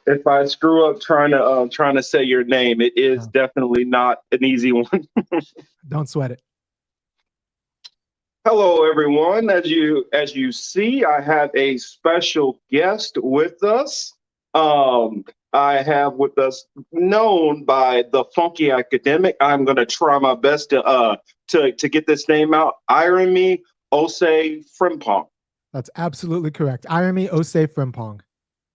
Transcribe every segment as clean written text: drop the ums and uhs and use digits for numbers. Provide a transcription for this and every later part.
If I screw up trying to say your name, it is No, definitely not an easy one. don't sweat it. Hello, everyone. As you see, I have a special guest with us. Um, I have with us, known by the funky academic. I'm going to try my best to get this name out. Irami Osei-Frimpong. That's absolutely correct. Irami Osei-Frimpong.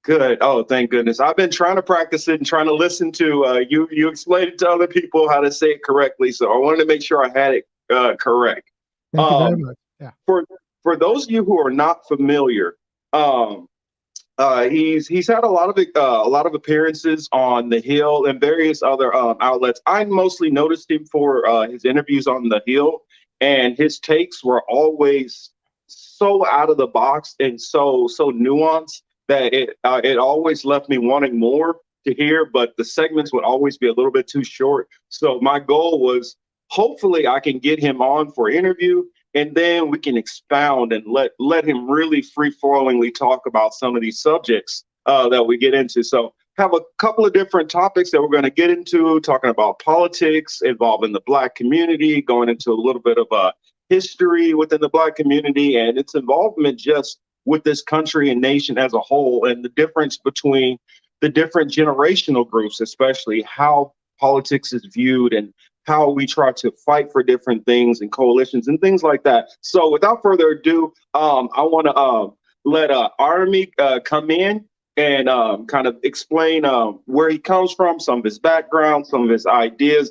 Good. Oh, thank goodness. I've been trying to practice it and trying to listen to you explain it to other people how to say it correctly. So I wanted to make sure I had it correct. Thank you very Um, much. Yeah. for for those of you who are not familiar, um, he's had a lot of appearances on The Hill and various other outlets. I mostly noticed him for his interviews on The Hill, and his takes were always so out of the box and so nuanced that it always left me wanting more to hear. But the segments would always be a little bit too short. So my goal was hopefully I can get him on for interview and then we can expound and let him really free flowingly talk about some of these subjects that we get into. So have a couple of different topics that we're going to get into, talking about politics involving the Black community, going into a little bit of history within the Black community and its involvement just with this country and nation as a whole, and the difference between the different generational groups, especially how politics is viewed and how we try to fight for different things and coalitions and things like that. So without further ado, I want to let Army come in and kind of explain where he comes from, some of his background, some of his ideas.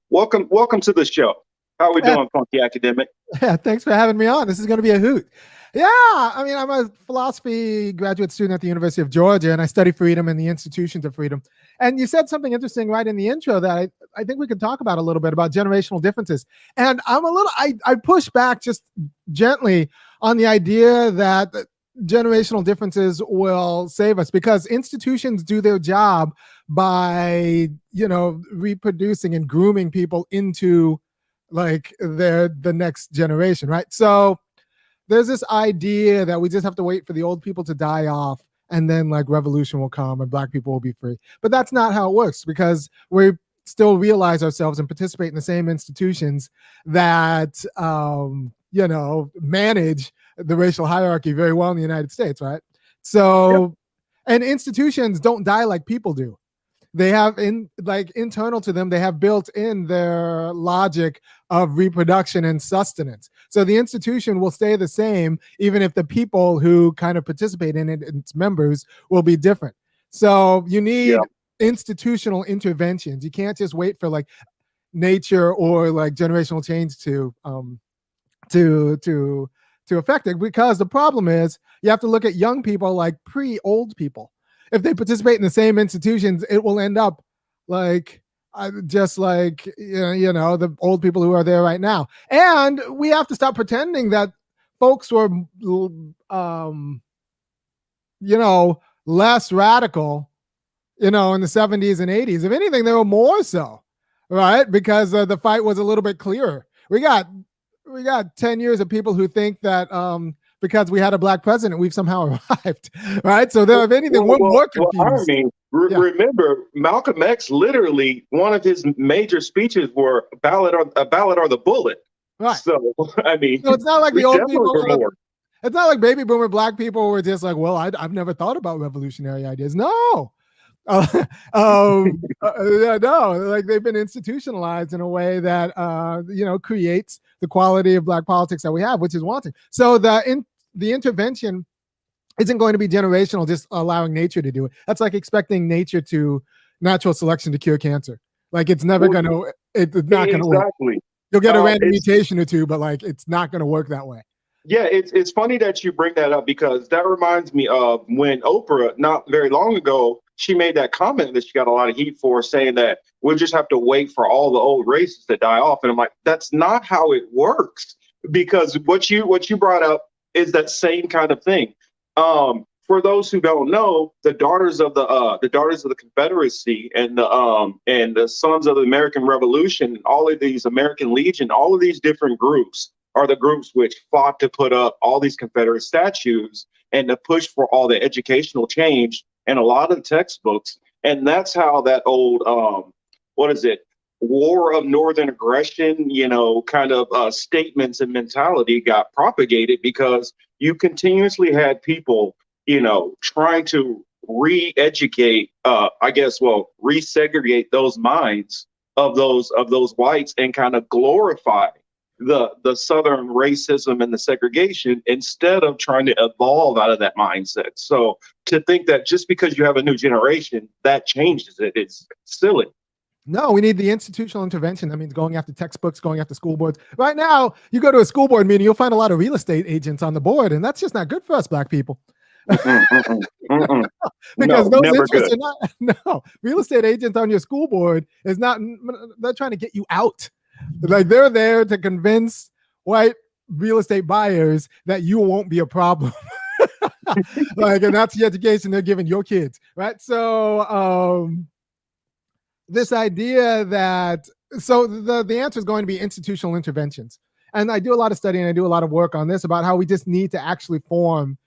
Welcome to the show. How are we doing, Funky Academic? Yeah, thanks for having me on. This is going to be a hoot. Yeah, I mean, I'm a philosophy graduate student at the University of Georgia, and I study freedom and the institutions of freedom. And you said something interesting right in the intro that I think we could talk about a little bit about generational differences. And I push back just gently on the idea that generational differences will save us, because institutions do their job by, reproducing and grooming people into like the next generation, right? So there's this idea that we just have to wait for the old people to die off and then like revolution will come and Black people will be free. But that's not how it works, because we still realize ourselves and participate in the same institutions that manage the racial hierarchy very well in the United States, right? So, yep. And institutions don't die like people do. They have internal to them, they have built in their logic of reproduction and sustenance. So the institution will stay the same, even if the people who kind of participate in it, its members, will be different. So you need institutional interventions. You can't just wait for like nature or like generational change to affect it, because the problem is you have to look at young people like pre-old people. If they participate in the same institutions, it will end up like just like the old people who are there right now. And we have to stop pretending that folks were less radical in the 70s and 80s. If anything, they were more so, right? Because the fight was a little bit clearer. We got 10 years of people who think that because we had a Black president, we've somehow arrived, right? So there, if anything, we're more confused. Remember, Malcolm X, literally, one of his major speeches were a ballot or the bullet. Right. So, I mean, so it's not like the old people. It's not like baby boomer Black people were just like, well, I've never thought about revolutionary ideas. No. No, like they've been institutionalized in a way that creates the quality of Black politics that we have, which is wanting. So the intervention isn't going to be generational, just allowing nature to do it. That's like expecting natural selection to cure cancer. Like it's never going to. It's not going to work. You'll get a random mutation or two, but like it's not going to work that way. Yeah, it's funny that you bring that up, because that reminds me of when Oprah, not very long ago, she made that comment that she got a lot of heat for, saying that we'll just have to wait for all the old races to die off. And I'm like, that's not how it works, because what you brought up is that same kind of thing. For those who don't know, the daughters of the Confederacy and the Sons of the American Revolution, all of these American Legion, all of these different groups are the groups which fought to put up all these Confederate statues and to push for all the educational change in a lot of textbooks. And that's how that old, what is it? War of Northern Aggression, kind of statements and mentality got propagated because you continuously had people, trying to re-educate, resegregate those minds of those whites and kind of glorify the Southern racism and the segregation instead of trying to evolve out of that mindset. So to think that just because you have a new generation, that changes it, it's silly. No, we need the institutional intervention. That means going after textbooks, going after school boards. Right now, you go to a school board meeting, you'll find a lot of real estate agents on the board, and that's just not good for us Black people. Because those interests are not, real estate agents on your school board is not, they're trying to get you out. Like they're there to convince white real estate buyers that you won't be a problem. And that's the education they're giving your kids, right? So this idea that, the answer is going to be institutional interventions. And I do a lot of study and I do a lot of work on this about how we just need to actually form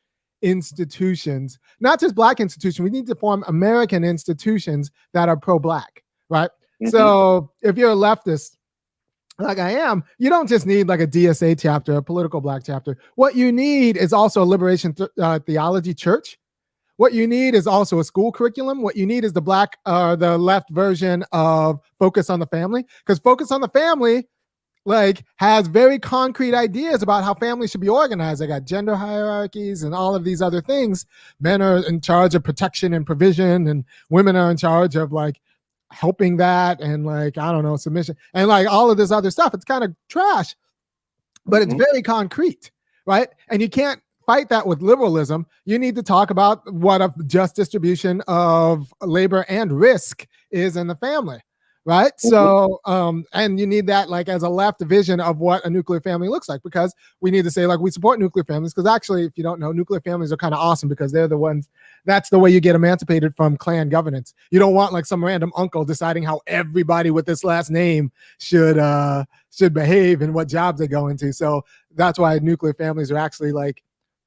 institutions, not just Black institutions. We need to form American institutions that are pro-Black, right? Mm-hmm. So if you're a leftist, like I am, you don't just need like a DSA chapter, a political Black chapter. What you need is also a liberation theology church. What you need is also a school curriculum. What you need is the left version of Focus on the Family, because Focus on the Family has very concrete ideas about how families should be organized. They got gender hierarchies and all of these other things. Men are in charge of protection and provision, and women are in charge of helping that and submission and all of this other stuff. It's kind of trash, but it's very concrete, right? And you can't fight that with liberalism. You need to talk about what a just distribution of labor and risk is in the family, right? So, and you need that as a left vision of what a nuclear family looks like, because we need to say we support nuclear families, because actually, if you don't know, nuclear families are kind of awesome because they're the ones, that's the way you get emancipated from clan governance. You don't want some random uncle deciding how everybody with this last name should behave and what jobs they go into. So that's why nuclear families are actually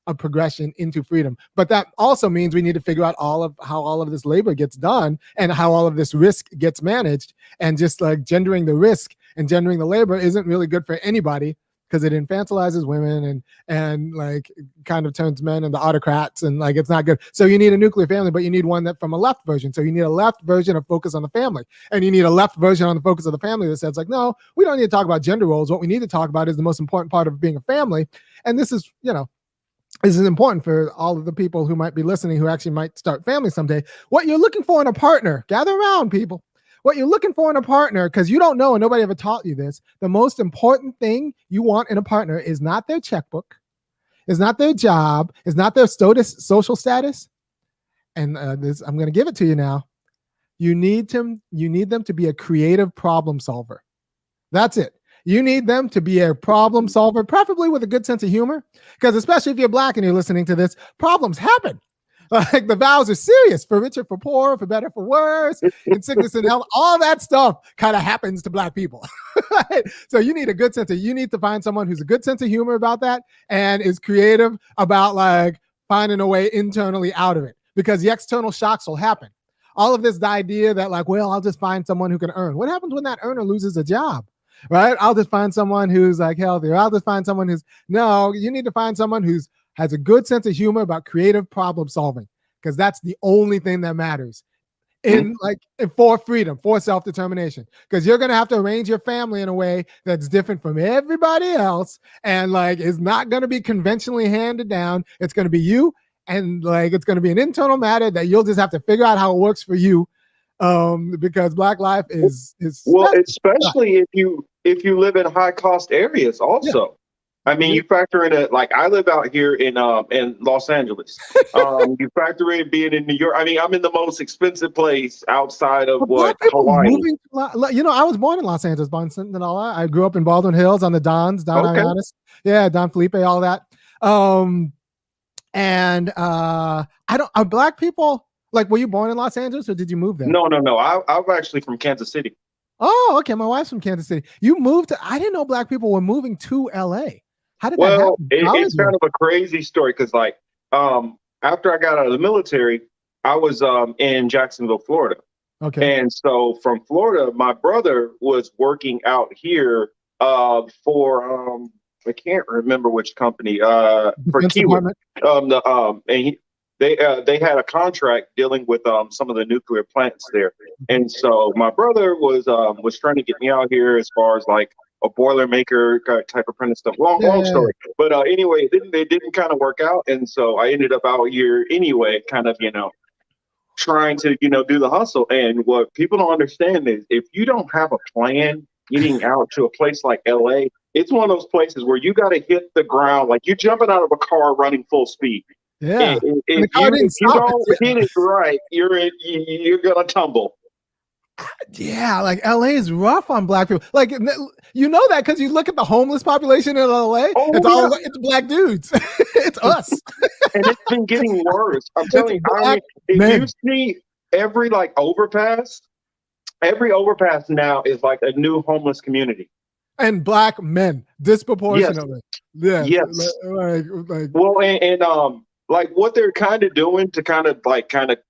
a progression into freedom. But that also means we need to figure out how all of this labor gets done and how all of this risk gets managed. And just gendering the risk and gendering the labor isn't really good for anybody, because it infantilizes women and kind of turns men into autocrats, and it's not good. So you need a nuclear family, but you need one that from a left version. So you need a left version of Focus on the Family, and you need a left version on the Focus of the Family that says no, we don't need to talk about gender roles. What we need to talk about is the most important part of being a family. And this is, this is important for all of the people who might be listening who actually might start families someday. What you're looking for in a partner, gather around, people. What you're looking for in a partner, because you don't know and nobody ever taught you this, the most important thing you want in a partner is not their checkbook, is not their job, is not their social status. And I'm going to give it to you now. You need them to be a creative problem solver. That's it. You need them to be a problem solver, preferably with a good sense of humor, because especially if you're Black and you're listening to this, problems happen. The vows are serious, for richer, for poor, for better, for worse, in sickness and health. All that stuff kind of happens to Black people. Right? So you need you need to find someone who's a good sense of humor about that and is creative about finding a way internally out of it, because the external shocks will happen. All of this, the idea that I'll just find someone who can earn. What happens when that earner loses a job? Right? I'll just find someone who's healthier. I'll just find someone you need to find someone who's has a good sense of humor about creative problem solving, because that's the only thing that matters for freedom, for self-determination, because you're going to have to arrange your family in a way that's different from everybody else. And it's not going to be conventionally handed down. It's going to be you. And it's going to be an internal matter that you'll just have to figure out how it works for you. Because Black life is well, especially if you live in high cost areas also. Yeah. I mean, you factor in I live out here in Los Angeles. You factor in being in New York. I mean, I'm in the most expensive place outside of Hawaii. I was born in Los Angeles, I grew up in Baldwin Hills on the Don Ioannis. Yeah, Don Felipe, all that. Are Black people were you born in Los Angeles or did you move there? No. I'm actually from Kansas City. Oh, okay. My wife's from Kansas City. You moved I didn't know Black people were moving to LA. How did that happen? It's kind of a crazy story, because after I got out of the military, I was in Jacksonville, Florida. Okay. And so from Florida, my brother was working out here for I can't remember which company for Defense Kiewit. Department. They had a contract dealing with some of the nuclear plants there. And so my brother was trying to get me out here as far as like a boilermaker type of apprentice stuff. Long Yeah. story. But anyway, it didn't kind of work out. And so I ended up out here anyway, kind of, trying to, do the hustle. And what people don't understand is if you don't have a plan getting out to a place like LA, it's one of those places where you got to hit the ground like you're jumping out of a car running full speed. Yeah. If you don't hit it right, you're gonna tumble. Yeah, like LA is rough on black people. Like you know that because you look at the homeless population in LA. It's black dudes. It's us. And it's been getting worse. I'm telling you. I mean, if you see every overpass now is like a new homeless community. And black men disproportionately. Yes. Well, and like what they're kind of doing to kind of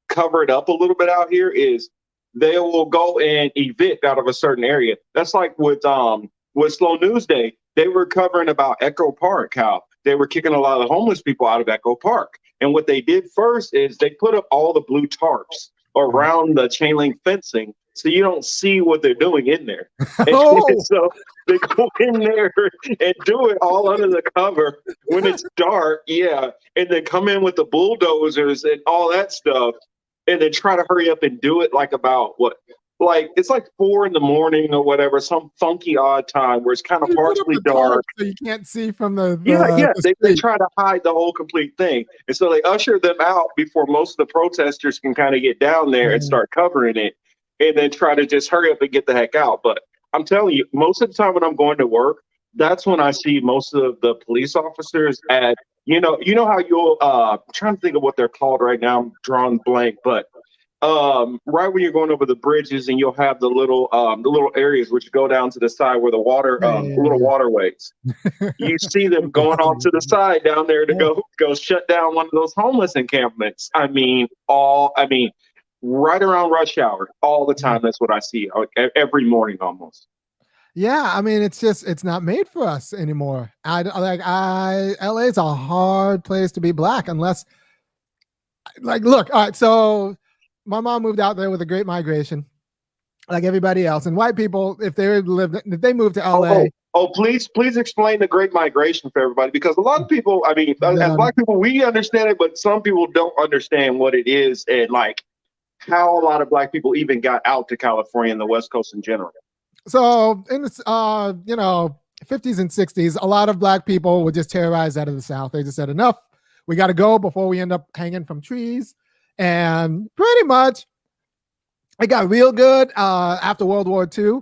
cover it up a little bit out here is they will go and evict out of a certain area. That's like with Slow News Day, they were covering about Echo Park, how they were kicking a lot of the homeless people out of Echo Park. And what they did first is they put up all the blue tarps around the chain link fencing so you don't see what they're doing in there. And so they go in there and do it all under the cover when it's dark, and then come in with the bulldozers and all that stuff, and then try to hurry up and do it it's like 4 a.m. or whatever, some funky odd time where it's kind of partially dark. So you can't see from the they try to hide the whole complete thing. And so they usher them out before most of the protesters can kind of get down there and start covering it, and then try to just hurry up and get the heck out. But I'm telling you, most of the time when I'm going to work, that's when I see most of the police officers at, you know how you'll, I'm trying to think of what they're called right now. I'm drawing blank, but right when you're going over the bridges and you'll have the little areas which go down to the side where the water, little waterways. You see them going off to the side down there to go shut down one of those homeless encampments. I mean, right around rush hour, all the time. That's what I see every morning almost. Yeah, I mean, it's not made for us anymore. LA is a hard place to be black unless, look, all right, so my mom moved out there with the Great Migration, like everybody else, and white people, if they moved to LA. Please explain the Great Migration for everybody, because a lot of people, I mean, as black people, we understand it, but some people don't understand what it is and how a lot of black people even got out to California and the West Coast in general. So in the 50s and 60s, a lot of black people were just terrorized out of the South. They just said, enough, we got to go before we end up hanging from trees. And pretty much it got real good after World War II.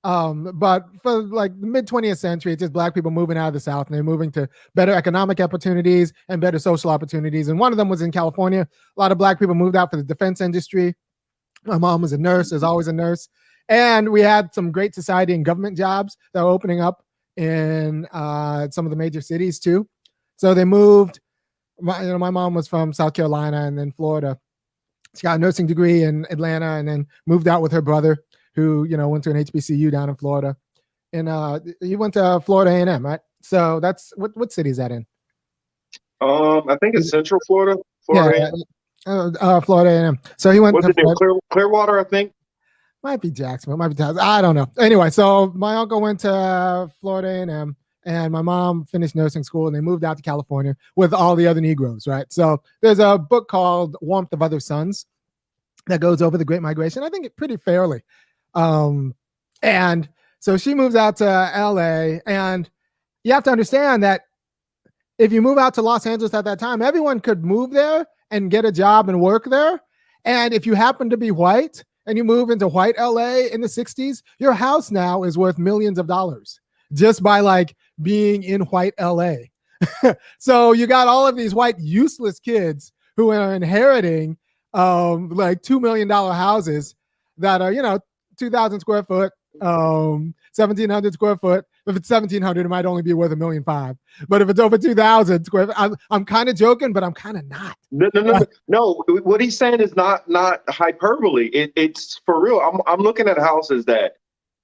But for the mid 20th century, it's just black people moving out of the South, and they're moving to better economic opportunities and better social opportunities. And one of them was in California. A lot of black people moved out for the defense industry. My mom was a nurse, is always a nurse. And we had some great society and government jobs that were opening up in some of the major cities too. So they moved. My mom was from South Carolina and then Florida. She got a nursing degree in Atlanta and then moved out with her brother, who went to an HBCU down in Florida. And he went to Florida A&M, right? So that's what city is that in? I think it's Central Florida. Florida A&M. So he went to Clearwater, I think. Might be Jacksonville, might be Towson. I don't know. Anyway, so my uncle went to Florida A&M, and my mom finished nursing school, and they moved out to California with all the other Negroes, right? So there's a book called Warmth of Other Suns that goes over the Great Migration. I think it pretty fairly. And so she moves out to LA, and you have to understand that if you move out to Los Angeles at that time, everyone could move there and get a job and work there. And if you happen to be white and you move into white LA in the 60s, your house now is worth millions of dollars just by being in white LA. So you got all of these white useless kids who are inheriting $2 million houses that are, 2,000 square foot, 1,700 square foot. If it's 1,700, it might only be worth $1.5 million. But if it's over 2,000 square feet, I'm kind of joking, but I'm kind of not. No. What he's saying is not hyperbole. It's for real. I'm looking at houses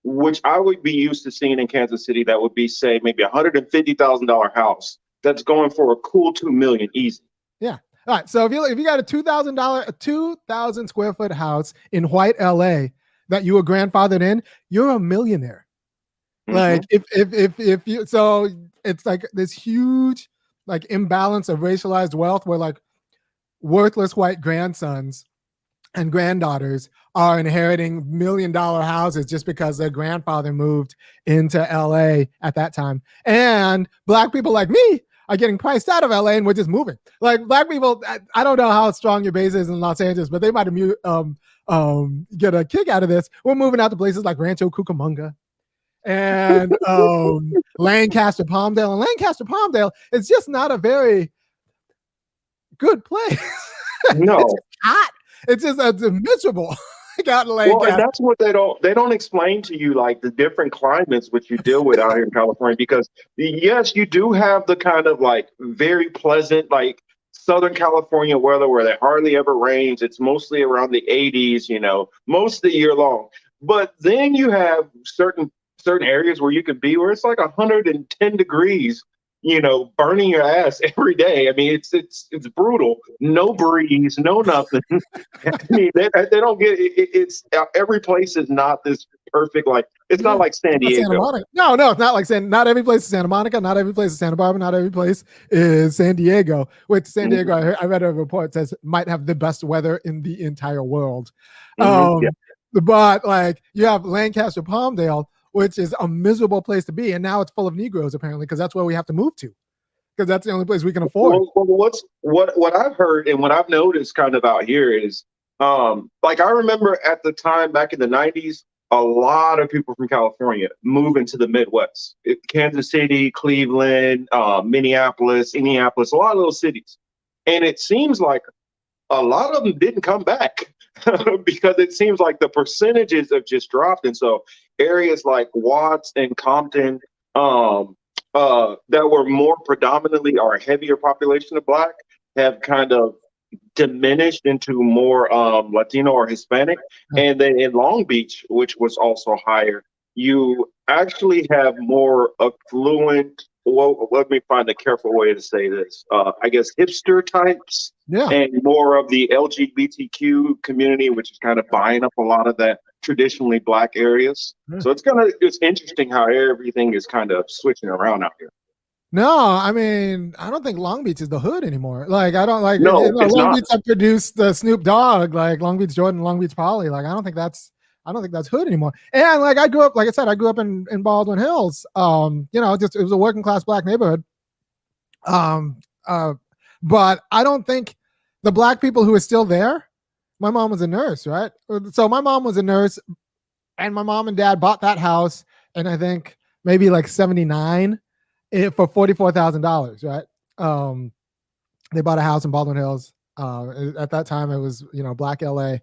which I would be used to seeing in Kansas City, that would be, say, maybe $150,000 house that's going for a cool $2 million easy. Yeah. All right. So if you got a $2,000 square foot house in white LA that you were grandfathered in, you're a millionaire. Mm-hmm. Like if you, so it's like this huge like imbalance of racialized wealth where like worthless white grandsons and granddaughters are inheriting $1 million houses just because their grandfather moved into LA at that time. And Black people like me are getting priced out of LA and we're just moving. Like Black people, I don't know how strong your base is in Los Angeles, but they might get a kick out of this. We're moving out to places like Rancho Cucamonga and Lancaster, Palmdale. And Lancaster, Palmdale is just not a very good place. No. It's hot. It's just miserable. Well, and that's what they don't explain to you, like the different climates which you deal with out here in California, because yes, you do have the kind of like very pleasant like Southern California weather where it hardly ever rains. It's mostly around the 80s, most of the year long. But then you have certain areas where you could be where it's like 110 degrees, burning your ass every day. I mean, it's brutal. No breeze, no nothing. I mean, they don't get it. It's every place is not this perfect. Like it's not like San Diego. Santa Monica. No, it's not like not every place is Santa Monica. Not every place is Santa Barbara. Not every place is San Diego. Which San Diego, I read a report says might have the best weather in the entire world. But like you have Lancaster, Palmdale, which is a miserable place to be. And now it's full of Negroes, apparently, because that's where we have to move to, because that's the only place we can afford. Well, what I've heard and what I've noticed kind of out here is, like I remember at the time back in the 90s, a lot of people from California moving to the Midwest, Kansas City, Cleveland, Minneapolis, Indianapolis, a lot of those cities. And it seems like a lot of them didn't come back because it seems like the percentages have just dropped. And so areas like Watts and Compton that were more predominantly or a heavier population of Black have kind of diminished into more Latino or Hispanic. And then in Long Beach, which was also higher, you actually have more affluent, well, let me find a careful way to say this, I guess hipster types, and more of the LGBTQ community, which is kind of buying up a lot of that traditionally Black areas. So it's interesting how everything is kind of switching around out here. No, I mean, I don't think Long Beach is the hood anymore. Like, I don't like it's Long not. Beach that produced the Snoop Dogg, like Long Beach Jordan, Long Beach Polly. Like, I don't think that's hood anymore. And like I grew up in Baldwin Hills. It was a working class Black neighborhood. But I don't think the Black people who are still there, my mom was a nurse, right? So my mom was a nurse, and my mom and dad bought that house, and I think maybe like 79 for $44,000, right? They bought a house in Baldwin Hills. At that time, it was Black LA,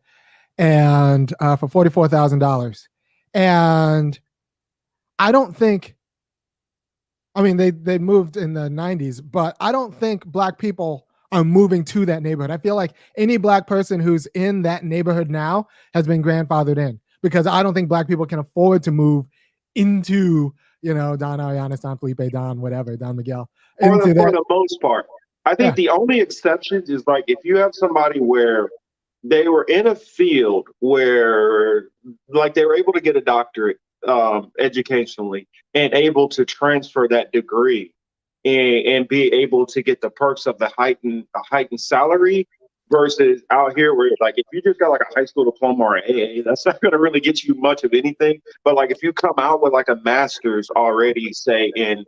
and for $44,000. And I don't think, I mean, they moved in the 90s, but I don't think Black people are moving to that neighborhood. I feel like any Black person who's in that neighborhood now has been grandfathered in, because I don't think Black people can afford to move into, Don Arianes, Don Felipe, Don whatever, Don Miguel. For the most part. I think the only exceptions is like if you have somebody where they were in a field where like they were able to get a doctorate educationally and able to transfer that degree and be able to get the perks of the heightened salary versus out here where like if you just got like a high school diploma or an AA, that's not going to really get you much of anything. But like if you come out with like a master's already, say in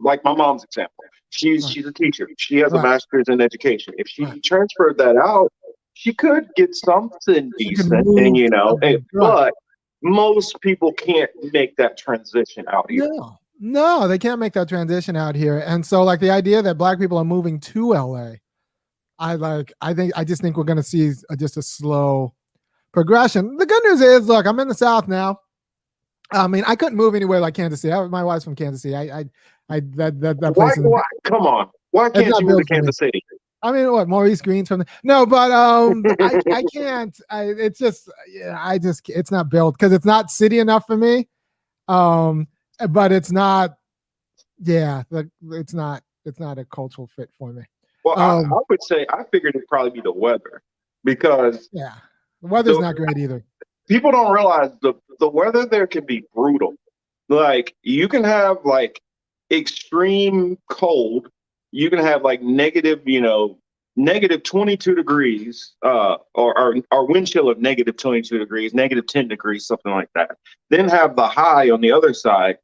like my mom's example, she's a teacher. She has a master's in education. If she transferred that out, she could get something decent, but most people can't make that transition out here. No, they can't make that transition out here. And so like the idea that Black people are moving to LA, I just think we're going to see just a slow progression. The good news is, look, I'm in the South now. I mean, I couldn't move anywhere like Kansas City. My wife's from Kansas City. That Why? place is Why? Come on. Why it's can't not you move to built for me. Kansas City? I mean, what Maurice Green's from no, but I can't. It's just yeah, it's not built because it's not city enough for me. Um, but it's not. Yeah, it's not a cultural fit for me. Well, I Um, would say I figured it'd probably be the weather because yeah, the weather's the not great either. people don't realize the weather there can be brutal. Like you can have like extreme cold. You can have like negative, negative 22 degrees, or wind chill of negative 22 degrees, negative 10 degrees, something like that. Then have the high on the other side,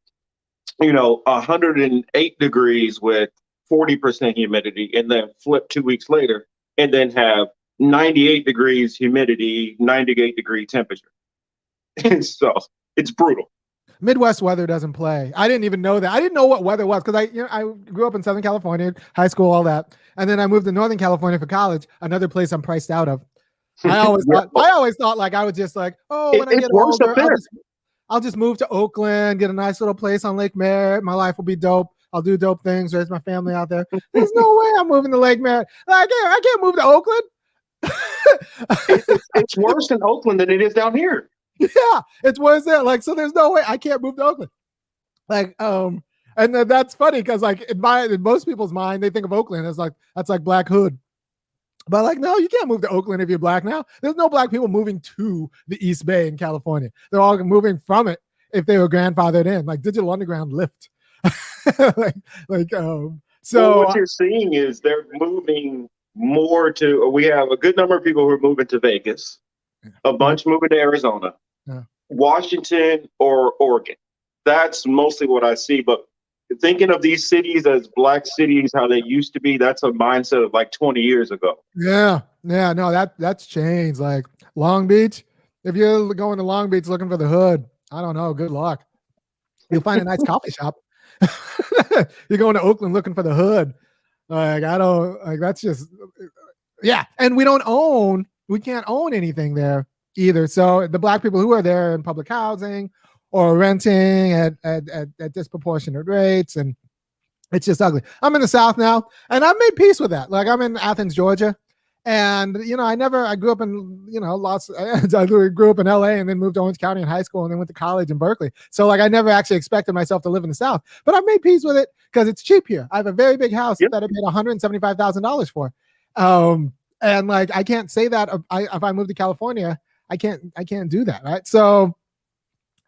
108 degrees with 40% humidity, and then flip 2 weeks later, and then have 98 degrees humidity, 98-degree temperature. And so it's brutal. Midwest weather doesn't play. I didn't even know that. I didn't know what weather was because I grew up in Southern California, high school, all that, and then I moved to Northern California for college. Another place I'm priced out of. I always Yeah. thought I always thought like I would just like, oh, when I It's get worse up older, there. I'll just move to Oakland, get a nice little place on Lake Merritt. My life will be dope. I'll do dope things, raise my family out there. There's no way I'm moving to Lake Merritt. I can't move to Oakland. It's worse in Oakland than it is down here. Yeah, it's worse there. Like, so there's no way I can't move to Oakland. Like, and then that's funny because like in most people's mind, they think of Oakland as like that's like Black Hood. But like, no, you can't move to Oakland if you're black now. There's no black people moving to the East Bay in California. They're all moving from it if they were grandfathered in, like Digital Underground Lyft. So what you're seeing is they're moving more to. We have a good number of people who are moving to Vegas, a bunch moving to Arizona, Washington, or Oregon. That's mostly what I see. But thinking of these cities as black cities, how they used to be, that's a mindset of like 20 years ago. Yeah, no, that's changed. Like Long Beach, if you're going to Long Beach looking for the hood, I don't know. Good luck. You'll find a nice coffee shop. You're going to Oakland looking for the hood. Like I don't like that's just yeah. And we can't own anything there either. So the black people who are there in public housing or renting at disproportionate rates, and it's just ugly. I'm in the South now, and I've made peace with that. Like I'm in Athens, Georgia, and I grew up in I grew up in LA and then moved to Orange County in high school and then went to college in Berkeley. So like I never actually expected myself to live in the South, but I've made peace with it because it's cheap here. I have a very big house that I paid $175,000 for, and like I can't say that if I move to California, I can't do that, right? So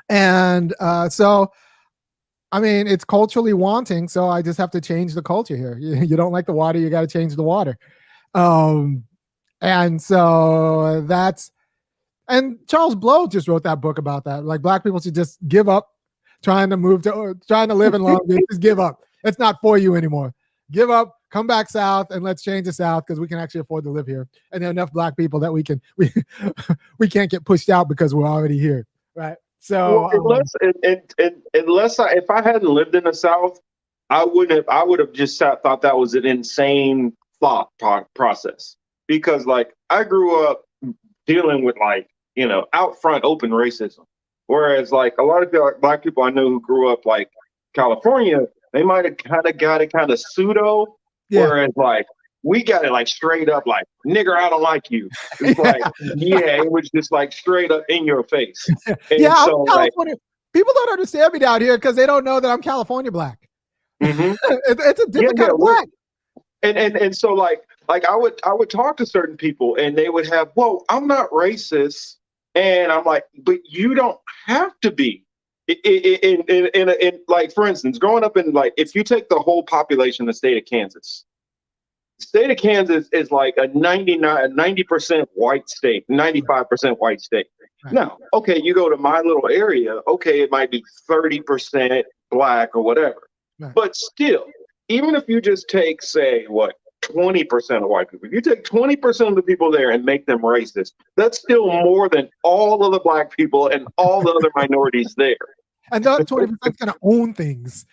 I mean, it's culturally wanting, so I just have to change the culture here. You don't like the water, you got to change the water. And so and Charles Blow just wrote that book about that. Like black people should just give up trying to live in Long Beach. Just give up. It's not for you anymore. Give up, come back south, and let's change the South because we can actually afford to live here. And there are enough black people that we can't get pushed out because we're already here, right? So if I hadn't lived in the South, I would have just thought that was an insane thought process, because like I grew up dealing with like out front open racism, whereas like a lot of black people I know who grew up like California, they might have kind of got it kind of pseudo, whereas like we got it like straight up like nigger, I don't like you. It's like it was just like straight up in your face. And so like, people don't understand me down here because they don't know that I'm California black. Mm-hmm. It's a different kind of black. And so like I would talk to certain people and they would have, whoa, I'm not racist, and I'm like, but you don't have to be. In like, for instance, growing up in like, if you take the whole population of the state of Kansas, the state of Kansas is like a 90% white state, 95% white state. Right. Now, okay, you go to my little area, okay, it might be 30% black or whatever. Right. But still, even if you just take, say, 20% of white people, if you take 20% of the people there and make them racist, that's still more than all of the black people and all the other minorities there. And that 20% is going to own things.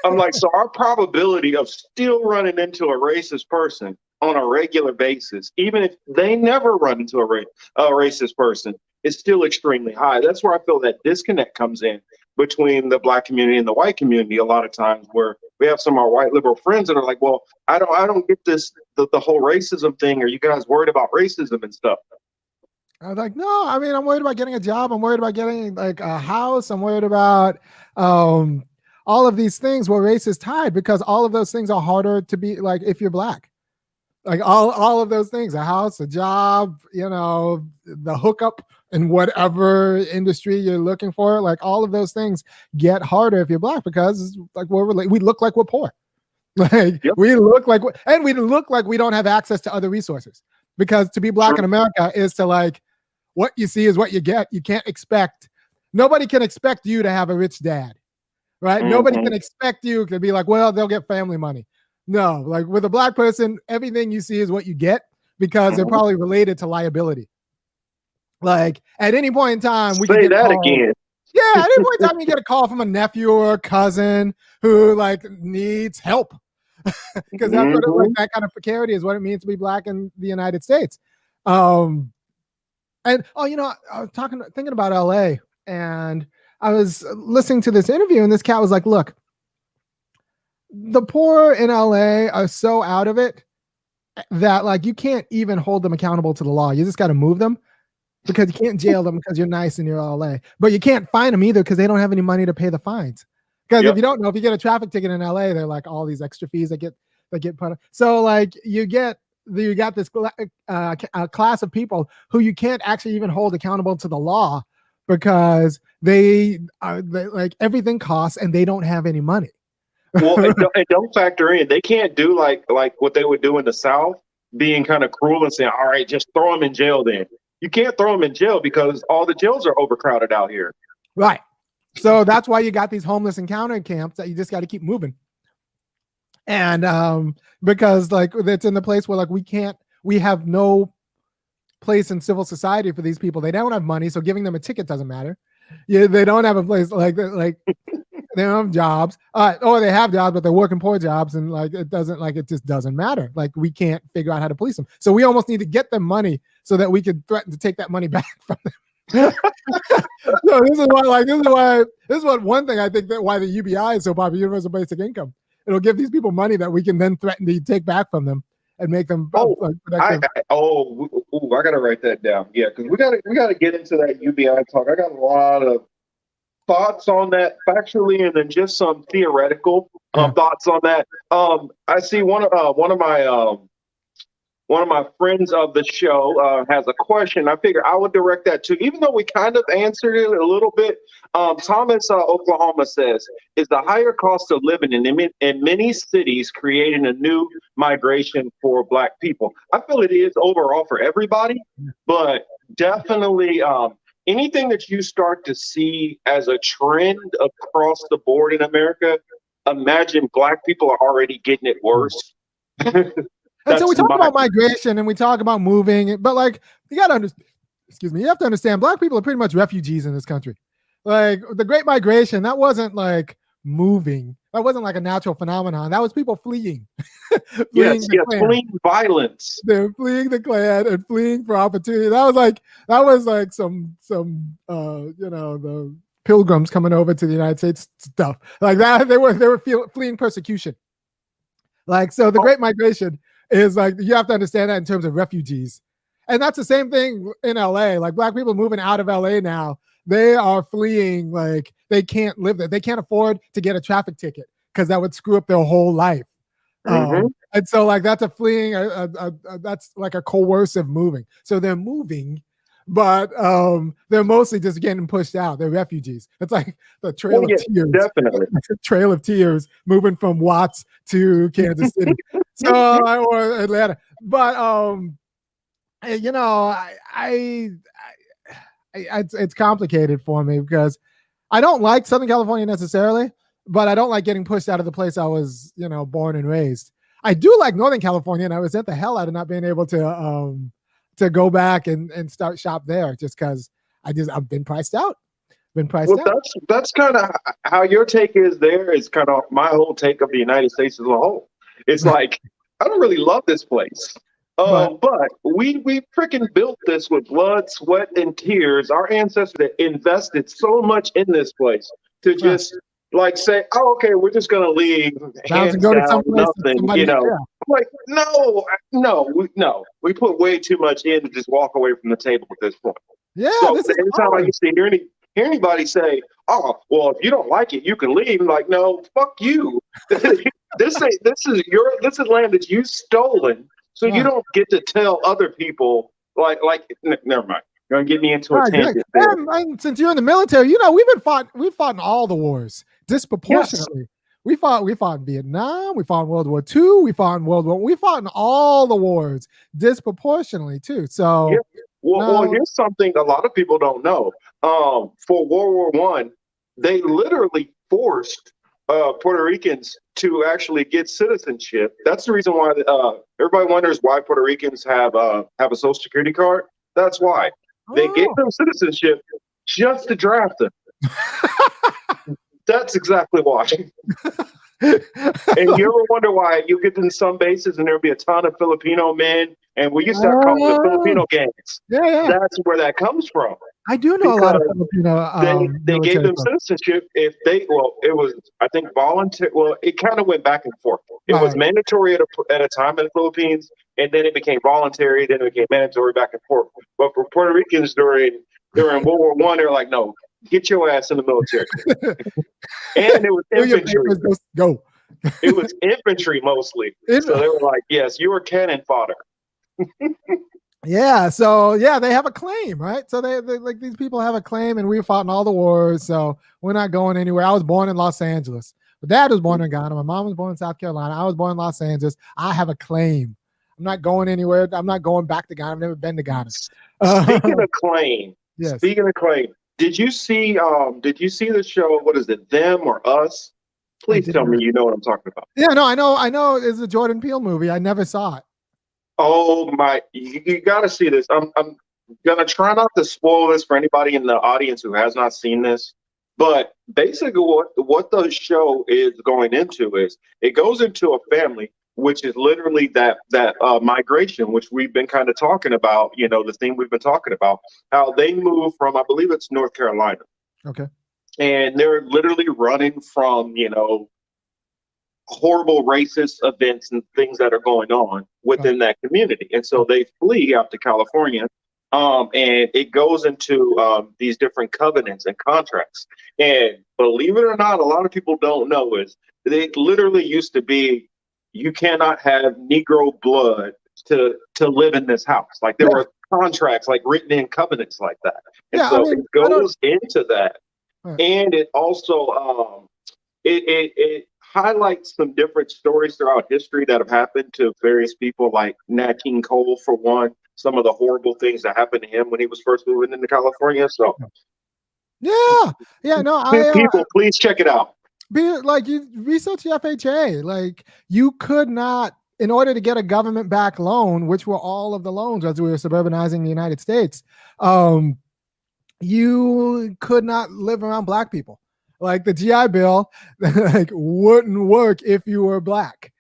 I'm like, so our probability of still running into a racist person on a regular basis, even if they never run into a racist person, is still extremely high. That's where I feel that disconnect comes in between the Black community and the white community. A lot of times, where we have some of our white liberal friends that are like, "Well, I don't get this the whole racism thing. Are you guys worried about racism and stuff?" I was like, no, I mean, I'm worried about getting a job. I'm worried about getting like a house. I'm worried about all of these things where race is tied, because all of those things are harder to be like if you're Black. Like all of those things, a house, a job, you know, the hookup in whatever industry you're looking for, like all of those things get harder if you're Black, because like we look like we're poor. Like we look like, and we look like we don't have access to other resources, because to be Black in America is to like, what you see is what you get. You can't expect, nobody can expect you to have a rich dad, right? Nobody can expect you to be like, well, they'll get family money. No, like with a Black person, everything you see is what you get, because they're probably related to liability. Like at any point in time, we can get that again. Yeah, at any point in time, you get a call from a nephew or a cousin who like needs help, because that's what like, that kind of precarity is what it means to be Black in the United States. And you know, I was thinking about LA, and I was listening to this interview, and this cat was like, "Look, the poor in LA are so out of it that like you can't even hold them accountable to the law. You just got to move them, because you can't jail them because you're nice and you're LA, but you can't fine them either because they don't have any money to pay the fines. Because if you don't know, if you get a traffic ticket in LA, they're like all these extra fees that get put on. So like you got this class of people who you can't actually even hold accountable to the law, because they like everything costs and they don't have any money. Well, and don't factor in, they can't do like what they would do in the South, being kind of cruel and saying, all right, just throw them in jail then. You can't throw them in jail because all the jails are overcrowded out here. Right. So that's why you got these homeless encounter camps that you just got to keep moving. And because like it's in the place where like we have no place in civil society for these people. They don't have money, so giving them a ticket doesn't matter. Yeah, they don't have a place like they don't have jobs, or they have jobs, but they're working poor jobs, and like it just doesn't matter. Like we can't figure out how to police them, so we almost need to get them money so that we could threaten to take that money back from them. So this is what one thing I think that why the UBI is so popular, universal basic income. It'll give these people money that we can then threaten to take back from them and make them. I gotta write that down. Yeah, because we gotta get into that UBI talk. I got a lot of thoughts on that factually, and then just some theoretical thoughts on that. I see one of my friends of the show has a question. I figure I would direct that to, even though we kind of answered it a little bit. Thomas, Oklahoma says, is the higher cost of living in many cities creating a new migration for Black people? I feel it is overall for everybody, but definitely anything that you start to see as a trend across the board in America, imagine Black people are already getting it worse. And so we talk about migration and we talk about moving, but like you have to understand, Black people are pretty much refugees in this country. Like the Great Migration, that wasn't like moving. That wasn't like a natural phenomenon. That was people fleeing. Fleeing violence. They're fleeing the Klan and fleeing for opportunity. That was like some the Pilgrims coming over to the United States stuff like that. They were fleeing persecution. Like, so the Great Migration is like, you have to understand that in terms of refugees. And that's the same thing in LA. Like Black people moving out of LA now, they are fleeing, like they can't live there. They can't afford to get a traffic ticket because that would screw up their whole life. And so like that's a fleeing, that's like a coercive moving. So they're moving, but they're mostly just getting pushed out. They're refugees. It's like the Trail of Tears. Definitely. Trail of Tears moving from Watts to Kansas City. Or Atlanta. But you know, it's complicated for me because I don't like Southern California necessarily, but I don't like getting pushed out of the place I was, born and raised. I do like Northern California, and I resent the hell out of not being able to go back and start shop there just because I've been priced out. That's kind of how your take is there is kind of my whole take of the United States as a whole. It's like, I don't really love this place. But But we freaking built this with blood, sweat, and tears. Our ancestors invested so much in this place to uh, just like say, "Oh, okay, we're just gonna leave, now to hands go to down, some place that nothing." somebody, yeah, I'm like, no, no. We put way too much in to just walk away from the table at this point. yeah, So this is anytime I hard. used to hear anybody say, "Oh, well, if you don't like it, you can leave," I'm like, no, fuck you. This is land that you stolen, so you Right. don't get to tell other people never mind. You're gonna get me into a Right, exactly. tangent there. And since you're in the military, we've fought in all the wars Yes. disproportionately. We fought in Vietnam, we fought in World War II, we fought in all the wars disproportionately too. Yeah. So Well, no, here's something a lot of people don't know. For World War I, they literally forced Puerto Ricans to actually get citizenship. That's the reason why everybody wonders why Puerto Ricans have a social security card. That's why they gave oh. them citizenship just to draft them. That's exactly why. And you ever wonder why you get in some bases and there'll be a ton of Filipino men, and we used to call them the Oh, Filipino gangs. yeah, yeah. That's where that comes from I do know a lot of because Filipino they gave military them folks. citizenship if they it was I think voluntary. Well, it kind of went back and forth. It was Right. mandatory at a time in the Philippines, and then it became voluntary. Then it became mandatory back and forth. But for Puerto Ricans during World War I, they're like, no, get your ass in the military, and it was Do your infantry. papers, go. It was infantry mostly. So they were like, yes, you were cannon fodder. Yeah, so yeah, they have a claim, right? So they like these people have a claim, and we fought in all the wars, so we're not going anywhere. I was born in Los Angeles. My dad was born in Ghana. My mom was born in South Carolina. I was born in Los Angeles. I have a claim. I'm not going anywhere. I'm not going back to Ghana. I've never been to Ghana. Speaking of claim, Yes, speaking of claim, did you see the show? What is it? Them or Us? I Please did tell me not. you know what I'm talking about. Yeah, no, I know. It's a Jordan Peele movie. I never saw it. Oh my, you got to see this. I'm gonna try not to spoil this for anybody in the audience who has not seen this. But basically, what the show is going into is it goes into a family, which is literally that migration, which we've been kind of talking about. The thing we've been talking about, how they move from, I believe it's North Carolina, Okay. and they're literally running from horrible racist events and things that are going on Right. within that community. And so they flee out to California. And it goes into these different covenants and contracts. And believe it or not, a lot of people don't know is they literally used to be you cannot have Negro blood to live in this house. Like there Yeah, were contracts like written in covenants like that. And yeah. I so it mean, I don't. goes into that. Right. And it also it highlights some different stories throughout history that have happened to various people, like Nat King Cole, for one, some of the horrible things that happened to him when he was first moving into California. So, Yeah, yeah. No, people, please check it out. be like you research the FHA. Like you could not, in order to get a government backed loan, which were all of the loans as we were suburbanizing the United States, you could not live around black people. Like the GI Bill, like wouldn't work if you were black.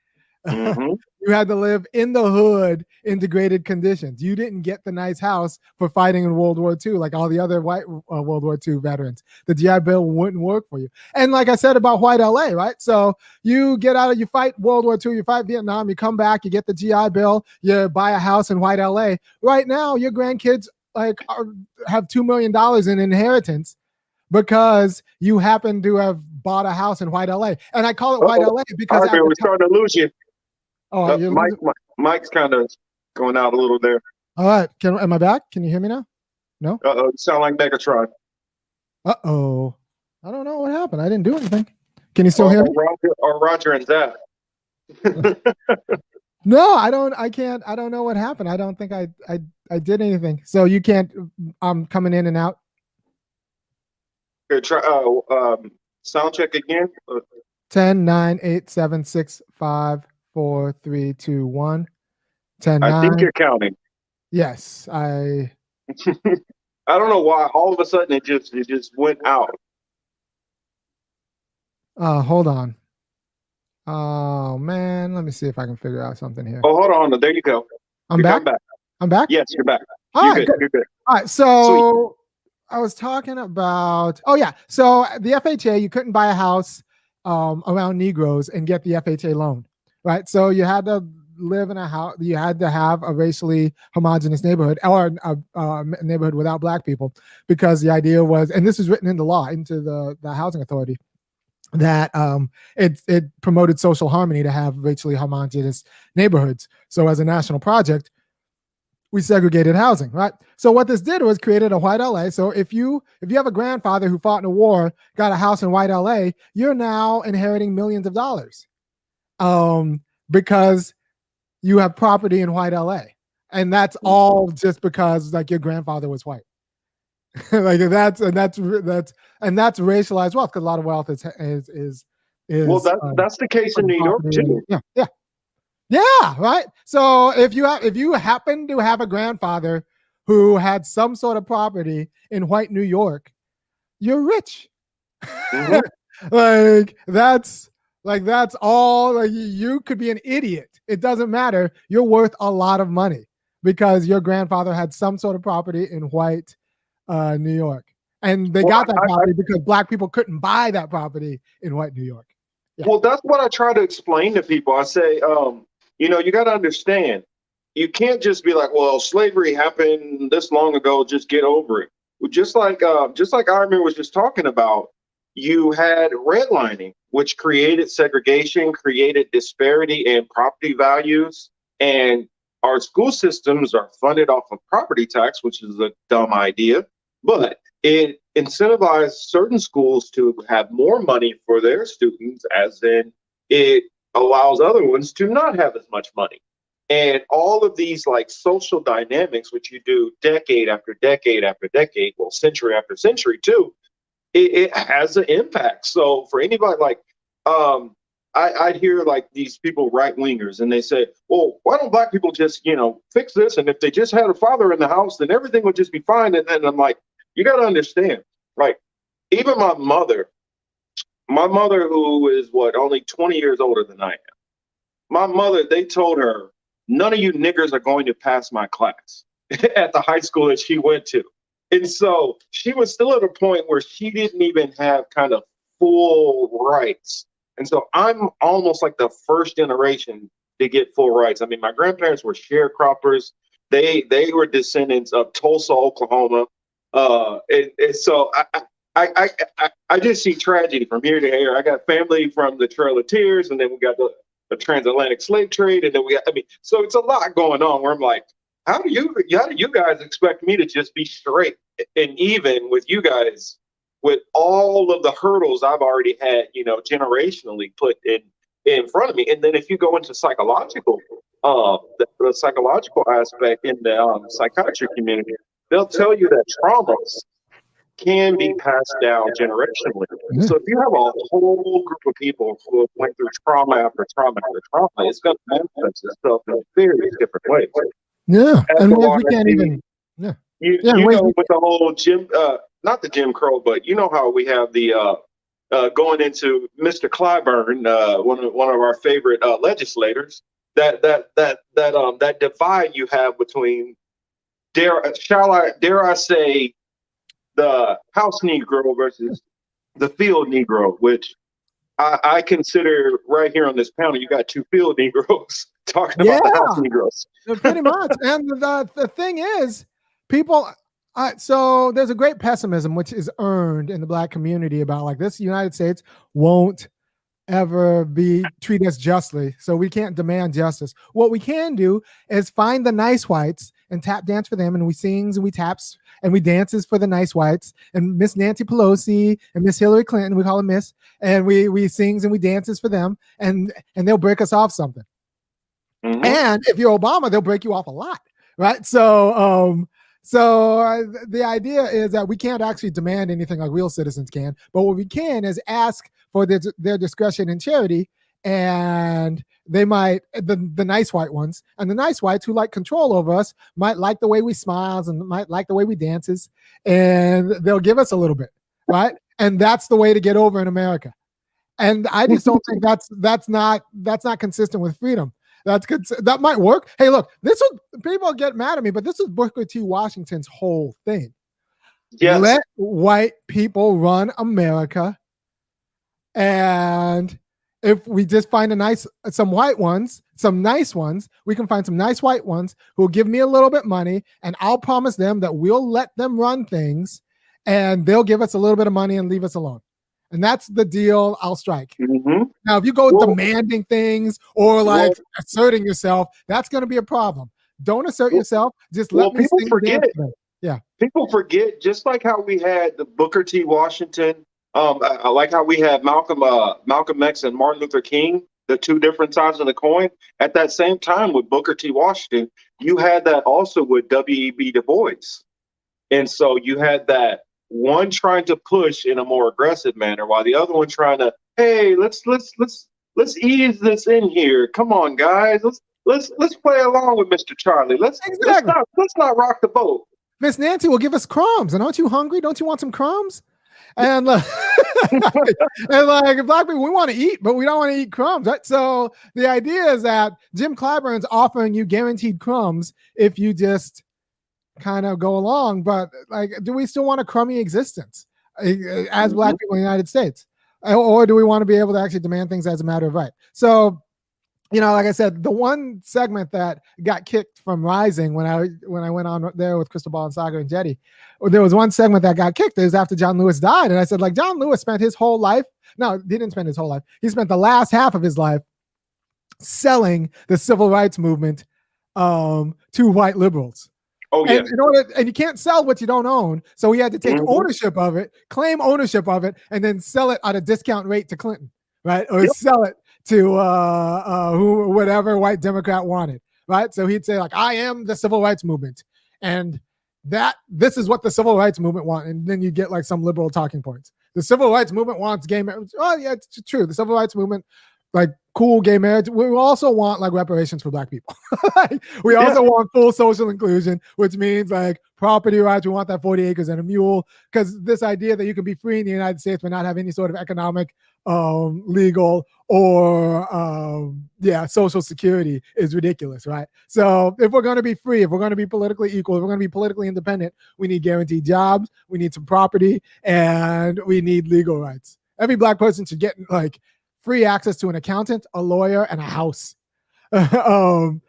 Hmm. You had to live in the hood in degraded conditions. You didn't get the nice house for fighting in World War II, like all the other white World War II veterans. The GI Bill wouldn't work for you. And like I said about white LA, right? So you you fight World War II, you fight Vietnam, you come back, you get the GI Bill, you buy a house in white LA. Right now, your grandkids have $2 million in inheritance because you happen to have bought a house in white LA. And I call it white Oh, LA all because right, at man, the we're time, starting to lose you. oh, you're Mike, losing. Mike's kind of going out a little there. All right. Am I back? Can you hear me now? No? You sound like Megatron. Uh-oh. I don't know what happened. I didn't do anything. Can you still Or, hear or me? Roger and Zach. No, I don't. I can't. I don't know what happened. I don't think I did anything. So you can't. I'm coming in and out. Here, try sound check again. 10, 9, 8, 7, 6, 5, 4, 3, 2, 1. 10, I think 9. you're counting. Yes. I don't know why. All of a sudden, it just went out. hold on. Oh man, let me see if I can figure out something here. Oh, hold on. There you go. I'm You back. come back. I'm back. Yes, you're back. All You're right, good. good. You're good. All right, so I was talking about, oh yeah, so the FHA, you couldn't buy a house around Negroes and get the FHA loan, right? So you had to live in a house, you had to have a racially homogenous neighborhood or a neighborhood without black people, because the idea was, and this was written into law, into the housing authority, that it promoted social harmony to have racially homogenous neighborhoods. So as a national project, we segregated housing, right? So what this did was created a white LA. So if you have a grandfather who fought in a war, got a house in white LA, you're now inheriting millions of dollars, because you have property in white LA, and that's all just because like your grandfather was white. Like that's racialized wealth, because a lot of wealth is Well, that's the case in New York too. Yeah, right. So if you happen to have a grandfather who had some sort of property in white New York, you're rich. Mhm. that's all. Like, you could be an idiot. It doesn't matter. You're worth a lot of money because your grandfather had some sort of property in white New York, and they got that property because black people couldn't buy that property in white New York. Yeah. Well, that's what I try to explain to people. I say, you got to understand, you can't just be like, well, slavery happened this long ago, just get over it. Well, just like Irami was just talking about, you had redlining, which created segregation, created disparity in property values, and our school systems are funded off of property tax, which is a dumb idea, but it incentivized certain schools to have more money for their students, as in it allows other ones to not have as much money. And all of these like social dynamics, which you do decade after decade after decade, well, century after century too, it has an impact. So for anybody like, I'd hear like these people, right wingers, and they say, well, why don't black people just, fix this? And if they just had a father in the house, then everything would just be fine. And then I'm like, you got to understand, like, even my mother, who is only 20 years older than I am, my mother, they told her, none of you niggers are going to pass my class at the high school that she went to. And so she was still at a point where she didn't even have kind of full rights. And so I'm almost like the first generation to get full rights. I mean, my grandparents were sharecroppers. They were descendants of Tulsa, Oklahoma. And so I just see tragedy from here to here. I got family from the Trail of Tears, and then we got the transatlantic slave trade, and then so it's a lot going on where I'm like, how do you guys expect me to just be straight and even with you guys, with all of the hurdles I've already had, generationally put in front of me? And then if you go into psychological, the psychological aspect in the psychiatry community, they'll tell you that traumas can be passed down generationally. So if you have a whole group of people who have went through trauma after trauma after trauma, it's going to manifest itself in various different ways. Yeah, and we can't even. Yeah, with the whole not the Jim Crow, but you know how we have the going into Mr. Clyburn, one of our favorite legislators. That divide you have between dare I say the house Negro versus the field Negro, which I consider right here on this panel, you got two field Negroes talking about the house Negroes. Pretty much. And the thing is, people, so there's a great pessimism which is earned in the black community about like this United States won't ever be treated us justly. So we can't demand justice. What we can do is find the nice whites and tap dance for them. And we sings and we taps and we dances for the nice whites and Miss Nancy Pelosi and Miss Hillary Clinton, we call them Miss, and we sings and we dances for them, and they'll break us off something. Mm-hmm. And if you're Obama, they'll break you off a lot. Right. So the idea is that we can't actually demand anything like real citizens can, but what we can is ask for their discretion and charity, and they might, the nice white ones, and the nice whites who like control over us might like the way we smiles and might like the way we dances, and they'll give us a little bit, right? And that's the way to get over in America. And I just don't think that's not consistent with freedom. That's good. That might work. Hey, look, people get mad at me, but this is Booker T. Washington's whole thing. Yes. Let white people run America. And if we just find some nice ones, we can find some nice white ones who will give me a little bit money, and I'll promise them that we'll let them run things, and they'll give us a little bit of money and leave us alone. And that's the deal I'll strike. Mm-hmm. Now, if you go demanding things or like asserting yourself, that's going to be a problem. Don't assert yourself. Just let me people sing forget. Yeah. People forget, just like how we had the Booker T. Washington, like how we had Malcolm X and Martin Luther King, the two different sides of the coin. At that same time with Booker T. Washington, you had that also with W.E.B. Du Bois. And so you had that one trying to push in a more aggressive manner, while the other one trying to, hey, let's ease this in here. Come on, guys, let's play along with Mr. Charlie. Let's not rock the boat. Miss Nancy will give us crumbs, and aren't you hungry? Don't you want some crumbs? And and like black people, we want to eat, but we don't want to eat crumbs, right? So the idea is that Jim Clyburn's offering you guaranteed crumbs if you just kind of go along. But like, do we still want a crummy existence as black people in the United States, or do we want to be able to actually demand things as a matter of right? So, you know, like I said, the one segment that got kicked from Rising when I went on there with Crystal Ball and Saga and Jetty, there was one segment that got kicked. It was after John Lewis died, and I said, like, John Lewis spent his whole life. No, he didn't spend his whole life. He spent the last half of his life selling the civil rights movement to white liberals. Oh, yeah. And you can't sell what you don't own. So he had to take ownership of it, claim ownership of it, and then sell it at a discount rate to Clinton, right? Or sell it to whatever white Democrat wanted, right? So he'd say, like, I am the civil rights movement, and this is what the civil rights movement want. And then you get like some liberal talking points. The civil rights movement wants gay marriage. Oh yeah, it's true. The civil rights movement, like, cool gay marriage. We also want like reparations for black people. We also want full social inclusion, which means like property rights. We want that 40 acres and a mule, because this idea that you can be free in the United States but not have any sort of economic, legal, or social security is ridiculous, right? So if we're going to be free, if we're going to be politically equal, if we're going to be politically independent, we need guaranteed jobs, we need some property, and we need legal rights. Every black person should get like free access to an accountant, a lawyer, and a house. And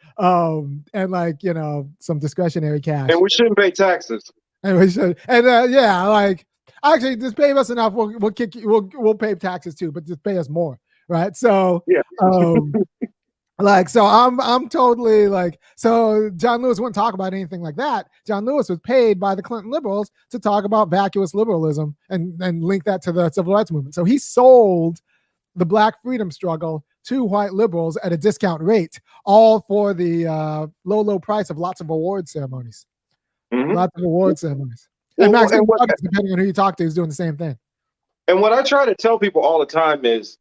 like, you know, some discretionary cash. And we shouldn't pay taxes. And we should. And like, actually, just pay us enough. We'll kick you. We'll pay taxes too, but just pay us more, right? So like, so I'm totally like, so John Lewis wouldn't talk about anything like that. John Lewis was paid by the Clinton liberals to talk about vacuous liberalism and link that to the civil rights movement. So he sold the black freedom struggle to white liberals at a discount rate, all for the low price of lots of award ceremonies. Lots of award ceremonies. And Maxine Nuggets, depending on who you talk to, is doing the same thing. And what I try to tell people all the time is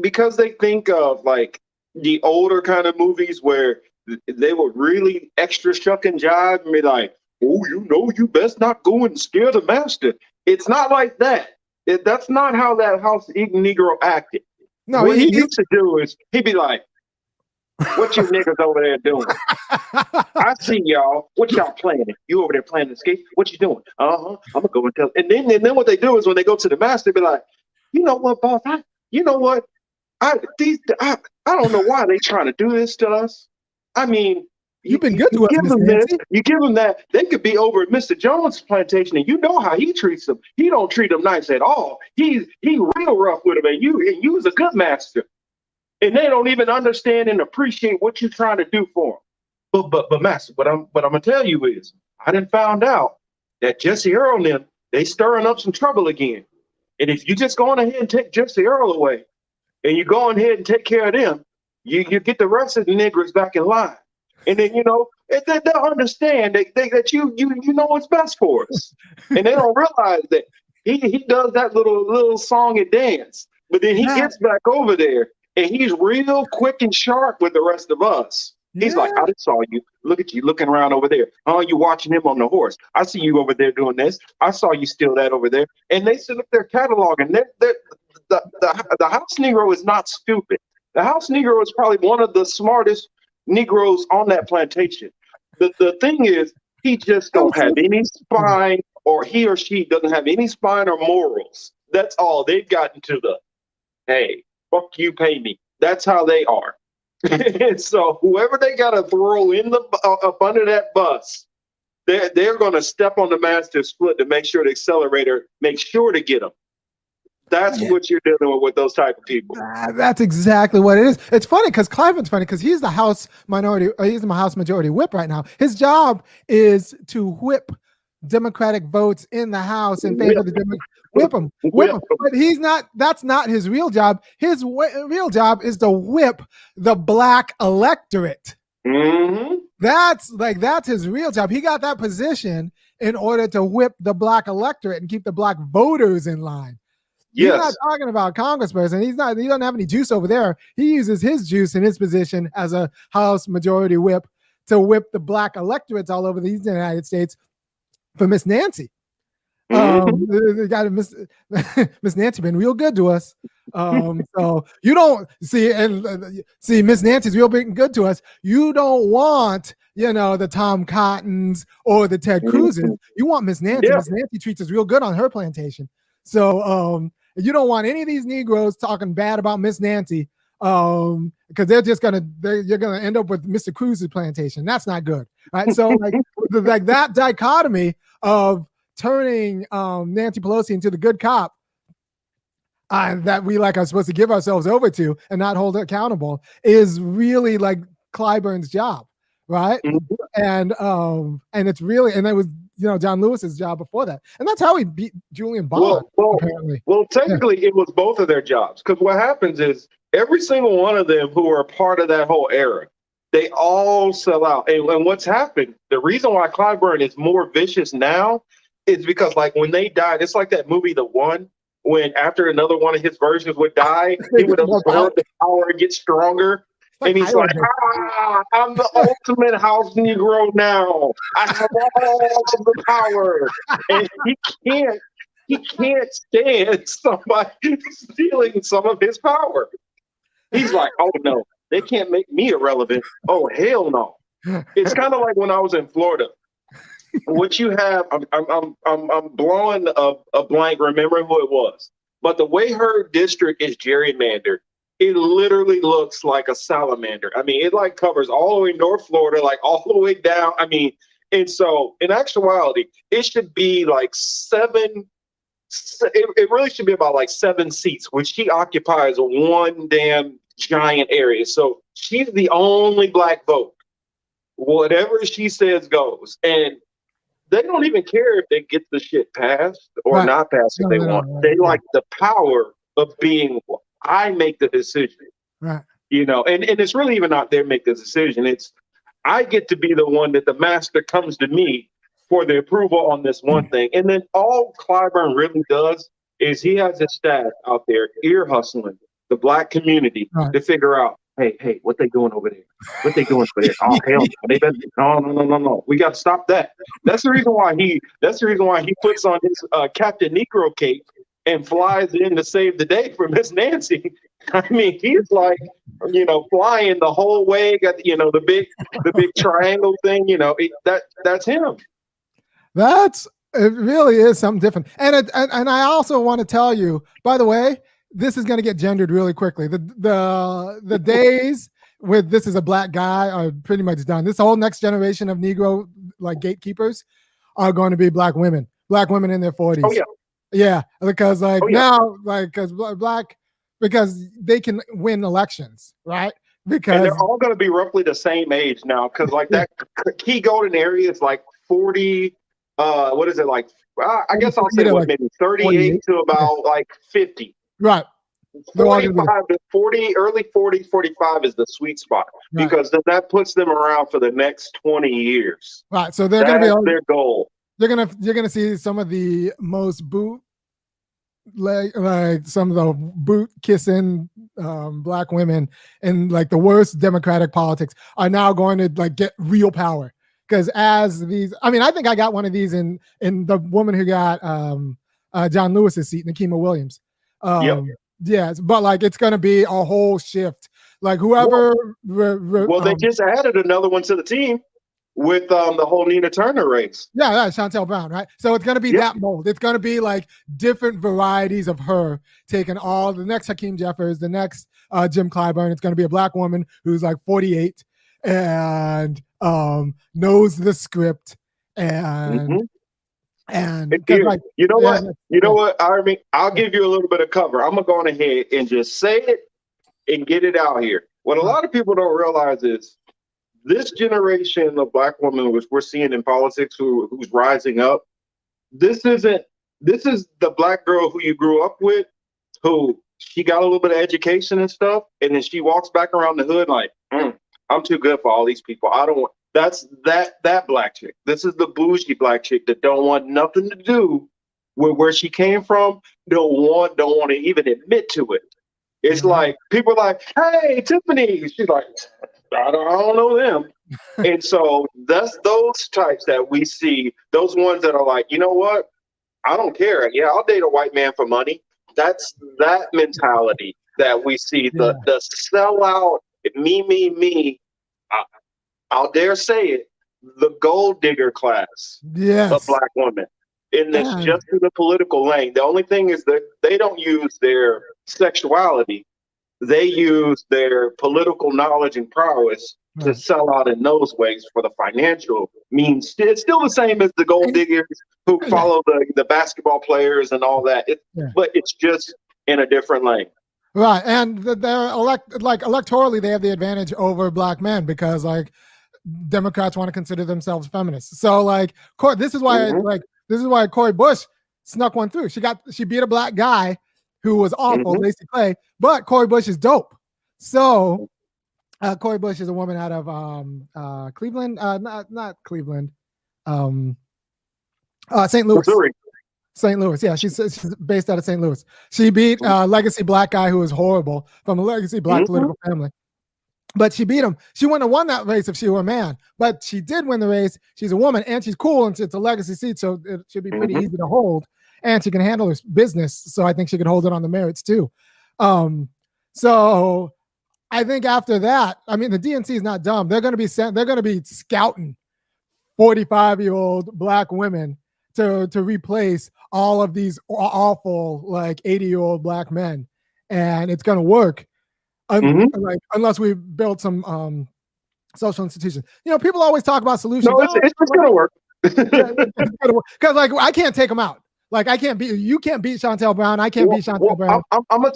because they think of like the older kind of movies where they would really extra shuck and jive and be like, oh, you know, you best not go and scare the master. It's not like that. That's not how that House Negro acted. No, what he used to do is he'd be like, what you niggas over there doing? I see y'all. What y'all playing? You over there playing the skate? What you doing? I'm gonna go and tell. And then what they do is when they go to the master, they be like, you know what, boss? I don't know why they trying to do this to us. I mean, you've been good to us, Miss Nancy. You give them that, they could be over at Mr. Jones' plantation, and you know how he treats them. He don't treat them nice at all. He real rough with them, and you was a good master. And they don't even understand and appreciate what you're trying to do for them. But master, what I'm gonna tell you is, I done found out that Jesse Earl and them, they stirring up some trouble again. And if you just go on ahead and take Jesse Earl away, and you go on ahead and take care of them, you get the rest of the niggers back in line. And then, you know, they'll understand that you know what's best for us. And they don't realize that he does that little song and dance, but then he gets back over there and he's real quick and sharp with the rest of us. He's like, I just saw you. Look at you looking around over there. Oh, you watching him on the horse. I see you over there doing this. I saw you steal that over there. And they sit up there cataloging. The House Negro is not stupid. The house Negro is probably one of the smartest Negroes on that plantation. The thing is, he just don't have any spine, or he or she doesn't have any spine or morals. That's all. They've gotten to the, hey, fuck you, pay me. That's how they are. And so whoever they got to throw in the up under that bus, they're going to step on the master's foot to make sure the accelerator makes sure to get them. That's what you're dealing with those type of people. That's exactly what it is. It's funny because Clyburn's funny because he's the House minority, he's the House Majority Whip right now. His job is to whip Democratic votes in the House in favor of the Democrats. Whip them. But he's not. That's not his real job. His real job is to whip the Black electorate. Mm-hmm. That's his real job. He got that position in order to whip the Black electorate and keep the Black voters in line. He's not talking about congressperson. He doesn't have any juice over there. He uses his juice in his position as a House Majority Whip to whip the Black electorates all over the United States for Miss Nancy. Miss Nancy been real good to us. So you don't see Miss Nancy's real big and good to us. You don't want, the Tom Cottons or the Ted Cruzes. You want Miss Nancy. Miss Nancy treats us real good on her plantation. So you don't want any of these Negroes talking bad about Miss Nancy, because you're gonna end up with Mr. Cruz's plantation. That's not good, right? So like that dichotomy of turning Nancy Pelosi into the good cop that we are supposed to give ourselves over to and not hold accountable is really like Clyburn's job, right? And it's really, and it was John Lewis's job before that, and that's how he beat Julian Bond. Apparently, technically, it was both of their jobs, because what happens is every single one of them who are part of that whole era, they all sell out. And what's happened? The reason why Clyburn is more vicious now is because, like, when they died, it's like that movie, The One, when after another one of his versions would die, he would absorb the power and get stronger. And he's like, I'm the ultimate House Negro now. I have all of the power. And he can't stand somebody stealing some of his power. He's like, oh no, they can't make me irrelevant. Oh, hell no. It's kind of like when I was in Florida. What you have, I'm blowing a blank, remember who it was. But the way her district is gerrymandered, it literally looks like a salamander. I mean, it like covers all the way North Florida, like all the way down. I mean, and so in actuality, it should be like it really should be about like 7 seats, which she occupies one damn giant area. So she's the only Black vote. Whatever she says goes. And they don't even care if they get the shit passed or not passed if they want. They like the power of being, I make the decision. Right. And it's really even not them make the decision. It's, I get to be the one that the master comes to me for the approval on this one thing. And then all Clyburn really does is he has his staff out there ear hustling the Black community to figure out, hey, what they doing over there? What they doing over there? Oh, hell, they better, no. We got to stop that. That's the reason why he puts on his Captain Negro cape and flies in to save the day for Miss Nancy. I mean, he's like, flying the whole way. Got the big triangle thing. That's him. It really is something different. And I also want to tell you, by the way, this is going to get gendered really quickly. The days with this is a Black guy are pretty much done. This whole next generation of Negro like gatekeepers are going to be Black women in their 40s. Oh yeah. Yeah, because now, because they can win elections, right? Because they're all going to be roughly the same age now, because like that key golden area is like 40. What is it like? I guess I'll say maybe 38 to about like 50. Right. 45 to 40, early 40s, 45 is the sweet spot, because then that puts them around for the next 20 years. Right. So they're going to be their goal. You're gonna see some of the most like some of the boot kissing Black women and like the worst Democratic politics are now going to like get real power, because as these, I mean, I think I got one of these in the woman who got John Lewis's seat, Nikema Williams. Yes, but like it's gonna be a whole shift. Like whoever. Well, they just added another one to the team with the whole Nina Turner race. Yeah, Chantel Brown, right? So it's going to be that mold. It's going to be like different varieties of her taking all the next Hakeem Jeffers, the next Jim Clyburn. It's going to be a black woman who's like 48 and knows the script and like, you know what, Irami, I'll give you a little bit of cover. I'm gonna go on ahead and just say it and get it out here. What a lot of people don't realize is this generation of black women, which we're seeing in politics, who's rising up. This is the black girl who you grew up with, who she got a little bit of education and stuff, and then she walks back around the hood like, I'm too good for all these people. I don't want. That's that black chick. This is the bougie black chick that don't want nothing to do with where she came from. Don't want to even admit to it. It's like people are like, hey, Tiffany. She's like, I don't know them. And so that's those types that we see, those ones that are like, you know what? I don't care. Yeah, I'll date a white man for money. That's that mentality that we see. The sellout, me. I'll dare say it, the gold digger class of black women in this just in the political lane. The only thing is that they don't use their sexuality. They use their political knowledge and prowess to sell out in those ways for the financial means. It's still the same as the gold diggers who follow the basketball players and all that. But it's just in a different lane. Right. And they're electorally, they have the advantage over black men because like Democrats want to consider themselves feminists. So like this is why Cori Bush snuck one through. She beat a black guy who was awful, Lacey Clay, but Cori Bush is dope. So Cori Bush is a woman out of Cleveland, not Cleveland, St. Louis. Missouri. St. Louis, yeah, she's based out of St. Louis. She beat a legacy black guy who was horrible from a legacy black political family. But she beat him. She wouldn't have won that race if she were a man. But she did win the race. She's a woman, and she's cool, and it's a legacy seat, so it should be pretty easy to hold. And she can handle her business, so I think she could hold it on the merits too. So I think after that, I mean, the DNC is not dumb. They're going to be scouting 45-year-old black women to replace all of these awful like 80-year-old black men, and it's going to work. Unless we build some social institutions. You know, people always talk about solutions. No, it's going to work. Because like I can't take them out. Like you can't beat Chantel Brown. I can't beat Chantel Brown. I'm gonna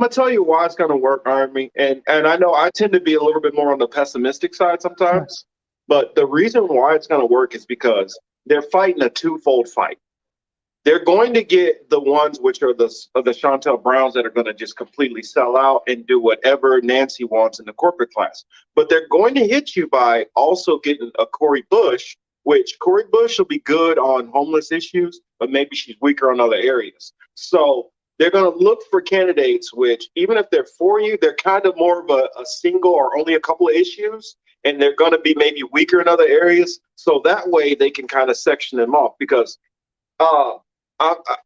tell you why it's gonna work, Irami. And I know I tend to be a little bit more on the pessimistic side sometimes, but the reason why it's gonna work is because they're fighting a twofold fight. They're going to get the ones which are the Chantel Browns that are going to just completely sell out and do whatever Nancy wants in the corporate class. But they're going to hit you by also getting a Cori Bush, which Cori Bush will be good on homeless issues, but maybe she's weaker on other areas. So they're going to look for candidates which, even if they're for you, they're kind of more of a single or only a couple of issues, and they're going to be maybe weaker in other areas. So that way they can kind of section them off because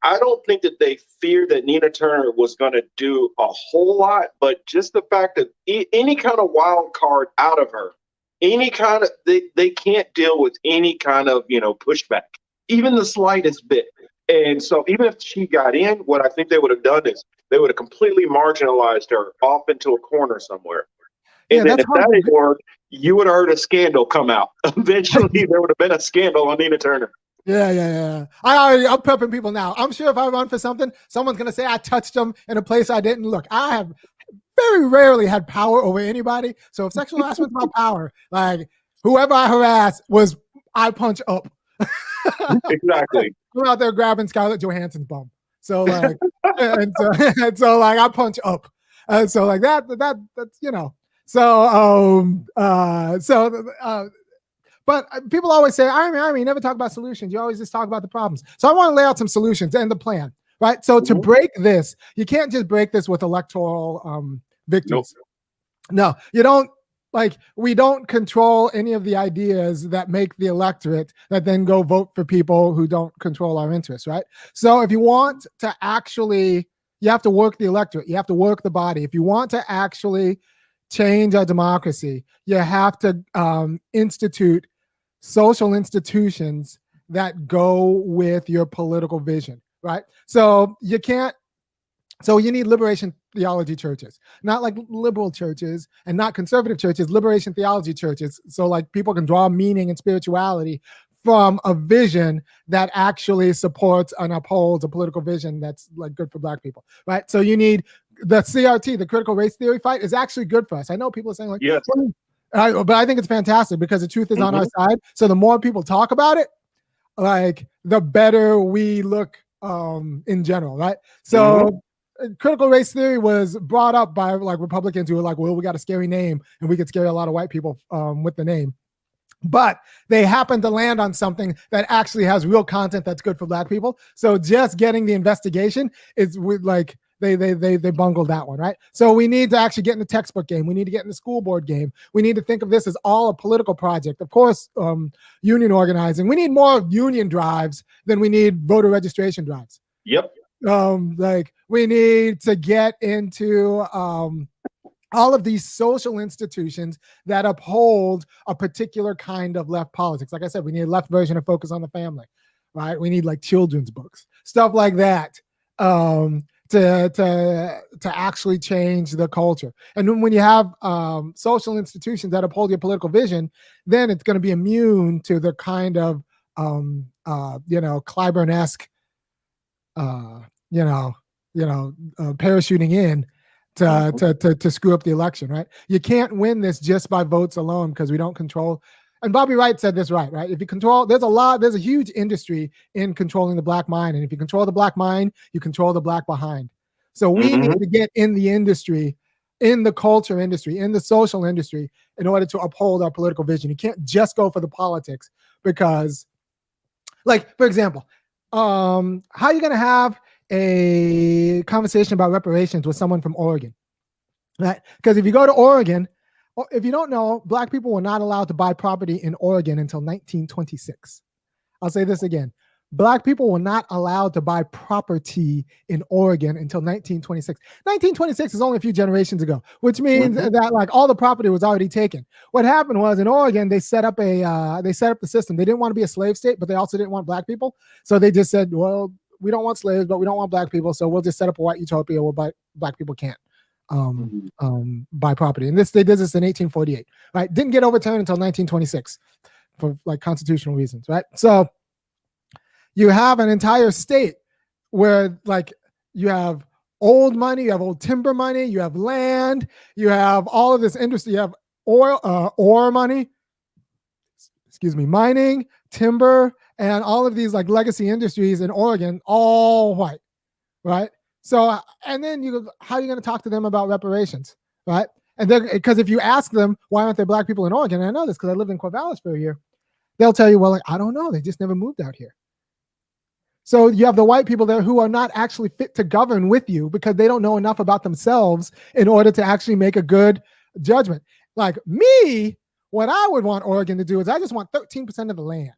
I don't think that they fear that Nina Turner was going to do a whole lot, but just the fact that any kind of wild card out of her, any kind of, they can't deal with any kind of, pushback, even the slightest bit. And so even if she got in, what I think they would have done is they would have completely marginalized her off into a corner somewhere. And then if that didn't work, you would have heard a scandal come out. Eventually, there would have been a scandal on Nina Turner. Yeah. I'm prepping people now. I'm sure if I run for something, someone's going to say I touched them in a place I didn't. Look, I have very rarely had power over anybody. So if sexual harassment's my power, like whoever I harass I punch up. Exactly. I'm out there grabbing Scarlett Johansson's bum. So like, and so like I punch up. So like that's, but people always say, Irami, you never talk about solutions. You always just talk about the problems. So I want to lay out some solutions and the plan, right? So to break this, you can't just break this with electoral victories. No, you don't. Like, we don't control any of the ideas that make the electorate that then go vote for people who don't control our interests, right? So if you want to actually, you have to work the electorate. You have to work the body. If you want to actually change our democracy, you have to institute social institutions that go with your political vision, right? So you can't. So you need liberation theology churches, not like liberal churches and not conservative churches, liberation theology churches. So like people can draw meaning and spirituality from a vision that actually supports and upholds a political vision that's like good for Black people, right? So you need the CRT, the critical race theory fight, is actually good for us. I know people are saying like, Yes. but I think it's fantastic because the truth is on our side. So the more people talk about it, like the better we look in general, right? So critical race theory was brought up by like Republicans who were like, well, we got a scary name and we could scare a lot of white people with the name. But they happen to land on something that actually has real content that's good for Black people. So just getting the investigation is like they bungled that one, right? So we need to actually get in the textbook game. We need to get in the school board game. We need to think of this as all a political project. Of course, union organizing. We need more union drives than we need voter registration drives. Yep. Like we need to get into all of these social institutions that uphold a particular kind of left politics. Like I said, we need a left version of Focus on the Family, right? We need like children's books, stuff like that, to actually change the culture. And then when you have social institutions that uphold your political vision, then it's going to be immune to the kind of Clyburn-esque parachuting in to screw up the election, right? You can't win this just by votes alone because we don't control. And Bobby Wright said this right? If you control, there's a huge industry in controlling the Black mind. And if you control the Black mind, you control the Black behind. So we need to get in the industry, in the culture industry, in the social industry in order to uphold our political vision. You can't just go for the politics because, like, for example, how are you going to have a conversation about reparations with someone from Oregon, right? Because if you go to Oregon, if you don't know, Black people were not allowed to buy property in Oregon until 1926. I'll say this again. Black people were not allowed to buy property in Oregon until 1926. 1926 is only a few generations ago, which means that like all the property was already taken. What happened was in Oregon, they set up the system. They didn't want to be a slave state, but they also didn't want Black people. So they just said, well, we don't want slaves, but we don't want Black people. So we'll just set up a white utopia where Black people can't buy property. And they did this in 1848, right? Didn't get overturned until 1926 for like constitutional reasons, right? So you have an entire state where like you have old money, you have old timber money, you have land, you have all of this industry, you have ore money, mining, timber, and all of these like legacy industries in Oregon, all white, right? So, and then how are you going to talk to them about reparations, right? And then, because if you ask them, why aren't there Black people in Oregon? And I know this because I lived in Corvallis for a year. They'll tell you, well, like, I don't know. They just never moved out here. So you have the white people there who are not actually fit to govern with you because they don't know enough about themselves in order to actually make a good judgment. Like me, what I would want Oregon to do is I just want 13% of the land.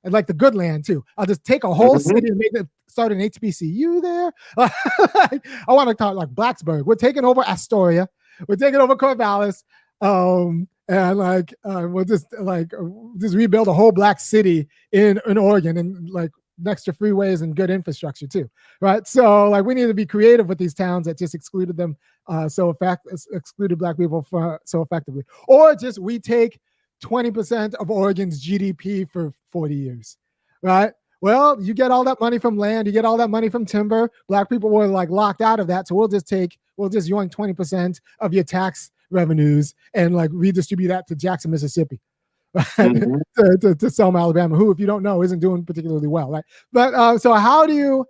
And like the good land too. I'll just take a whole city and start an HBCU there. I want to talk like Blacksburg. We're taking over Astoria. We're taking over Corvallis. And like we'll just rebuild a whole Black city in Oregon and like next to freeways and good infrastructure too, right? So like we need to be creative with these towns that just excluded them excluded Black people so effectively, or just we take 20% of Oregon's GDP for 40 years, right? Well, you get all that money from land, you get all that money from timber. Black people were like locked out of that, so we'll just yoink 20% of your tax revenues and like redistribute that to Jackson, Mississippi. Right? to Selma, Alabama, who, if you don't know, isn't doing particularly well, right? But so how do you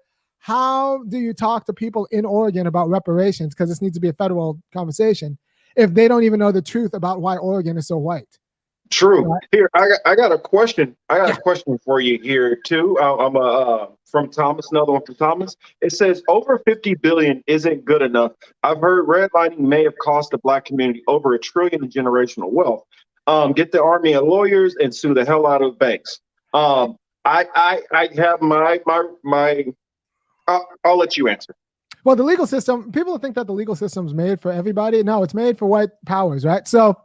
talk to people in Oregon about reparations? Because this needs to be a federal conversation if they don't even know the truth about why Oregon is so white. True. Right? Here, I got a question. A question for you here too. I'm from Thomas, another one from Thomas. It says over 50 billion isn't good enough. I've heard redlining may have cost the Black community over $1 trillion in generational wealth. Get the army of lawyers and sue the hell out of banks. I have my I'll let you answer. Well, the legal system, people think that the legal system's made for everybody. No, it's made for white powers, right? So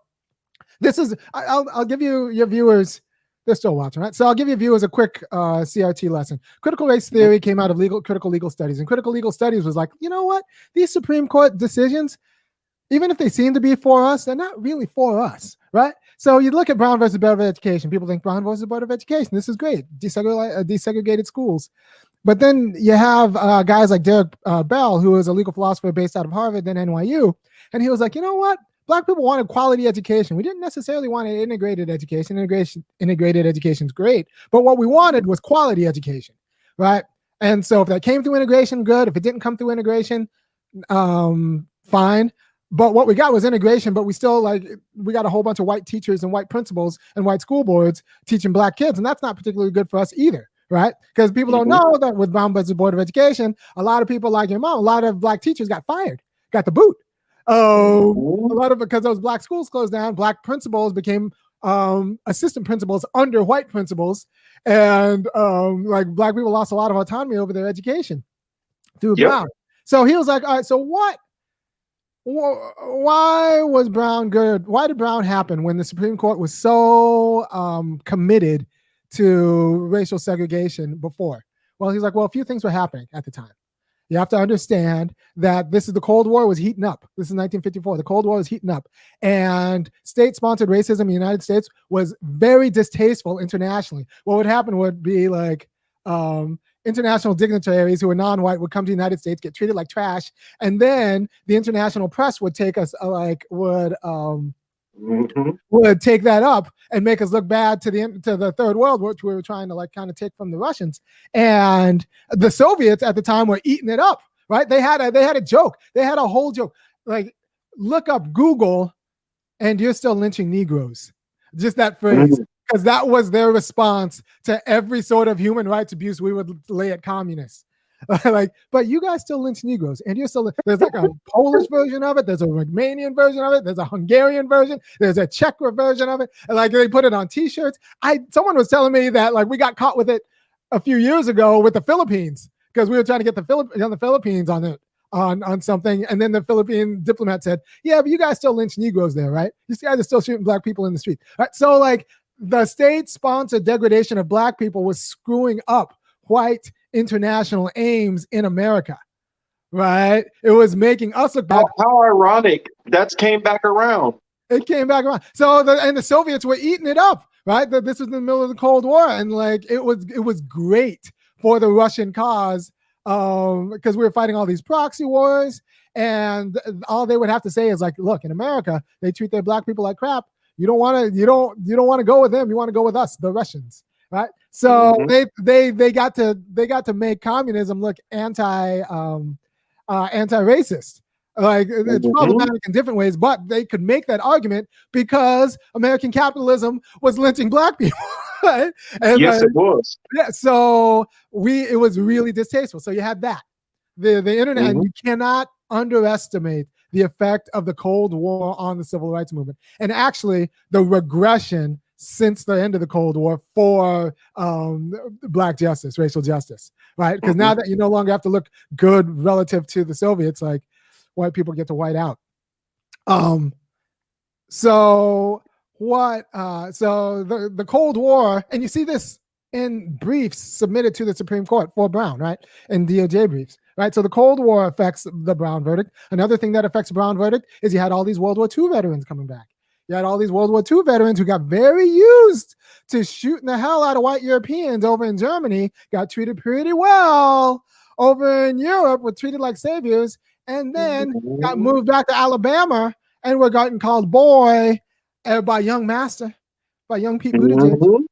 this is, I'll give you your viewers, they're still watching, right? So I'll give you viewers a quick CRT lesson. Critical race theory came out of critical legal studies, and critical legal studies was like, you know what? These Supreme Court decisions, even if they seem to be for us, they're not really for us, right? So you look at Brown versus Board of Education. People think Brown versus Board of Education. This is great, desegregated schools. But then you have guys like Derek Bell, who is a legal philosopher based out of Harvard, then NYU. And he was like, you know what? Black people wanted quality education. We didn't necessarily want an integrated education. Integrated education is great. But what we wanted was quality education, right? And so if that came through integration, good. If it didn't come through integration, fine. But what we got was integration, but we got a whole bunch of white teachers and white principals and white school boards teaching black kids. And that's not particularly good for us either, right? Because people don't know that with Brown versus Board of Education, a lot of people like your mom, a lot of black teachers got fired, got the boot. A lot of, because those black schools closed down, black principals became assistant principals under white principals. And like black people lost a lot of autonomy over their education through Brown. So he was like, all right, so why was Brown good? Why did Brown happen when the Supreme Court was so committed to racial segregation before? Well, he's like, well, a few things were happening at the time. You have to understand that the Cold War was heating up. This is 1954. The Cold War was heating up. And state-sponsored racism in the United States was very distasteful internationally. What would happen would be like international dignitaries who were non-white would come to the United States, get treated like trash, and then the international press would take us would take that up and make us look bad to the third world, which we were trying to like kind of take from the Russians. And the Soviets at the time were eating it up, right? They had a joke. They had a whole joke. Like, look up Google and you're still lynching Negroes. Just that phrase. Because that was their response to every sort of human rights abuse we would lay at communists. Like, but you guys still lynch Negroes, and you're still, there's like a Polish version of it, there's a Romanian version of it, there's a Hungarian version, there's a Czech version of it, and like they put it on t-shirts. Someone was telling me that like we got caught with it a few years ago with the Philippines, because we were trying to get the Philippines on it. On something, and then the Philippine diplomat said, yeah, but you guys still lynch Negroes there, right? You guys are still shooting black people in the street, right? So like the state-sponsored degradation of black people was screwing up white international aims in America, right? It was making us look bad. How ironic. That came back around. It came back around. So the Soviets were eating it up, right? This was in the middle of the Cold War, and like it was great for the Russian cause, because we were fighting all these proxy wars, and all they would have to say is like, look, in America, they treat their black people like crap. You don't want to go with them. You want to go with us, the Russians, right? So they got to make communism look anti-racist. Like it's problematic in different ways, but they could make that argument because American capitalism was lynching black people. Right? And, yes, it was. Yeah, so it was really distasteful. So you had that, the internet, and you cannot underestimate the effect of the Cold War on the civil rights movement, and actually the regression since the end of the Cold War for black justice, racial justice, right? Because now that you no longer have to look good relative to the Soviets, like white people get to white out. So the Cold War, and you see this in briefs submitted to the Supreme Court for Brown, right? And DOJ briefs, right? So the Cold War affects the Brown verdict. Another thing that affects the Brown verdict is you had all these World War II veterans coming back. You had all these World War II veterans who got very used to shooting the hell out of white Europeans over in Germany, got treated pretty well over in Europe, were treated like saviors, and then got moved back to Alabama and were gotten called boy by young master, by young Pete Buttigieg.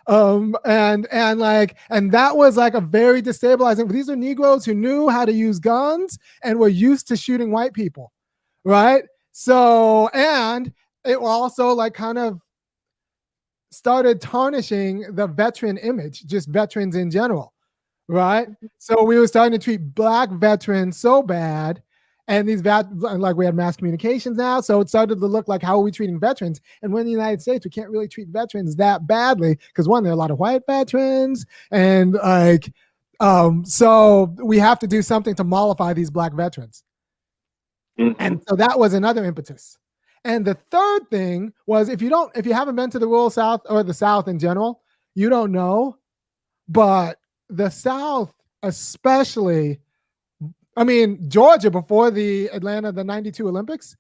And that was like a very destabilizing. These are Negroes who knew how to use guns and were used to shooting white people, right? So, and it also like kind of started tarnishing the veteran image, just veterans in general, right? So we were starting to treat black veterans so bad, and like we had mass communications now, so it started to look like, how are we treating veterans? And we're in the United States, we can't really treat veterans that badly because one, there are a lot of white veterans, and like So we have to do something to mollify these Black veterans. Mm-hmm. And so that was another impetus. And the third thing was if you haven't been to the rural South or the South in general, you don't know. But the South, especially, I mean, Georgia before the 92 Olympics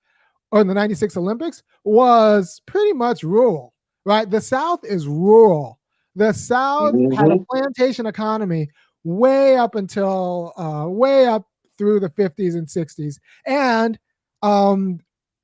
or the 96 Olympics was pretty much rural, right? The South is rural. The South had a plantation economy way up through the 50s and 60s. And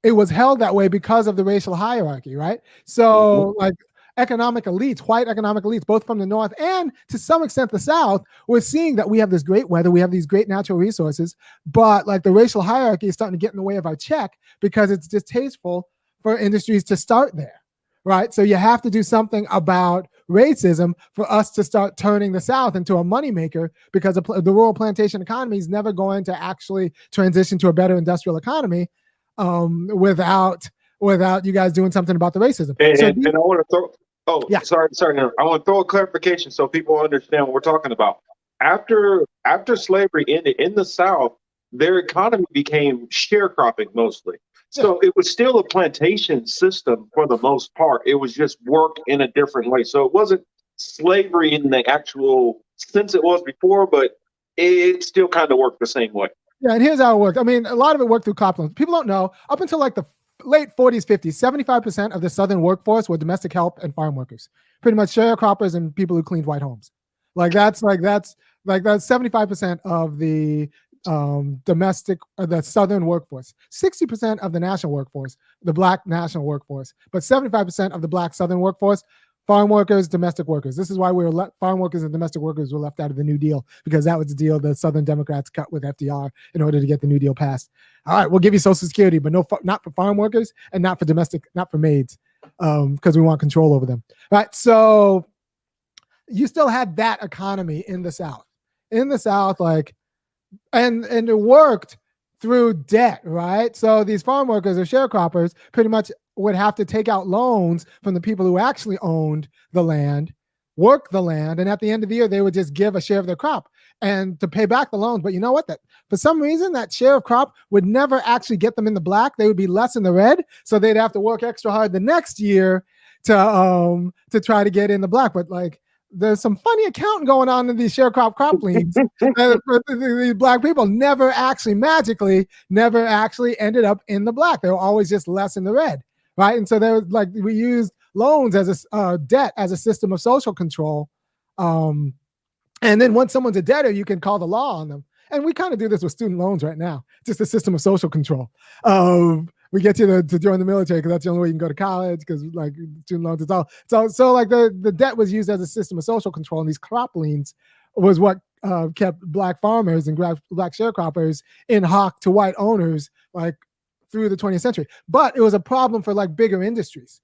it was held that way because of the racial hierarchy, right? So like economic elites, white economic elites, both from the North and to some extent the South, were seeing that we have this great weather, we have these great natural resources, but like the racial hierarchy is starting to get in the way of our check because it's distasteful for industries to start there, right? So you have to do something about racism for us to start turning the South into a moneymaker, because the rural plantation economy is never going to actually transition to a better industrial economy without you guys doing something about the racism. And I want to throw, sorry. No, I want to throw a clarification so people understand what we're talking about. After slavery ended in the South, their economy became sharecropping mostly. So it was still a plantation system for the most part. It was just work in a different way. So it wasn't slavery in the actual sense it was before, but it still kind of worked the same way. Yeah, and here's how it worked. I mean, a lot of it worked through croplands. People don't know, up until like the late 40s, 50s, 75% of the Southern workforce were domestic help and farm workers, pretty much sharecroppers and people who cleaned white homes. That's 75% of the the Southern workforce, 60% of the national workforce, the Black national workforce, but 75% of the Black Southern workforce, farm workers, domestic workers. This is why farm workers and domestic workers were left out of the New Deal, because that was the deal the Southern Democrats cut with FDR in order to get the New Deal passed. All right, we'll give you Social Security, but not for farm workers and not for maids, because we want control over them. Right, so you still had that economy in the South. And it worked through debt, right? So these farm workers or sharecroppers pretty much would have to take out loans from the people who actually owned the land, work the land, and at the end of the year, they would just give a share of their crop and to pay back the loans. But you know what? That for some reason, that share of crop would never actually get them in the black. They would be less in the red, so they'd have to work extra hard the next year to try to get in the black. But like, there's some funny accounting going on in these crop liens. These Black people never actually ended up in the black. They were always just less in the red, right? And so there was like, we used loans as a debt as a system of social control. And then once someone's a debtor, you can call the law on them. And we kind of do this with student loans right now, just a system of social control. We get you to join the military because that's the only way you can go to college, because like student loans, it's all so like the debt was used as a system of social control, and these crop liens was what kept Black farmers and Black sharecroppers in hock to white owners like through the 20th century. But it was a problem for like bigger industries,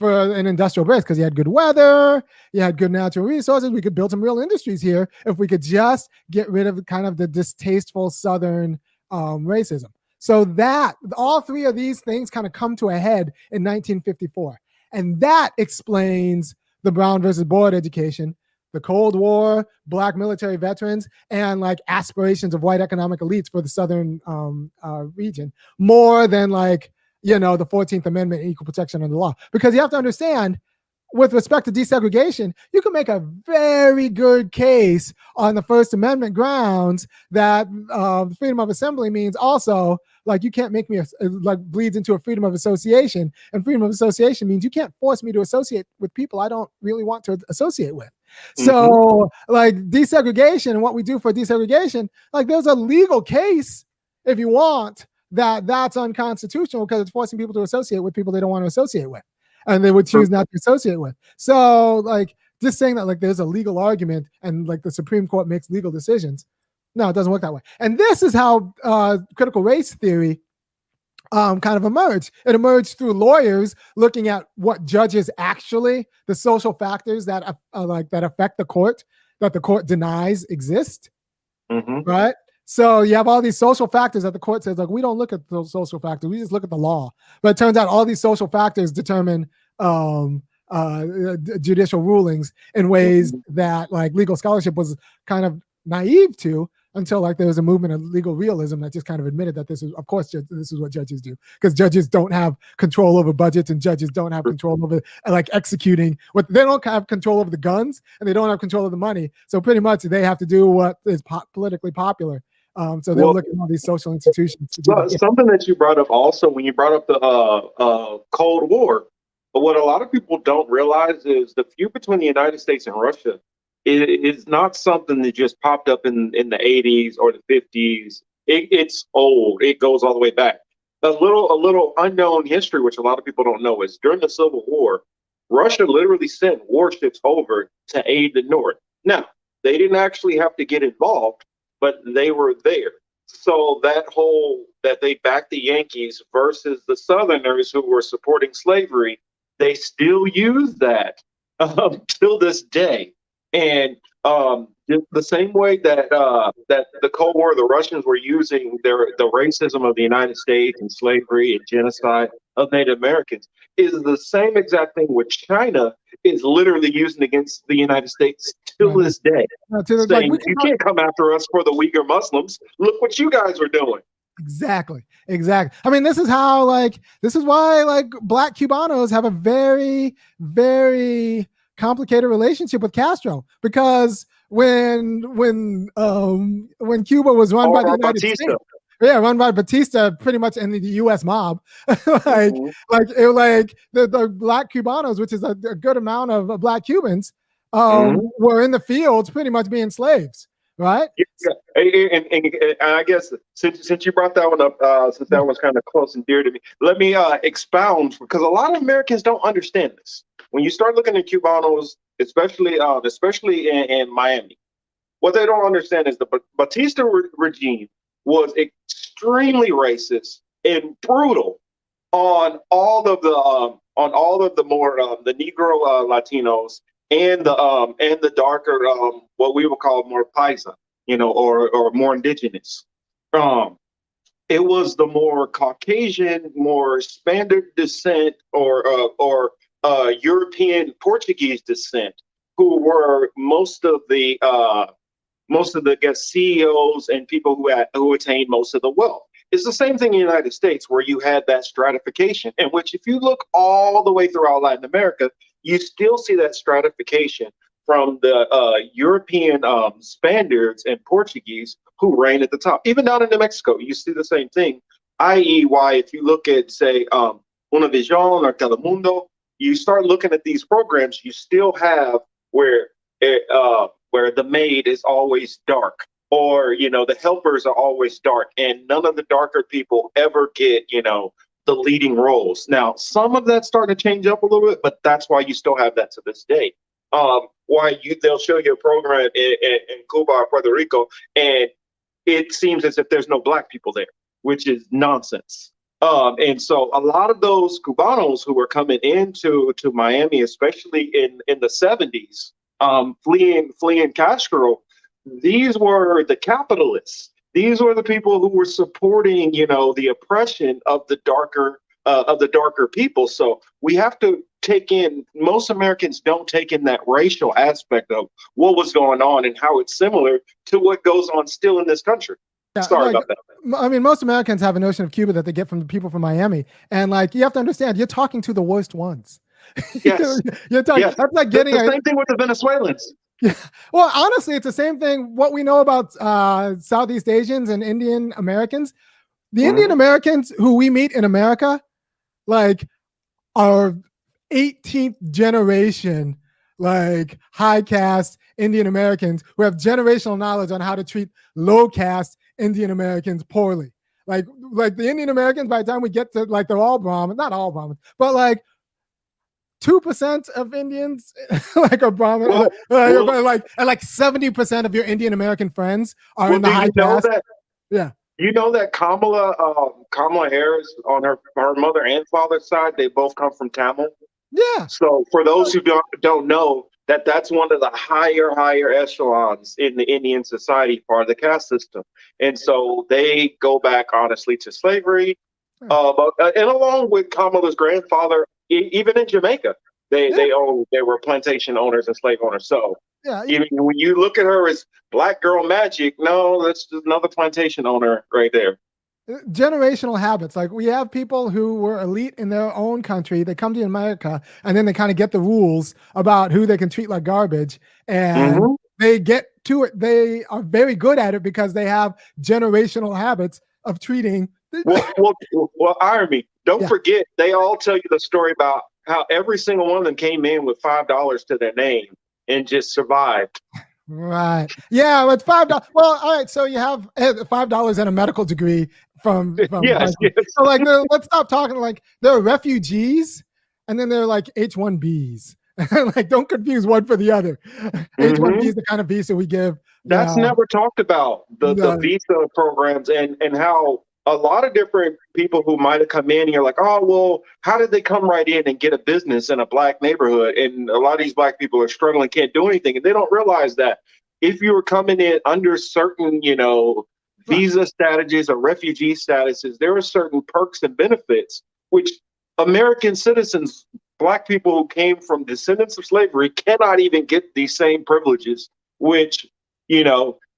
for an industrial base, because you had good weather, you had good natural resources. We could build some real industries here if we could just get rid of kind of the distasteful Southern racism. So that all three of these things kind of come to a head in 1954. And that explains the Brown versus Board education, the Cold War, Black military veterans, and like aspirations of white economic elites for the Southern region, more than like, the 14th Amendment and equal protection under the law. Because you have to understand, with respect to desegregation, you can make a very good case on the First Amendment grounds that freedom of assembly means also, like, you can't make me bleeds into a freedom of association, and freedom of association means you can't force me to associate with people I don't really want to associate with. So like desegregation and what we do for desegregation, like there's a legal case if you want that's unconstitutional because it's forcing people to associate with people they don't want to associate with, and they would choose not to associate with. So like just saying that like there's a legal argument and like the Supreme Court makes legal decisions. No, it doesn't work that way. And this is how critical race theory kind of emerged. It emerged through lawyers looking at what judges actually, the social factors that that affect the court, that the court denies exist, right? So you have all these social factors that the court says, like, we don't look at those social factors, we just look at the law. But it turns out all these social factors determine judicial rulings in ways that like legal scholarship was kind of naive to until like there was a movement of legal realism that just kind of admitted that this is, of course, this is what judges do, because judges don't have control over budgets and judges don't have control over like executing what they don't have control over the guns and they don't have control of the money. So pretty much they have to do what is politically popular. So they'll look at all these social institutions to do that. Something that you brought up also when you brought up the Cold War, but what a lot of people don't realize is the feud between the United States and Russia is not something that just popped up in the 80s or the 50s. It's old. It goes all the way back. A little unknown history, which a lot of people don't know, is during the Civil War, Russia literally sent warships over to aid the North. Now, they didn't actually have to get involved, but they were there. So that they backed the Yankees versus the Southerners who were supporting slavery, they still use that till this day. And the same way that that the Cold War, the Russians were using the racism of the United States and slavery and genocide of Native Americans, is the same exact thing with China is literally using against the United States till this day. Saying, you can't come after us for the Uyghur Muslims. Look what you guys are doing. Exactly. I mean, this is why like Black Cubanos have a very, very complicated relationship with Castro, because when Cuba was run by the United States, run by Batista, pretty much in the U.S. mob, like the Black Cubanos, which is a good amount of Black Cubans, were in the fields, pretty much being slaves, right? Yeah. And I guess since you brought that one up, since that was kind of close and dear to me, let me expound, because a lot of Americans don't understand this. When you start looking at Cubanos, especially in Miami, what they don't understand is the Batista regime was extremely racist and brutal on all of the more the Negro Latinos and the darker what we would call more paisa, or more indigenous. It was the more Caucasian, more Spanish descent or European Portuguese descent who were most of the CEOs and people who attained most of the wealth. It's the same thing in the United States, where you had that stratification, in which if you look all the way throughout Latin America, you still see that stratification from the European Spaniards and Portuguese who reign at the top. Even down in New Mexico, you see the same thing, i.e. why if you look at, say, Univision or Telemundo, you start looking at these programs, you still have where the maid is always dark, or the helpers are always dark, and none of the darker people ever get the leading roles. Now, some of that's starting to change up a little bit, but that's why you still have that to this day. They'll show you a program in Cuba or Puerto Rico, and it seems as if there's no Black people there, which is nonsense. And so a lot of those Cubanos who were coming into Miami, especially in the 70s, fleeing Castro, these were the capitalists. These were the people who were supporting, the oppression of the darker people. So we have to take in, most Americans don't take in that racial aspect of what was going on and how it's similar to what goes on still in this country. Yeah, Sorry about that. I mean, most Americans have a notion of Cuba that they get from the people from Miami. And you have to understand, you're talking to the worst ones. Yes. You're talking, yes. That's like getting the same thing with the Venezuelans. Yeah. Well, honestly, it's the same thing. What we know about Southeast Asians and Indian Americans, the Indian Americans who we meet in America, are 18th generation, high caste Indian Americans who have generational knowledge on how to treat low caste Indian Americans poorly. Like the Indian Americans, by the time we get to they're all Brahmin, not all Brahmins, but 2% of Indians are Brahmin, and 70% of your Indian American friends are in the high caste. Yeah. You know that Kamala Harris, on her mother and father's side, they both come from Tamil. Yeah. So for those who don't know, that's one of the higher echelons in the Indian society, part of the caste system. And so they go back, honestly, to slavery. And along with Kamala's grandfather, even in Jamaica, they were plantation owners and slave owners. So Yeah, Even when you look at her as black girl magic, no, that's just another plantation owner right there. generational habits. Like we have people who were elite in their own country. They come to America and then they kind of get the rules about who they can treat like garbage. And Mm-hmm. they get to it. They are very good at it because they have generational habits of treating. Well, Irony, don't Yeah. forget, they all tell you the story about how every single one of them came in with $5 to their name and just survived. Right. Yeah, it's $5. Well, all right. So you have $5 and a medical degree from Yes, yes. so like let's stop talking like there are refugees and then there are like H-1Bs. Like don't confuse one for the other. H-1B is the kind of visa we give. That's never talked about, the visa programs and how a lot of different people who might have come in, you're like, oh, well, how did they come right in and get a business in a black neighborhood? And a lot of these black people are struggling, can't do anything. And they don't realize that if you were coming in under certain, visa statuses or refugee statuses, there are certain perks and benefits, which American citizens, black people who came from descendants of slavery, cannot even get these same privileges, which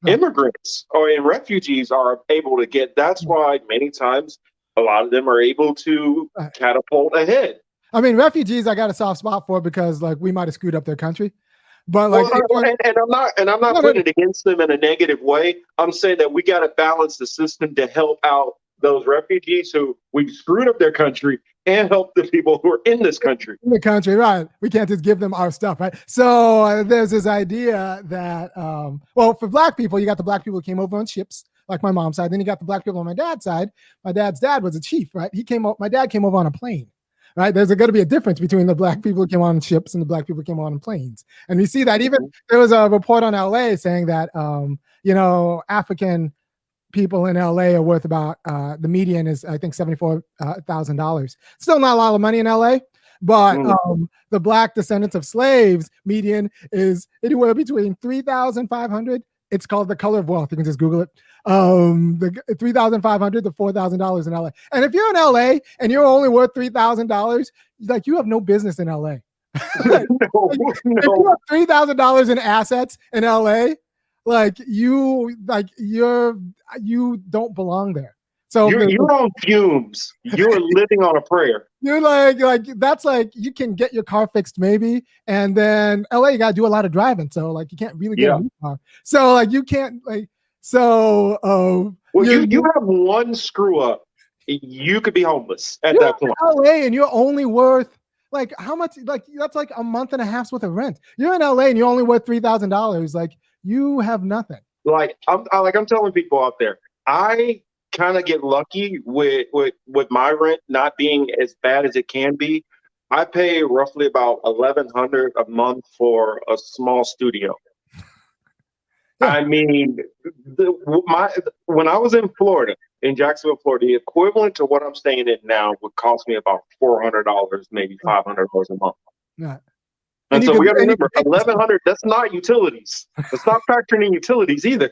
immigrants or refugees are able to get. That's why many times a lot of them are able to catapult ahead. I mean, refugees, I got a soft spot for because like we might have screwed up their country. But like, I'm not putting it against them in a negative way. I'm saying that we got to balance the system to help out those refugees who we've screwed up their country and help the people who are in this country. In the country, right? We can't just give them our stuff, right? So there's this idea that, well, for black people, you got the black people who came over on ships, like my mom's side. Then you got the black people on my dad's side. My dad's dad was a chief, right? My dad came over on a plane. Right, there's going to be a difference between the black people who came on ships and the black people who came on planes, and we see that. Even there was a report on LA saying that African people in LA are worth about the median is I think $74,000. Still not a lot of money in LA, but the black descendants of slaves median is anywhere between 3,500. It's called The Color of Wealth. You can just Google it. The $3,500 to $4,000 in LA. And if you're in LA and you're only worth $3,000, like you have no business in LA. If you have $3,000 in assets in LA, you don't belong there. So you're on fumes. You're living on a prayer. You're like that's like you can get your car fixed maybe, and then LA you gotta do a lot of driving, so like you can't really get a new car. So like you can't like so. Well, you have one screw up, you could be homeless at that point. LA and you're only worth like how much? Like that's like a month and a half's worth of rent. You're in LA and you're only worth $3,000. Like you have nothing. Like I'm telling people out there, I kind of get lucky with my rent not being as bad as it can be. I pay roughly about $1,100 a month for a small studio. Yeah. I mean, when I was in Florida, in Jacksonville, Florida, the equivalent to what I'm staying in now would cost me about $400, maybe $500 a month. Yeah. And so we got to remember, $1,100. That's not utilities. That's not factoring in utilities either.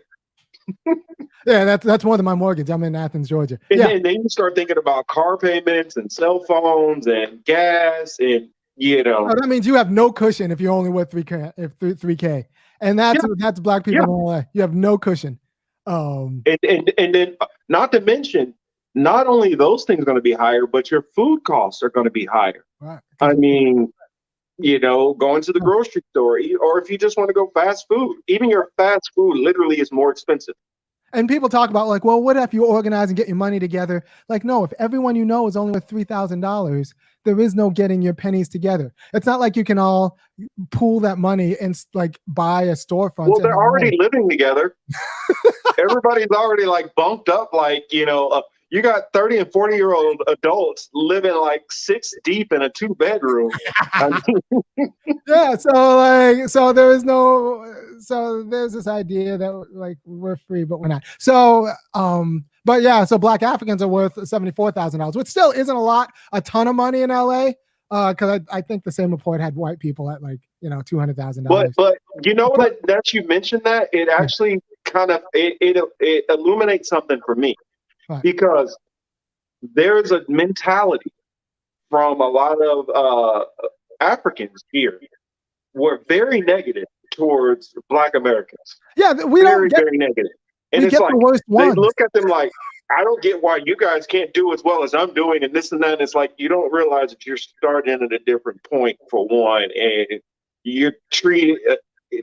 Yeah, that's more than my mortgage. I'm in Athens, Georgia. And then you start thinking about car payments and cell phones and gas and that means you have no cushion if you're only worth $3K. And that's black people in LA. You have no cushion. And then not to mention, not only those things are going to be higher, but your food costs are going to be higher. Right. I mean, going to the grocery store, or if you just want to go fast food, even your fast food literally is more expensive. And people talk about like, well, what if you organize and get your money together? Like, no, if everyone you know is only worth $3,000, there is no getting your pennies together. It's not like you can all pool that money and like buy a storefront. Well, they're already living together. Everybody's already like bunked up. Like, you got 30 and 40-year-old adults living like 6 deep in a 2-bedroom. Yeah. So there's this idea that like we're free, but we're not. So, so black Africans are worth $74,000, which still isn't a ton of money in LA. Because I think the same report had white people at like, $200,000. But that you mentioned that, it actually kind of, it illuminates something for me. Right. Because there's a mentality from a lot of Africans here. We're very negative towards Black Americans. Yeah, we Very, don't get very negative. And we it's get like the worst they ones. look at them like, I don't get why you guys can't do as well as I'm doing, and this and that. And it's like you don't realize that you're starting at a different point for one, and you're treated.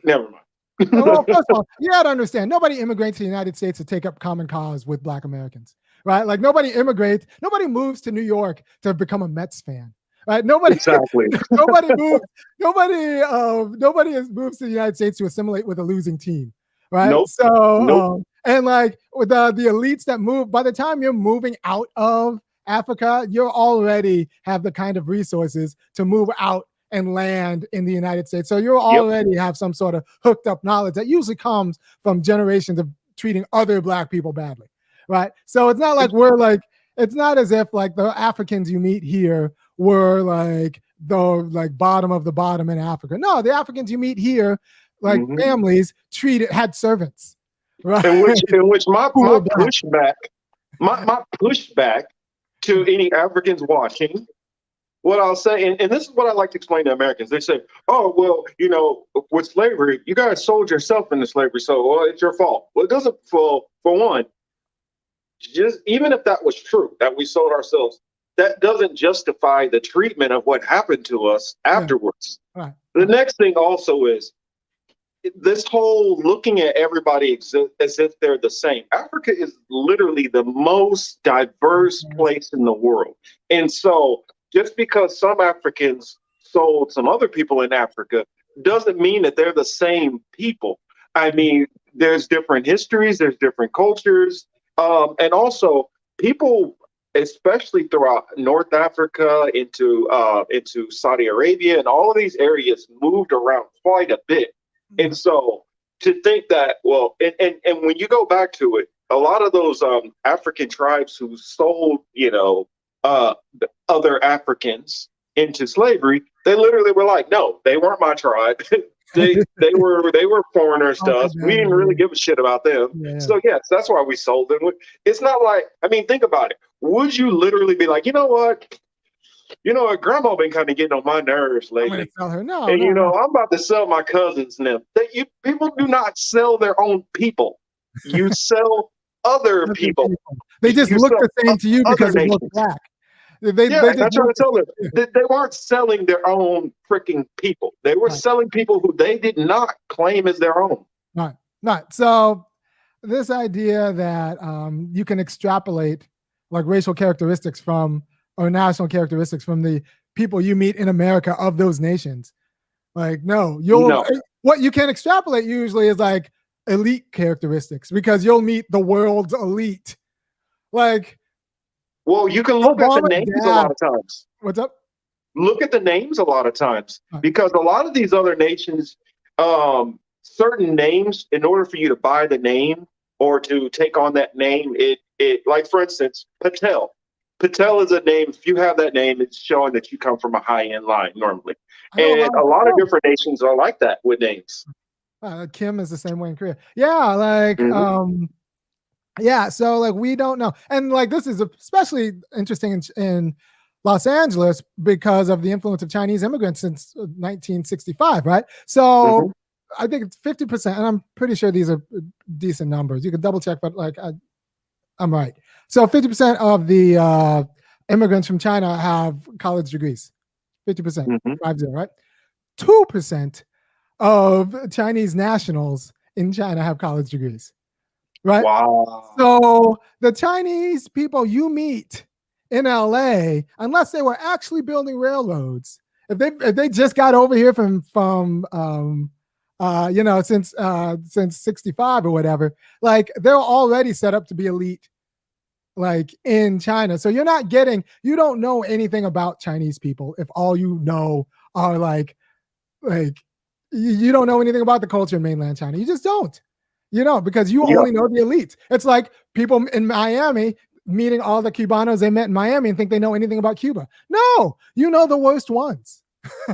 Never mind. Well, first of all, you got to understand, nobody immigrates to the United States to take up common cause with Black Americans, right? Like nobody immigrates, nobody moves to New York to become a Mets fan, right? Nobody, Exactly. nobody moves, nobody moves to the United States to assimilate with a losing team, right? Nope. So, Nope. and like with the elites that move, by the time you're moving out of Africa, you already have the kind of resources to move out and land in the United States. So you already have some sort of hooked up knowledge that usually comes from generations of treating other Black people badly, right? So it's not like it's not as if like the Africans you meet here were like the bottom of the bottom in Africa. No, the Africans you meet here, like families had servants, right? In which my pushback to any Africans watching, what I'll say, and this is what I like to explain to Americans. They say, oh, well, with slavery, you guys sold yourself into slavery, so it's your fault. Well, it doesn't, for one, just even if that was true, that we sold ourselves, that doesn't justify the treatment of what happened to us afterwards. Right. The next thing also is this whole looking at everybody as if they're the same. Africa is literally the most diverse place in the world. And so just because some Africans sold some other people in Africa doesn't mean that they're the same people. I mean, there's different histories, there's different cultures, and also people, especially throughout North Africa, into Saudi Arabia, and all of these areas moved around quite a bit. And so to think that, well, and when you go back to it, a lot of those African tribes who sold, other Africans into slavery, they literally were like, no, they weren't my tribe. they were foreigners to us. We didn't really give a shit about them. Yeah. So yes, that's why we sold them. It's not like, I mean, think about it. Would you literally be like, you know what, grandma been kind of getting on my nerves lately. Tell her, no, and I'm about to sell my cousins now. People do not sell their own people. You sell other people. They just look the same to you because they look Black. They that's what I tell them. They weren't selling their own freaking people. They were selling people who they did not claim as their own. Right. So this idea that you can extrapolate like racial characteristics or national characteristics from the people you meet in America of those nations. Like, what you can extrapolate usually is like elite characteristics, because you'll meet the world's elite. Like, well, you can look at the names a lot of times. What's up? Look at the names a lot of times, because a lot of these other nations, certain names, in order for you to buy the name or to take on that name, it like, for instance, Patel. Patel is a name. If you have that name, it's showing that you come from a high-end line normally. And a lot of different nations are like that with names. Kim is the same way in Korea. Yeah, like, so like we don't know. And like this is especially interesting in Los Angeles because of the influence of Chinese immigrants since 1965, right? So I think it's 50%, and I'm pretty sure these are decent numbers. You can double check, but like I'm right. So 50% of the immigrants from China have college degrees. 50%, 50, right? 2% of Chinese nationals in China have college degrees, right? Wow. So the Chinese people you meet in LA, unless they were actually building railroads, if they just got over here from since 65 or whatever, like they're already set up to be elite, like in China. So you don't know anything about Chinese people if all you know are like you don't know anything about the culture in mainland China. You just don't, because you only know the elites. It's like people in Miami meeting all the Cubanos they met in Miami and think they know anything about Cuba. No, you know the worst ones.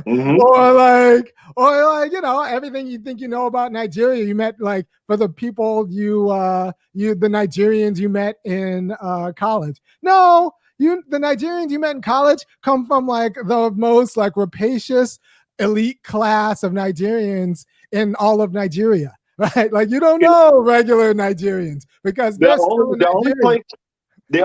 or like everything you think you know about Nigeria, you met like for the people the Nigerians you met in college. No, the Nigerians you met in college come from like the most like rapacious elite class of Nigerians in all of Nigeria, right? Like you don't know regular Nigerians because they're still in Nigeria. The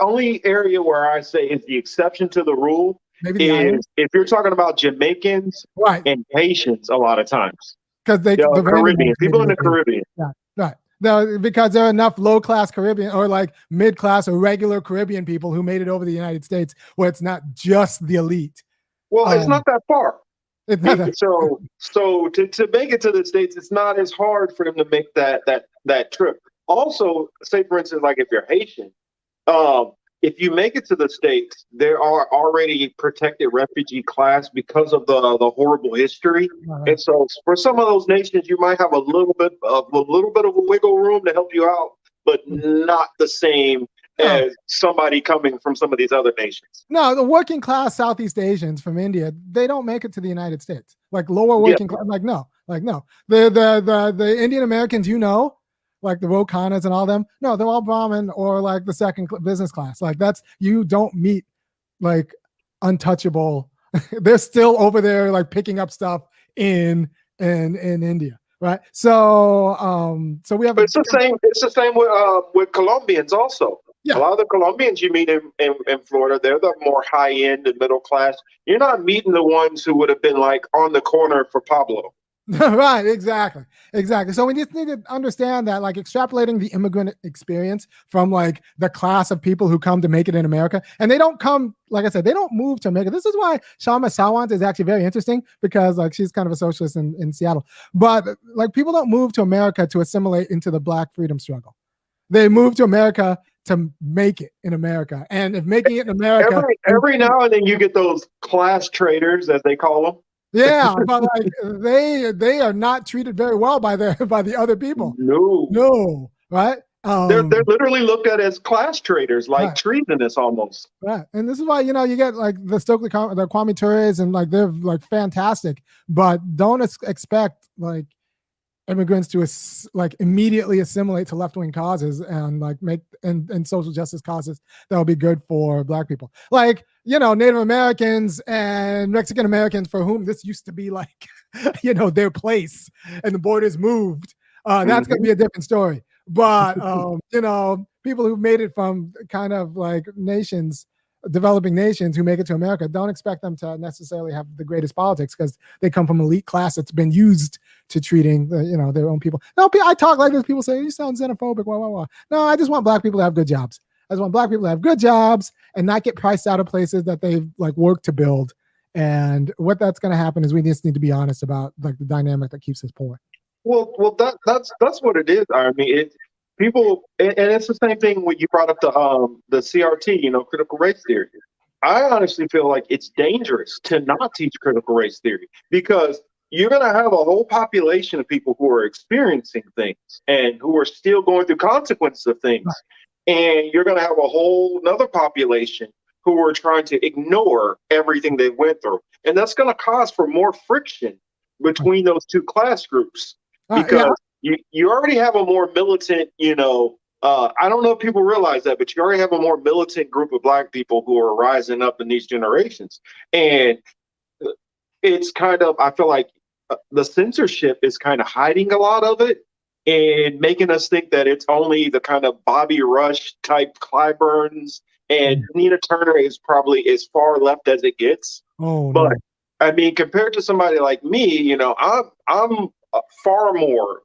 only area where I say is the exception to the rule Maybe the island, is if you're talking about Jamaicans right? and Haitians a lot of times. Because the Caribbean, people in the Caribbean. Yeah, right. No, because there are enough low-class Caribbean or like mid-class or regular Caribbean people who made it over the United States where it's not just the elite. Well, it's not that far. It's not that So to make it to the States, it's not as hard for them to make that trip. Also, say for instance, like if you're Haitian, if you make it to the States, there are already protected refugee class because of the horrible history. right. And so for some of those nations, you might have a little bit of a wiggle room to help you out, but not the same as somebody coming from some of these other nations. No, the working class Southeast Asians from India, they don't make it to the United States. Like lower working class, like no. The Indian Americans, like the Rokanas and all them, no, they're all Brahmin or like the second business class. Like you don't meet like untouchable. They're still over there like picking up stuff in India, right? So we have. But it's the same with Colombians also. Yeah. A lot of the Colombians you meet in Florida, they're the more high end and middle class. You're not meeting the ones who would have been like on the corner for Pablo. Right, exactly. So we just need to understand that like extrapolating the immigrant experience from like the class of people who come to make it in America, and they don't come, like I said, they don't move to America. This is why Shama Sawant is actually very interesting because like she's kind of a socialist in Seattle, but like people don't move to America to assimilate into the Black freedom struggle. They move to America to make it in America, and if making it in America, every now and then you get those class traders, as they call them. Yeah, but like they are not treated very well by the other people. No, right? They're literally looked at as class traders, like treasonous almost. Right, and this is why you get like the Stokely, the Kwame Tures, and like they're like fantastic, but don't expect like immigrants to like immediately assimilate to left-wing causes and like make and social justice causes that will be good for Black people. Like, Native Americans and Mexican Americans for whom this used to be like, their place and the borders moved. That's going to be a different story. But, people who made it from kind of like developing nations who make it to America, don't expect them to necessarily have the greatest politics because they come from elite class that's been used to treating their own people. No, I talk like this. People say you sound xenophobic. Blah. No, I just want Black people to have good jobs. I just want Black people to have good jobs and not get priced out of places that they've like worked to build. And what that's going to happen is we just need to be honest about like the dynamic that keeps us poor. Well, that's what it is. I mean, people, and it's the same thing when you brought up the CRT, critical race theory. I honestly feel like it's dangerous to not teach critical race theory because you're going to have a whole population of people who are experiencing things and who are still going through consequences of things. Right. And you're going to have a whole nother population who are trying to ignore everything they went through. And that's going to cause for more friction between those two class groups because you already have a more militant, I don't know if people realize that, but you already have a more militant group of Black people who are rising up in these generations. And it's kind of, I feel like the censorship is kind of hiding a lot of it and making us think that it's only the kind of Bobby Rush type Clyburns, and Nina Turner is probably as far left as it gets. But I mean, compared to somebody like me, I'm far more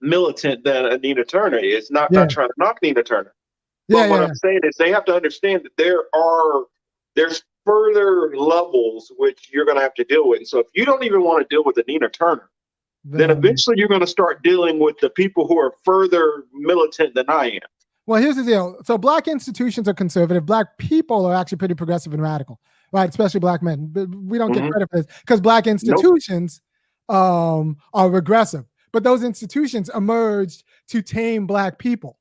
militant than Nina Turner is. Not trying to knock Nina Turner. But what I'm saying is they have to understand that there's further levels which you're going to have to deal with. So if you don't even want to deal with the Nina Turner, then eventually you're going to start dealing with the people who are further militant than I am. Well, here's the deal. So Black institutions are conservative. Black people are actually pretty progressive and radical, right? Especially Black men. But we don't get credit for this because Black institutions are regressive. But those institutions emerged to tame Black people.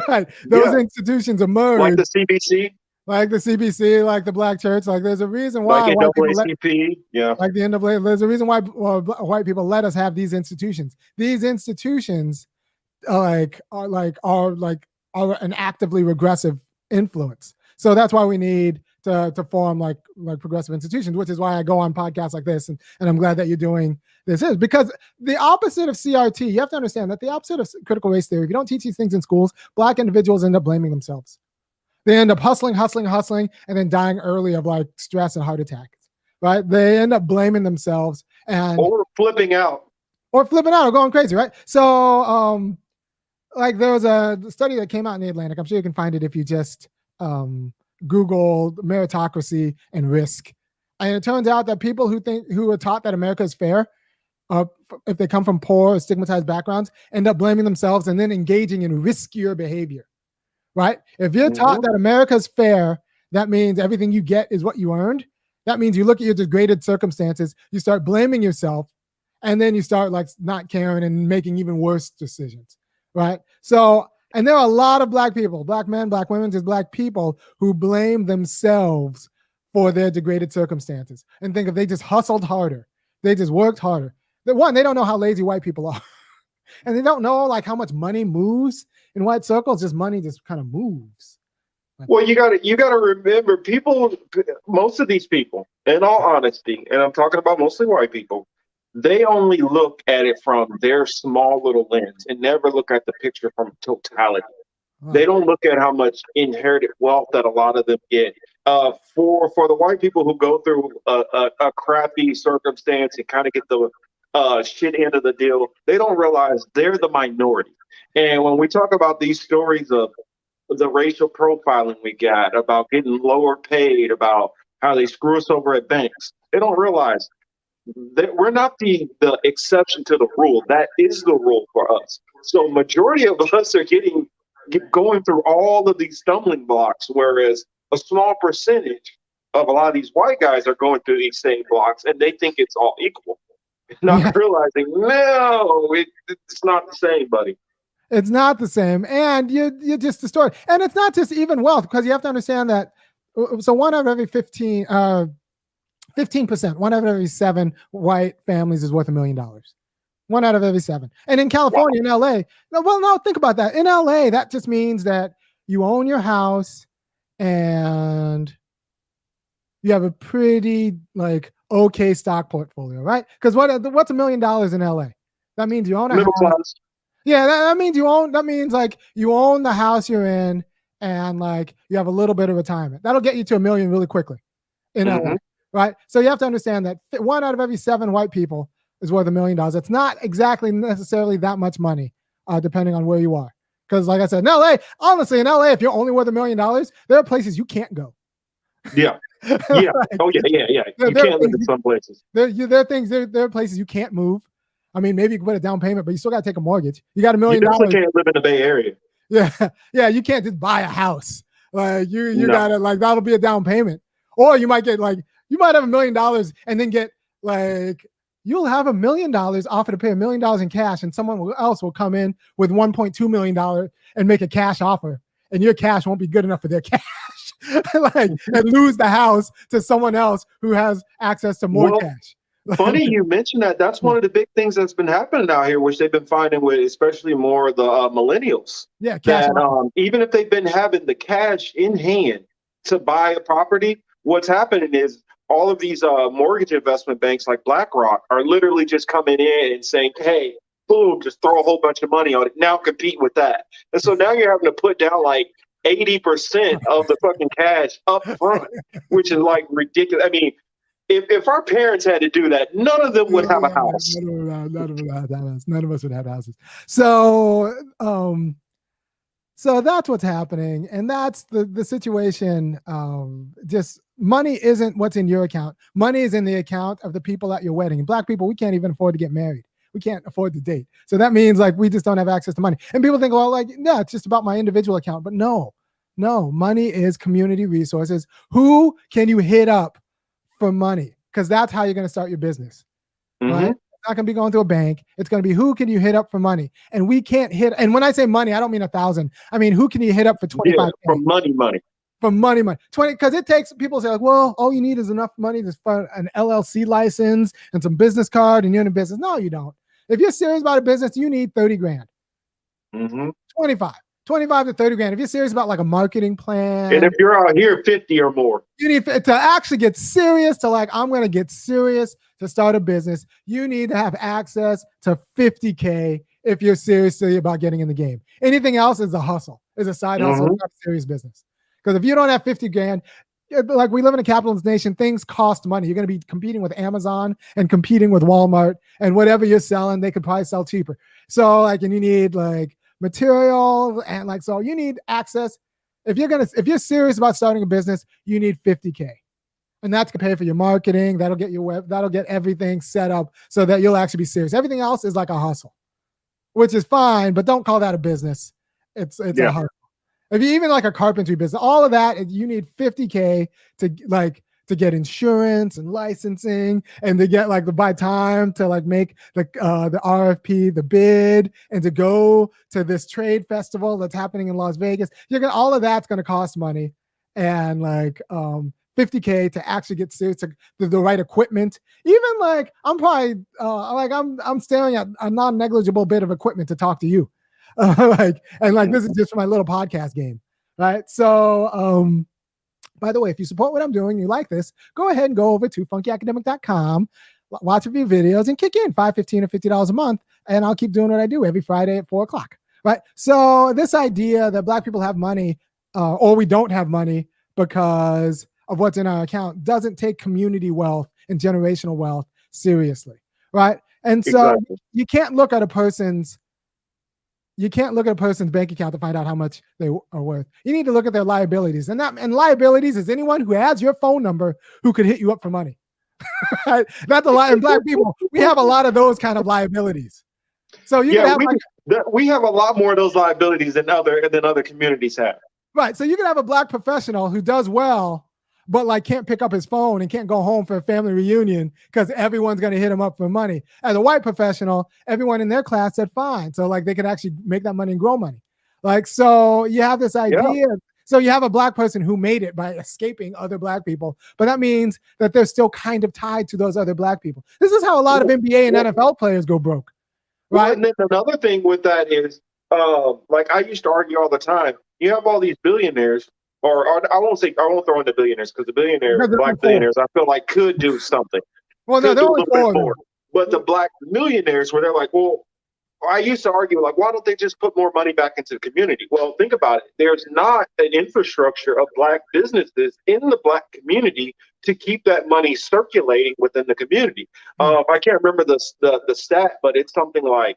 Right? Those institutions emerged. Like the CBC? Like the CBC, like the Black church. Like there's a reason why like white people like the NAACP. There's a reason why white people let us have these institutions. These institutions are an actively regressive influence. So that's why we need to form like progressive institutions, which is why I go on podcasts like this, and I'm glad that you're doing this, is because the opposite of CRT, you have to understand that the opposite of critical race theory, if you don't teach these things in schools, Black individuals end up blaming themselves. They end up hustling, and then dying early of like stress and heart attacks, right? They end up blaming themselves or flipping out or going crazy, right? So like there was a study that came out in the Atlantic. I'm sure you can find it if you just Google meritocracy and risk. And it turns out that people who are taught that America is fair, if they come from poor or stigmatized backgrounds, end up blaming themselves and then engaging in riskier behavior, right? If you're taught that America is fair, that means everything you get is what you earned. That means you look at your degraded circumstances, you start blaming yourself, and then you start like not caring and making even worse decisions, right? So, and there are a lot of Black people, Black men, Black women, just Black people who blame themselves for their degraded circumstances and think if they just hustled harder, they just worked harder. One, they don't know how lazy white people are. And they don't know like how much money moves in white circles. Just money just kind of moves. Well, you gotta remember, people, most of these people, in all honesty, and I'm talking about mostly white people, they only look at it from their small little lens and never look at the picture from totality. They don't look at how much inherited wealth that a lot of them get. For the white people who go through a crappy circumstance and kind of get the shit end of the deal, they don't realize they're the minority. And when we talk about these stories of the racial profiling we got, about getting lower paid, about how they screw us over at banks, they don't realize that we're not the exception to the rule. That is the rule for us. So majority of us are going through all of these stumbling blocks, whereas a small percentage of a lot of these white guys are going through these same blocks and they think it's all equal. Not realizing, no, it's not the same, buddy. It's not the same. And you just distorted. And it's not just even wealth, because you have to understand that. So 1 out of every 15%, 1 out of every 7 white families is worth $1 million. 1 out of every 7. And in California, in LA, no, think about that. In LA, that just means that you own your house and you have a pretty like okay stock portfolio, right? Because what's $1 million in LA? That means you own a middle house. class. Yeah, that means you own the house you're in, and like you have a little bit of retirement. That'll get you to $1 million really quickly in LA, right? So you have to understand that 1 out of every 7 white people is worth $1 million. It's not exactly necessarily that much money, depending on where you are. Because like I said, in LA, honestly, if you're only worth $1 million, there are places you can't go. Yeah. Yeah. Oh yeah. You can't live in some places. There are places you can't move. I mean, maybe you can put a down payment, but you still got to take a mortgage. You got $1 million. You definitely can't live in the Bay Area. Yeah. You can't just buy a house. Like you gotta like that'll be a down payment. Or you might have $1 million and then get like you'll have $1 million offer to pay $1 million in cash, and someone else will come in with $1.2 million and make a cash offer, and your cash won't be good enough for their cash. And lose the house to someone else who has access to more cash. Funny you mentioned that. That's one of the big things that's been happening out here, which they've been finding with especially more of the millennials. Yeah, cash. That, even if they've been having the cash in hand to buy a property, what's happening is all of these mortgage investment banks like BlackRock are literally just coming in and saying, hey, boom, just throw a whole bunch of money on it. Now compete with that. And so now you're having to put down like 80% of the fucking cash up front, which is like ridiculous. I mean, if our parents had to do that, none of them would have a house. None of us would have houses. So that's what's happening, and that's the situation. Just money isn't what's in your account. Money is in the account of the people at your wedding. And Black people, we can't even afford to get married. We can't afford to date. So that means like we just don't have access to money. And people think, well, like, yeah, it's just about my individual account. But no, money is community resources. Who can you hit up for money? Because that's how you're going to start your business. Right? It's not going to be going to a bank. It's going to be who can you hit up for money? And we can't hit. And when I say money, I don't mean 1,000. I mean, who can you hit up for 25? For money. For money. 20, because it takes, people say like, well, all you need is enough money to fund an LLC license and some business card and you're in a business. No, you don't. If you're serious about a business, you need 30 grand. 25. 25 to 30 grand. If you're serious about like a marketing plan, and if you're out here, 50 or more. you need to actually get serious to like, I'm going to get serious to start a business. You need to have access to 50K if you're seriously about getting in the game. Anything else is a hustle, is a side hustle, not a serious business. Because if you don't have 50 grand, like we live in a capitalist nation, things cost money. You're going to be competing with Amazon and competing with Walmart, and whatever you're selling, they could probably sell cheaper. So like, and you need like material, and like, so you need access. If you're serious about starting a business, you need 50K. And that's gonna pay for your marketing. That'll get your web, that'll get everything set up so that you'll actually be serious. Everything else is like a hustle, which is fine, but don't call that a business. It's a hustle. If you even like a carpentry business, all of that, you need 50K to get insurance and licensing, and to get like to buy time to like make the RFP, the bid, and to go to this trade festival that's happening in Las Vegas. All of that's gonna cost money, and like 50K to actually get serious, to the right equipment. Even like I'm probably I'm staring at a non-negligible bit of equipment to talk to you. This is just for my little podcast game, right? So by the way, if you support what I'm doing, you like this, go ahead and go over to funkyacademic.com, watch a few videos, and kick in $5, $15, or $50 a month, and I'll keep doing what I do every Friday at 4:00, right? So this idea that Black people have money, or we don't have money because of what's in our account, doesn't take community wealth and generational wealth seriously, right? And so you can't look at a person's bank account to find out how much they are worth. You need to look at their liabilities, and liabilities is anyone who has your phone number who could hit you up for money. Right? That's a lot. And Black people, we have a lot of those kind of liabilities. So you can have we have a lot more of those liabilities than other communities have. Right. So you can have a Black professional who does well, but like can't pick up his phone and can't go home for a family reunion because everyone's going to hit him up for money. As a white professional, everyone in their class said fine. So like they could actually make that money and grow money. Like, so you have this idea. Yeah. So you have a Black person who made it by escaping other Black people, but that means that they're still kind of tied to those other Black people. This is how a lot of NBA and NFL players go broke. Right. Well, and then another thing with that is, like I used to argue all the time, you have all these billionaires, or I won't throw in the billionaires, because the billionaires, Black billionaires, I feel like could do something. Well, no, they're only more. But the Black millionaires, where they're like, well, I used to argue, like, why don't they just put more money back into the community? Well, think about it. There's not an infrastructure of Black businesses in the Black community to keep that money circulating within the community. I can't remember the stat, but it's something like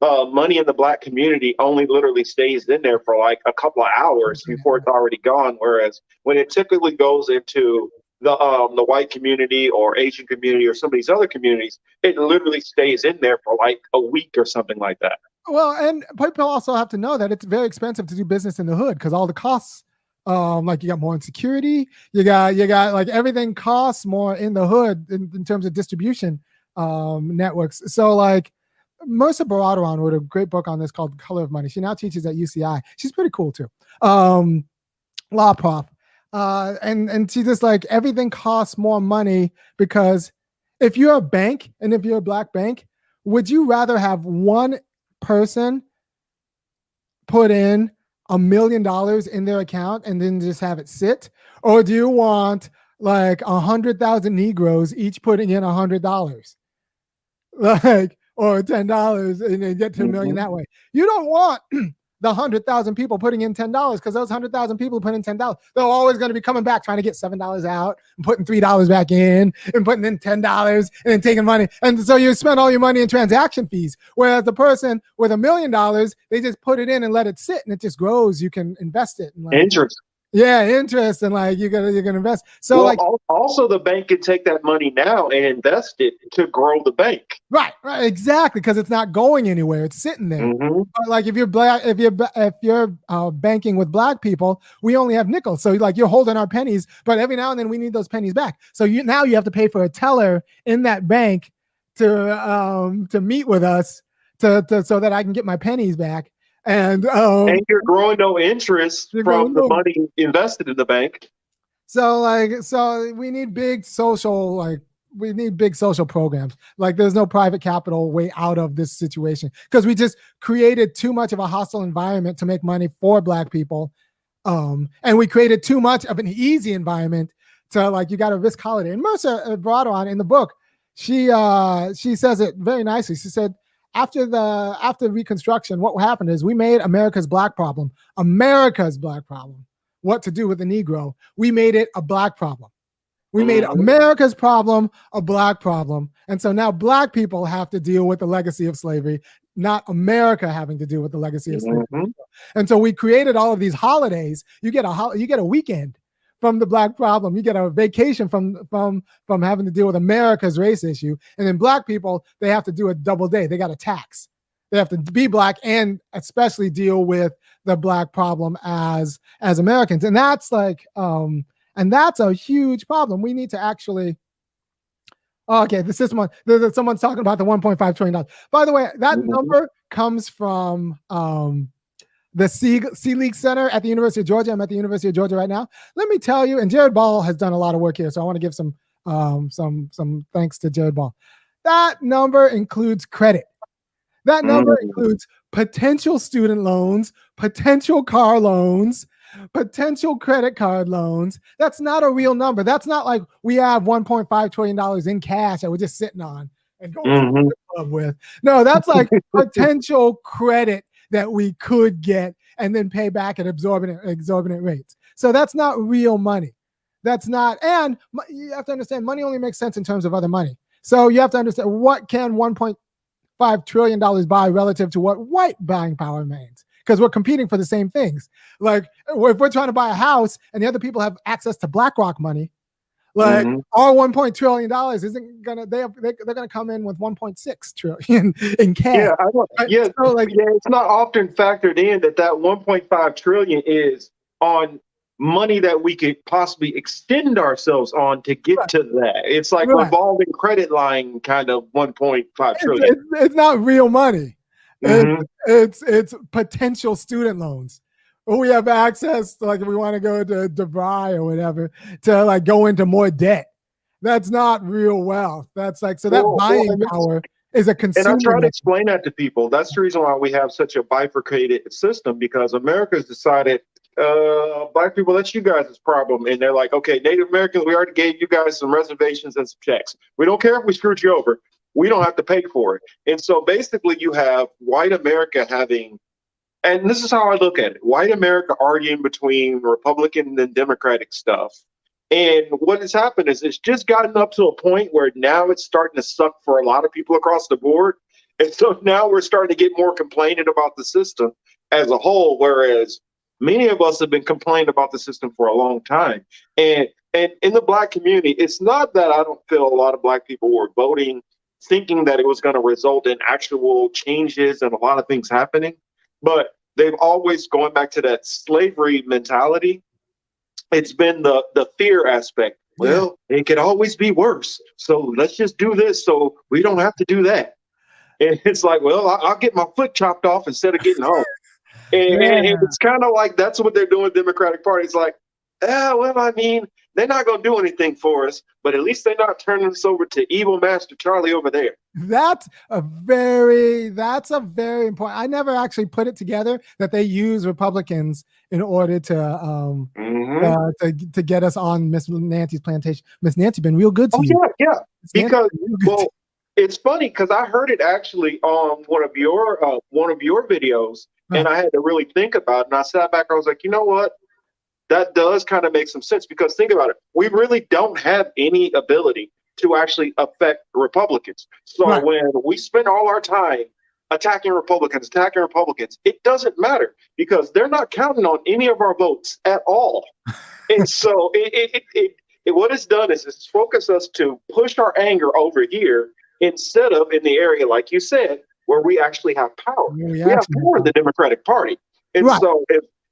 money in the Black community only literally stays in there for like a couple of hours before it's already gone. Whereas when it typically goes into the white community or Asian community or some of these other communities, it literally stays in there for like a week or something like that. Well, and people also have to know that it's very expensive to do business in the hood because all the costs, like you got more insecurity, you got like everything costs more in the hood in terms of distribution networks. So like Marissa Baradaran wrote a great book on this called Color of Money. She now teaches at UCI. She's pretty cool too. Law prof. And she's just like, everything costs more money because if you're a bank and if you're a Black bank, would you rather have one person put in $1 million in their account and then just have it sit? Or do you want like 100,000 Negroes each putting in $100? Like, or $10 and then get to $1 million that way. You don't want the 100,000 people putting in $10 because those 100,000 people put in $10. They're always going to be coming back trying to get $7 out and putting $3 back in and putting in $10 and then taking money. And so you spend all your money in transaction fees. Whereas the person with $1 million, they just put it in and let it sit and it just grows. You can invest it. And like, interest. Yeah, interest, and like you're gonna invest. So well, like also the bank can take that money now and invest it to grow the bank. Right, exactly, because it's not going anywhere; it's sitting there. Mm-hmm. But like if you're banking with Black people, we only have nickels, so like you're holding our pennies, but every now and then we need those pennies back. So now you have to pay for a teller in that bank to meet with us so that I can get my pennies back. And you're growing no interest from the money invested in the bank. So we need big social like big social programs. Like there's no private capital way out of this situation because we just created too much of a hostile environment to make money for Black people. And we created too much of an easy environment to like, you got to risk holiday. And Mercer brought on in the book, she says it very nicely. She said, after Reconstruction, what happened is we made America's black problem, what to do with the Negro. We made it a black problem. We made America's problem a black problem. And so now Black people have to deal with the legacy of slavery, not America having to deal with the legacy of slavery. And so we created all of these holidays. You get a weekend from the Black problem. You get a vacation from having to deal with America's race issue. And then Black people, they have to do a double day. They got a tax. They have to be Black and especially deal with the Black problem as Americans. And that's like, and that's a huge problem. We need to actually, okay, the system, someone's talking about the $1.5 trillion. By the way, that number comes from the Sea League Center at the University of Georgia. I'm at the University of Georgia right now. Let me tell you, and Jared Ball has done a lot of work here, so I want to give some thanks to Jared Ball. That number includes credit. That number includes potential student loans, potential car loans, potential credit card loans. That's not a real number. That's not like we have $1.5 trillion in cash that we're just sitting on and going to the club with. No, that's like potential credit that we could get and then pay back at exorbitant rates. So that's not real money. That's not, and you have to understand, money only makes sense in terms of other money. So you have to understand, what can $1.5 trillion buy relative to what white buying power means? Because we're competing for the same things. Like if we're trying to buy a house and the other people have access to BlackRock money, like our $1 trillion isn't gonna, they're gonna come in with 1.6 trillion in cash. It's not often factored in that 1.5 trillion is on money that we could possibly extend ourselves on to get to that. It's like revolving credit line kind of 1.5 trillion. It's not real money. It's potential student loans. We have access to, like, if we want to go to Dubai or whatever, to like go into more debt. That's not real wealth. That's like, so that buying power is a consumer. And I try to explain that to people. That's the reason why we have such a bifurcated system, because America's decided Black people, that's you guys' problem. And they're like, okay, Native Americans, we already gave you guys some reservations and some checks. We don't care if we screwed you over. We don't have to pay for it. And so basically you have white America having, and this is how I look at it, white America arguing between Republican and Democratic stuff. And what has happened is it's just gotten up to a point where now it's starting to suck for a lot of people across the board. And so now we're starting to get more complaining about the system as a whole, whereas many of us have been complaining about the system for a long time. And in the Black community, it's not that I don't feel a lot of Black people were voting thinking that it was going to result in actual changes and a lot of things happening, but they've always, going back to that slavery mentality, it's been the fear aspect. Well, it could always be worse, so let's just do this so we don't have to do that. And it's like, well, I'll get my foot chopped off instead of getting home. And it's kind of like that's what they're doing with the Democratic Party. It's like, well, I mean, they're not going to do anything for us, but at least they're not turning us over to evil Master Charlie over there. That's a very important. I never actually put it together that they use Republicans in order to get us on Miss Nancy's plantation. Miss Nancy been real good to you. Yeah. Because it's funny because I heard it actually on one of your videos, and I had to really think about it. And I sat back, I was like, you know what? That does kind of make some sense, because think about it. We really don't have any ability to actually affect Republicans. So when we spend all our time attacking Republicans, it doesn't matter because they're not counting on any of our votes at all. And so what it's done is it's focused us to push our anger over here instead of in the area, like you said, where we actually have power. We have power in the Democratic Party. And so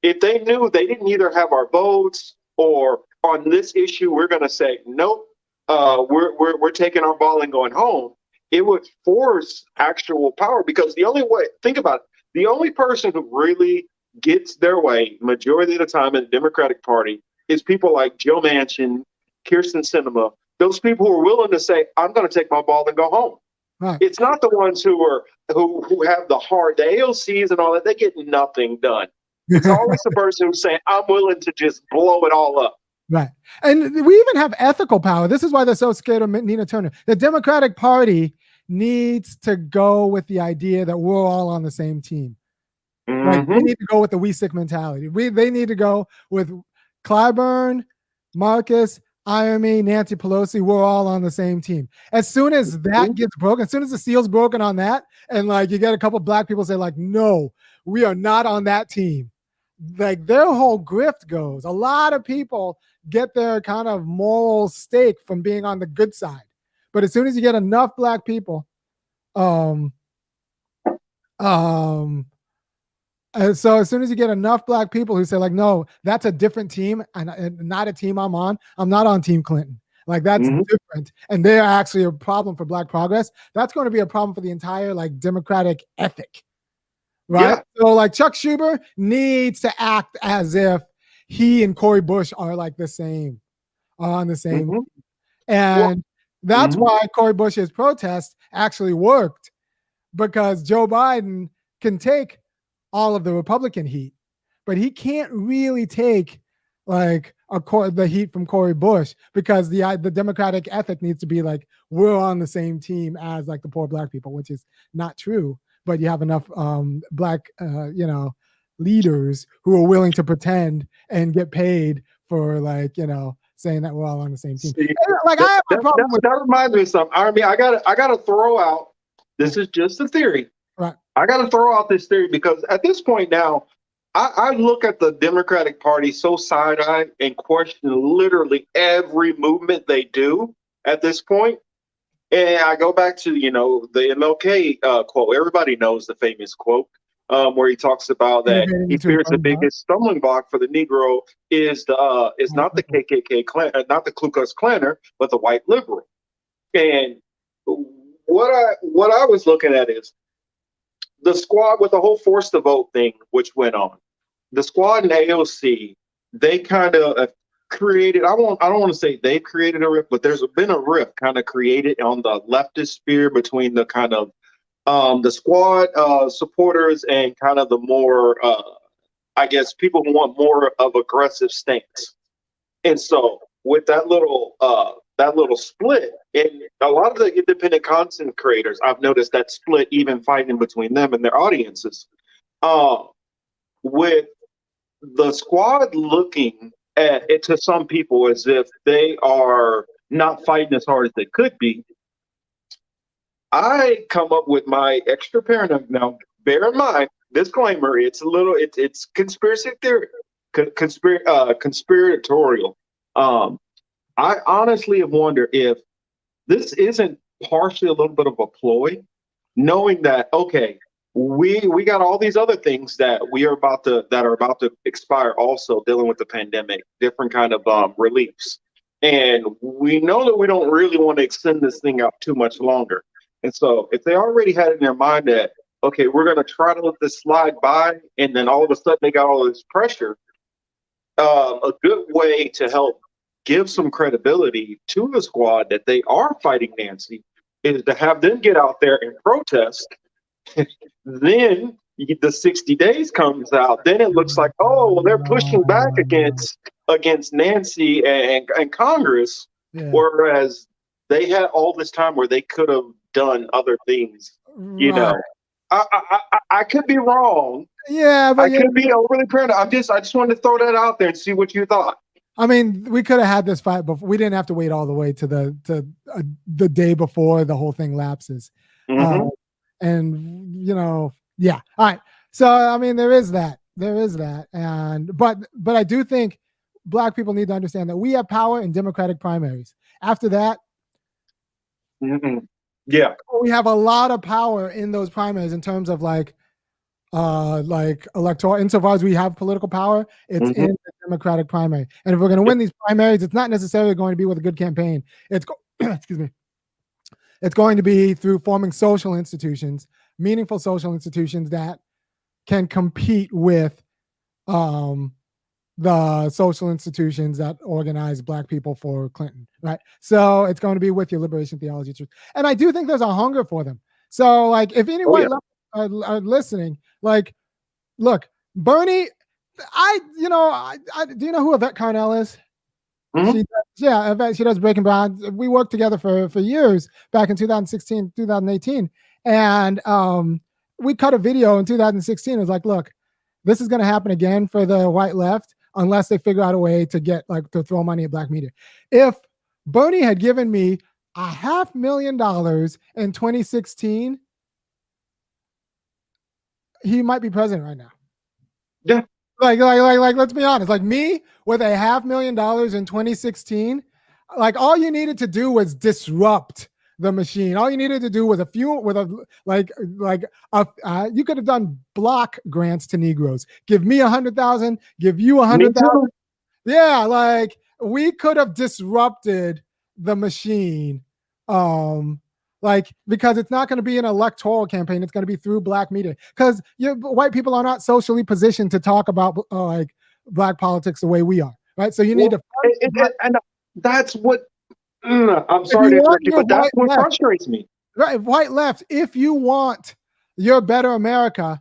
if they knew they didn't either have our votes or on this issue, we're going to say, nope, we're taking our ball and going home, it would force actual power. Because the only way, think about it, the only person who really gets their way majority of the time in the Democratic Party is people like Joe Manchin, Kirsten Sinema, those people who are willing to say, I'm going to take my ball and go home. Right. It's not the ones who have the heart, the AOCs and all that. They get nothing done. It's always the person who's saying, I'm willing to just blow it all up. Right. And we even have ethical power. This is why they're so scared of Nina Turner. The Democratic Party needs to go with the idea that we're all on the same team. Like, we need to go with the we sick mentality. They need to go with Clyburn, Marcus, Irami, Nancy Pelosi. We're all on the same team. As soon as that gets broken, as soon as the seal's broken on that, and like you get a couple of black people say like, no, we are not on that team. Like their whole grift goes. A lot of people get their kind of moral stake from being on the good side. But as soon as you get enough black people, and so as soon as you get enough black people who say like, no, that's a different team and not a team I'm on. I'm not on Team Clinton. Like that's different. And they're actually a problem for black progress. That's going to be a problem for the entire like democratic ethic. Right. Yeah. So like Chuck Schumer needs to act as if he and Cori Bush are like the same, on the same. And that's why Cori Bush's protest actually worked, because Joe Biden can take all of the Republican heat, but he can't really take like the heat from Cori Bush, because the Democratic ethic needs to be like, we're on the same team as like the poor black people, which is not true. But you have enough black, leaders who are willing to pretend and get paid for like, saying that we're all on the same team. See, I have a problem with that. Reminds me of something. Irami, I gotta throw out. This is just a theory. Right. I got to throw out this theory because at this point now, I look at the Democratic Party so side-eye and question literally every movement they do at this point. And I go back to, the MLK quote. Everybody knows the famous quote where he talks about that he fears the biggest stumbling block for the Negro is not the KKK Klan, not the Ku Klux Klaner, but the white liberal. And what I was looking at is the squad with the whole force to vote thing, which went on. The squad and AOC, they kind of created. I don't want to say they created a rift, but there's been a rift kind of created on the leftist sphere between the kind of the squad supporters and kind of the more, I guess, people who want more of aggressive stance. And so with that little split, and a lot of the independent content creators, I've noticed that split even fighting between them and their audiences. With the squad looking at it to some people as if they are not fighting as hard as they could be, I come up with my extra paranoid. Now, bear in mind, disclaimer, it's conspiracy theory, conspiratorial. I honestly have wondered if this isn't partially a little bit of a ploy, knowing that, okay, we got all these other things that are about to expire, also dealing with the pandemic, different kind of reliefs. And we know that we don't really want to extend this thing out too much longer. And so if they already had in their mind that, okay, we're going to try to let this slide by, and then all of a sudden they got all this pressure, a good way to help give some credibility to the squad that they are fighting Nancy is to have them get out there and protest. Then the 60 days comes out. Then it looks like, oh, well, they're pushing back against Nancy and Congress, whereas they had all this time where they could have done other things. I could be wrong. Yeah, but I could be overly paranoid. I just wanted to throw that out there and see what you thought. I mean, we could have had this fight before. We didn't have to wait all the way to the day before the whole thing lapses. And all right. So I mean, there is that, and but I do think black people need to understand that we have power in Democratic primaries. After that, we have a lot of power in those primaries in terms of like electoral. Insofar as we have political power, it's in the Democratic primary. And if we're going to win these primaries, it's not necessarily going to be with a good campaign. Excuse me. It's going to be through forming social institutions, meaningful social institutions that can compete with the the social institutions that organize Black people for Clinton, right? So it's going to be with your liberation theology truth. And I do think there's a hunger for them. So like if any white are listening, like, look, Bernie, I do you know who Yvette Carnell is? Mm-hmm. She does Breaking Bad. We worked together for years back in 2016, 2018. And we cut a video in 2016. It was like, look, this is going to happen again for the white left unless they figure out a way to get to throw money at Black media. If Bernie had given me $500,000 in 2016, he might be president right now. Yeah. Like, let's be honest. Like me with $500,000 in 2016, like all you needed to do was disrupt the machine. All you needed to do was you could have done block grants to Negroes. Give me 100,000. Give you 100,000. Yeah, like we could have disrupted the machine. Because it's not going to be an electoral campaign. It's going to be through Black media because white people are not socially positioned to talk about Black politics the way we are, right? So you need to. And that's what, I'm sorry to interrupt you, but that's what frustrates me. Right, white left, if you want your better America,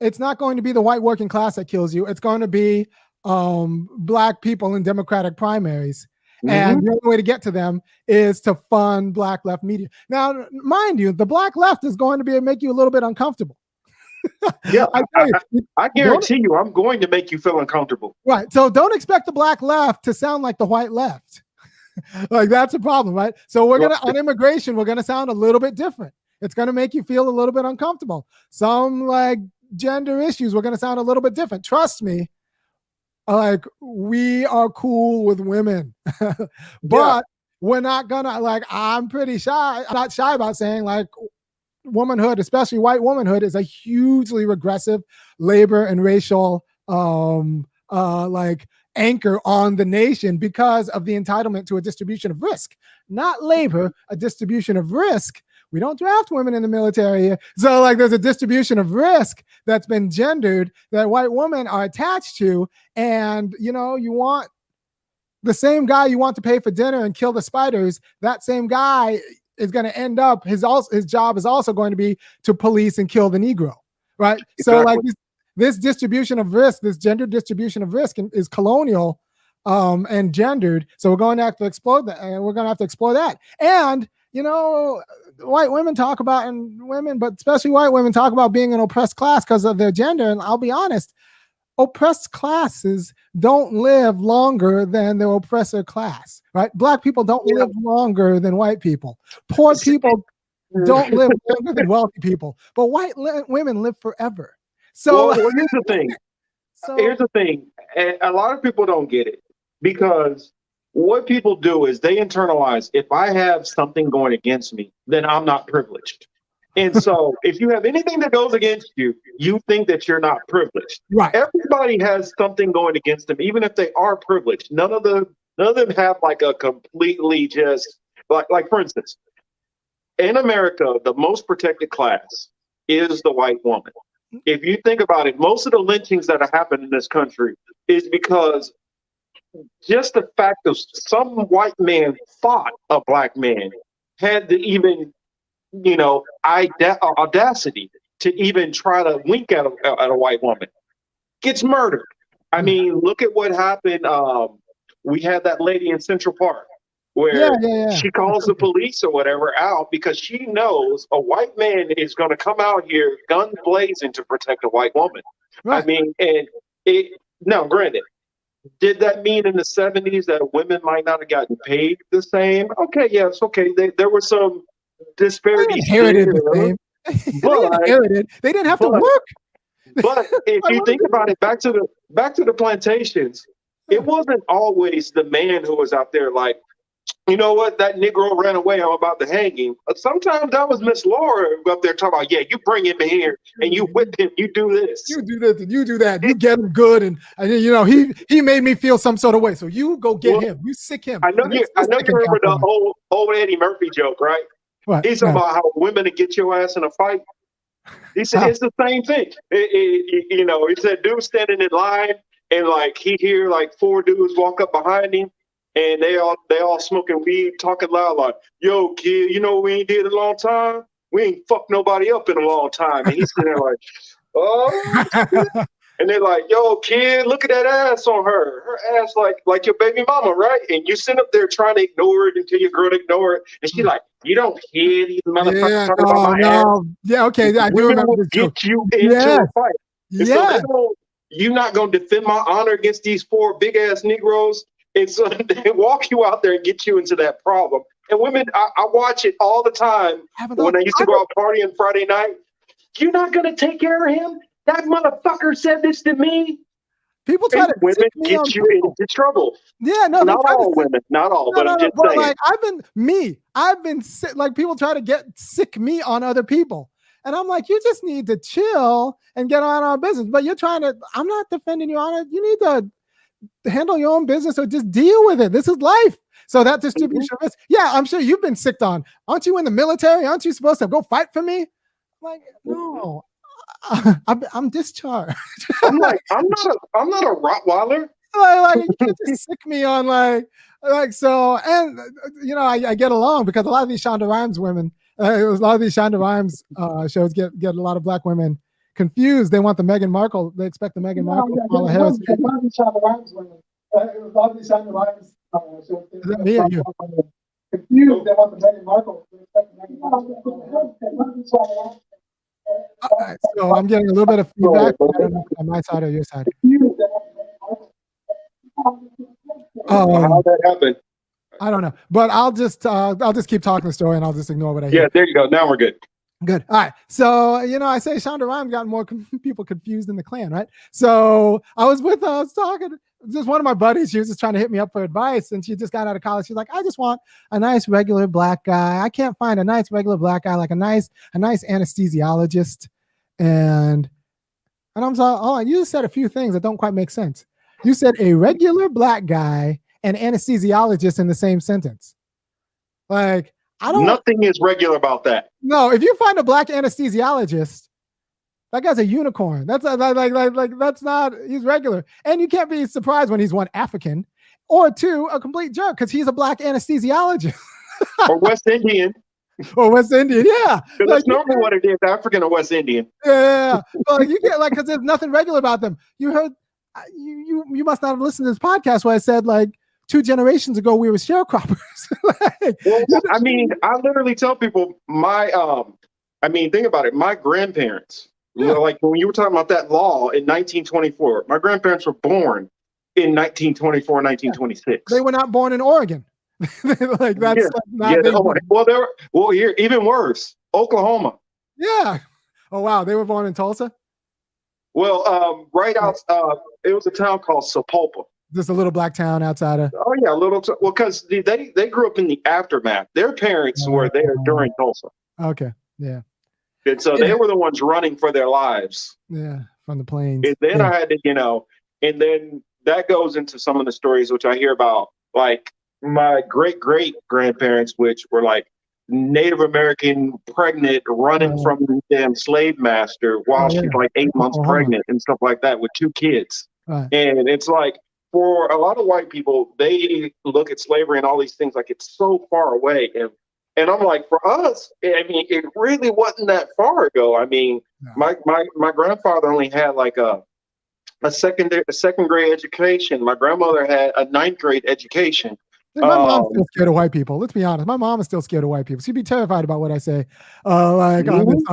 it's not going to be the white working class that kills you. It's going to be Black people in Democratic primaries. Mm-hmm. And the only way to get to them is to fund Black left media. Now, mind you, the Black left is going to make you a little bit uncomfortable. Yeah, I guarantee you, I'm going to make you feel uncomfortable. Right. So don't expect the Black left to sound like the white left. Like that's a problem, right? So on immigration, we're gonna sound a little bit different. It's gonna make you feel a little bit uncomfortable. Some like gender issues, we're gonna sound a little bit different. Trust me. Like we are cool with women, but we're not gonna I'm pretty shy. I'm not shy about saying womanhood, especially white womanhood, is a hugely regressive labor and racial anchor on the nation because of the entitlement to a distribution of risk, not labor, a distribution of risk. We don't draft women in the military. So there's a distribution of risk that's been gendered that white women are attached to. And, you want the same guy you want to pay for dinner and kill the spiders. That same guy is going to end up, his job is also going to be to police and kill the Negro. Right. Exactly. So this distribution of risk, this gender distribution of risk is colonial and gendered. So we're going to have to explore that. And we're going to have to explore that. And, white women talk about, but especially white women talk about being an oppressed class because of their gender. And I'll be honest, oppressed classes don't live longer than their oppressor class, right? Black people don't live longer than white people. Poor people don't live longer than wealthy people, but white women live forever. So here's the thing. Here's the thing. And a lot of people don't get it because what people do is they internalize, if I have something going against me, then I'm not privileged. And so if you have anything that goes against you, you think that you're not privileged. Right. Everybody has something going against them, even if they are privileged. None of them have a completely just like for instance, in America, the most protected class is the white woman. If you think about it, most of the lynchings that have happened in this country is because just the fact of some white man thought a Black man had the even, audacity to even try to wink at a white woman, gets murdered. I mean, look at what happened. We had that lady in Central Park where she calls the police or whatever out because she knows a white man is going to come out here guns blazing to protect a white woman. Right. I mean, now granted, did that mean in the 70s that women might not have gotten paid the same? Okay, yes, okay. There were some disparities. They didn't have to work. But if you think about it, back to the plantations, it wasn't always the man who was out there like, you know what, that Negro ran away, I'm about to hang him. Sometimes that was Miss Laura up there talking about, you bring him in here and you whip him, you do this. You do this and you do that. You get him good. And he made me feel some sort of way. So you go get him. You sick him. I know you remember the old Eddie Murphy joke, right? What? He's about how women to get your ass in a fight. He said it's the same thing. He said, dude standing in line and like he hear like four dudes walk up behind him, and they all smoking weed, talking loud like, "Yo, kid, you know what we ain't did in a long time? We ain't fucked nobody up in a long time." And he's sitting there like, "Oh." And they're like, "Yo, kid, look at that ass on her. Her ass like your baby mama, right?" And you sit up there trying to ignore it until your girl ignore it. And she's like, "You don't hear these motherfuckers talking about my ass. Yeah, okay. I do Women remember will this joke. get you into Yes. a fight." And so Yes. you're not going to defend my honor against these four big ass Negroes. And so they walk you out there and get you into that problem. And women, I watch it all the time when I used to go out partying Friday night. You're not going to take care of him? That motherfucker said this to me. People try to women get you into trouble. Yeah, no, not all women, not all, but I'm just saying. Like I've been sick. Like people try to get sick me on other people, and I'm like, you just need to chill and get on our business. But you're trying to. I'm not defending your honor. You need to handle your own business or just deal with it. This is life. So that distribution of risk. Yeah, I'm sure you've been sicked on. Aren't you in the military? Aren't you supposed to go fight for me? Like, no. I'm discharged. I'm not a Rottweiler. Like you can't just sick me on like so, and you know I get along because a lot of these Shonda Rhimes women, a lot of these Shonda Rhimes shows get a lot of black women confused. They want the Meghan Markle. They expect the Meghan Markle. Kamala Harris. A lot of these Shonda Rhimes women. A lot of these Shonda Rhimes shows. Is that me or you? Confused. They want the Meghan Markle. They expect the Meghan Markle. Right, so I'm getting a little bit of feedback on my side or your side. How that happened? I don't know, but I'll just keep talking the story and I'll just ignore what I hear. Yeah, there you go. Now we're good. Good. All right. So, I say Shonda Rhimes got more people confused in the Klan, right? So I was talking, just one of my buddies, she was just trying to hit me up for advice, and she just got out of college. She's like, I just want a nice regular black guy. I can't find a nice regular black guy, like a nice anesthesiologist. And I'm like, oh, you just said a few things that don't quite make sense. You said a regular black guy and anesthesiologist in the same sentence. Like, nothing is regular about that. No, if you find a black anesthesiologist, that guy's a unicorn. That's that's not, he's regular. And you can't be surprised when he's one, African, or two, a complete jerk, because he's a black anesthesiologist. Or West Indian. Or West Indian, yeah. That's normally what it is, African or West Indian. Yeah. Well, you get because there's nothing regular about them. You heard, you must not have listened to this podcast where I said 2 generations ago we were sharecroppers. Well, I mean, I literally tell people think about it. My grandparents, like when you were talking about that law in 1924, my grandparents were born in 1924, 1926. They were not born in Oregon. Well, here, even worse, Oklahoma. Yeah. Oh, wow. They were born in Tulsa? Well, right out, it was a town called Sapulpa. Just a little black town outside of. Oh yeah, because they grew up in the aftermath. Their parents were there during Tulsa. Okay, yeah. And so they were the ones running for their lives. Yeah, from the plains. And then I had to, and then that goes into some of the stories which I hear about, like my great grandparents, which were like Native American pregnant, running from the damn slave master while she's like 8 months pregnant and stuff like that with 2 kids. Right. And it's like, for a lot of white people, they look at slavery and all these things like it's so far away. And I'm like, for us, I mean, it really wasn't that far ago. I mean, my grandfather only had like a second grade education. My grandmother had a 9th grade education. My mom's still scared of white people. Let's be honest. My mom is still scared of white people. She'd be terrified about what I say, on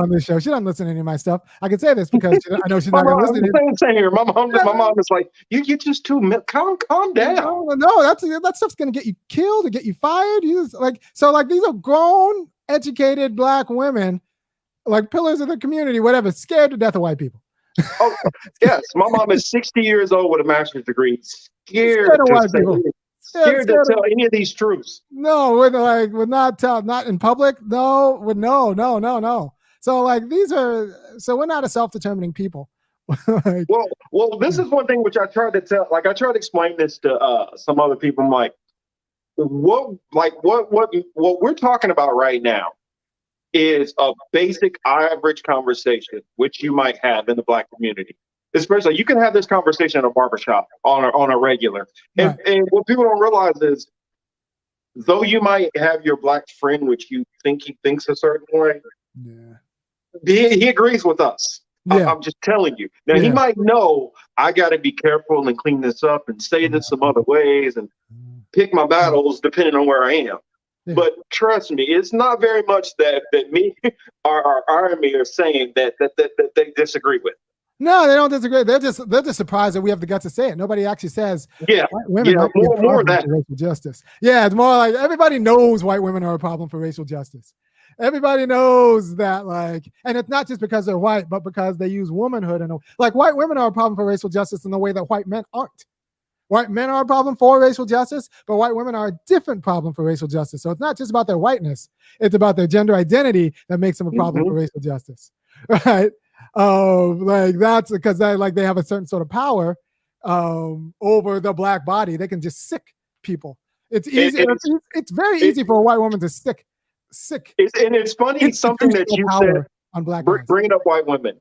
this show. She doesn't listen to any of my stuff. I can say this because I know she's not going to listen. Same here. My mom is like, you're just too calm down. No, that stuff's going to get you killed or get you fired. These are grown, educated black women, like pillars of the community, whatever, scared to death of white people. Oh yes, my mom is 60 years old with a master's degree. Scared of white people. Scared to tell any of these truths. No, would not tell, not in public. No. So we're not a self-determining people. Well, this is one thing which I tried to tell. Like I tried to explain this to some other people. I'm like, what we're talking about right now is a basic average conversation which you might have in the black community. Especially, you can have this conversation at a barbershop on a regular. Right. And what people don't realize is, though you might have your black friend, which you think he thinks a certain way, Yeah. he agrees with us. Yeah. I'm just telling you. Now, he Yeah. might know I got to be careful and clean this up and say this some other ways and pick my battles depending on where I am. Yeah. But trust me, it's not very much that me or Irami are saying that they disagree with. No, they don't disagree. They're just surprised that we have the guts to say it. Nobody actually says white women might be a more problem for racial justice. Yeah, it's more like everybody knows white women are a problem for racial justice. Everybody knows that, like, and it's not just because they're white, but because they use womanhood and like white women are a problem for racial justice in the way that white men aren't. White men are a problem for racial justice, but white women are a different problem for racial justice. So it's not just about their whiteness; it's about their gender identity that makes them a problem for racial justice, right? Like that's because they have a certain sort of power over the black body. They can just sick people. It's easy. It's very easy for a white woman to sick. And it's funny something that you said on black bringing up white women.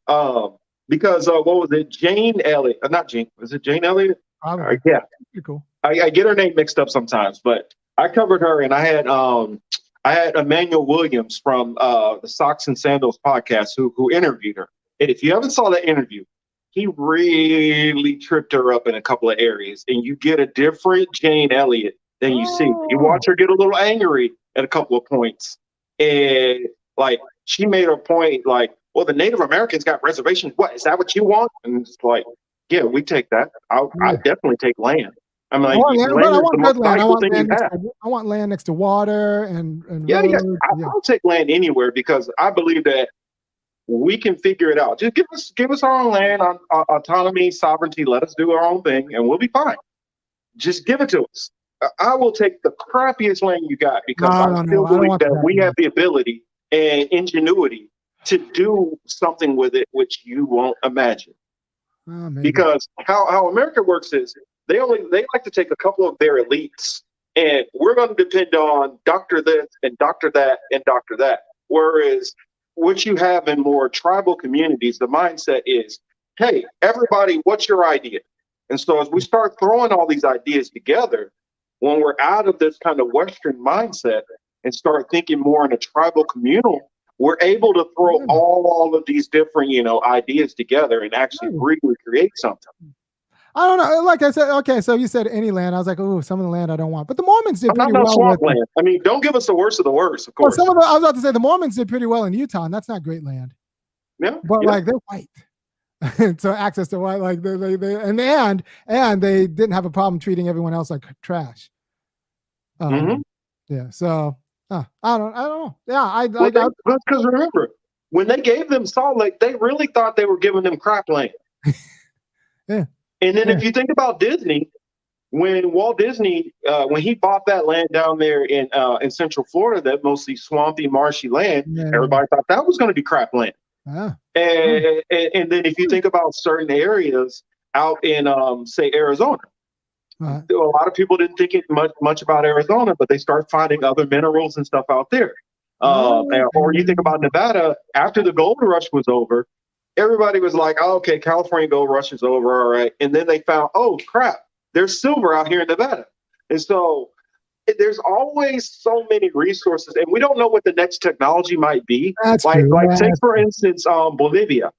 Because what was it? Jane Elliott? Not Jane. Was it Jane Elliott? Yeah. Pretty cool. I get her name mixed up sometimes, but I covered her, and I had Emmanuel Williams from the Socks and Sandals podcast who interviewed her. And if you haven't saw that interview, he really tripped her up in a couple of areas, and you get a different Jane Elliott than you see. You watch her get a little angry at a couple of points, and like she made a point like, well, the Native Americans got reservations. What, is that what you want? And it's like, yeah, we take that. I definitely take land. I'm like, I want good land. I want land next to water and roads. I'll take land anywhere because I believe that we can figure it out. Just give us our own land, on autonomy, sovereignty. Let us do our own thing, and we'll be fine. Just give it to us. I will take the crappiest land you got because I still believe that we have the ability and ingenuity to do something with it, which you won't imagine. Because how America works is they like to take a couple of their elites, and we're going to depend on doctor this and doctor that and doctor that. Whereas what you have in more tribal communities, the mindset is, hey, everybody, what's your idea? And so as we start throwing all these ideas together, when we're out of this kind of Western mindset and start thinking more in a tribal communal, we're able to throw all of these different, ideas together and actually really create something. I don't know. Like I said, okay, so you said any land. I was like, oh, some of the land I don't want. But the Mormons did pretty well. Swamp land. I mean, don't give us the worst of the worst, of course. Well, I was about to say the Mormons did pretty well in Utah, and that's not great land. Yeah. But like they're white. So access to white, like they they didn't have a problem treating everyone else like trash. Yeah. So I don't know. Yeah, because remember, when they gave them Salt Lake, they really thought they were giving them crap land. Yeah. And then if you think about Disney, when Walt Disney, when he bought that land down there in Central Florida, that mostly swampy, marshy land, everybody thought that was going to be crap land. And then if you think about certain areas out in, say, Arizona, a lot of people didn't think much about Arizona, but they start finding other minerals and stuff out there. Or you think about Nevada, after the gold rush was over, everybody was like, oh, okay, California gold rush is over, all right. And then they found, oh, crap, there's silver out here in Nevada. And so there's always so many resources, and we don't know what the next technology might be. Take, for instance, Bolivia.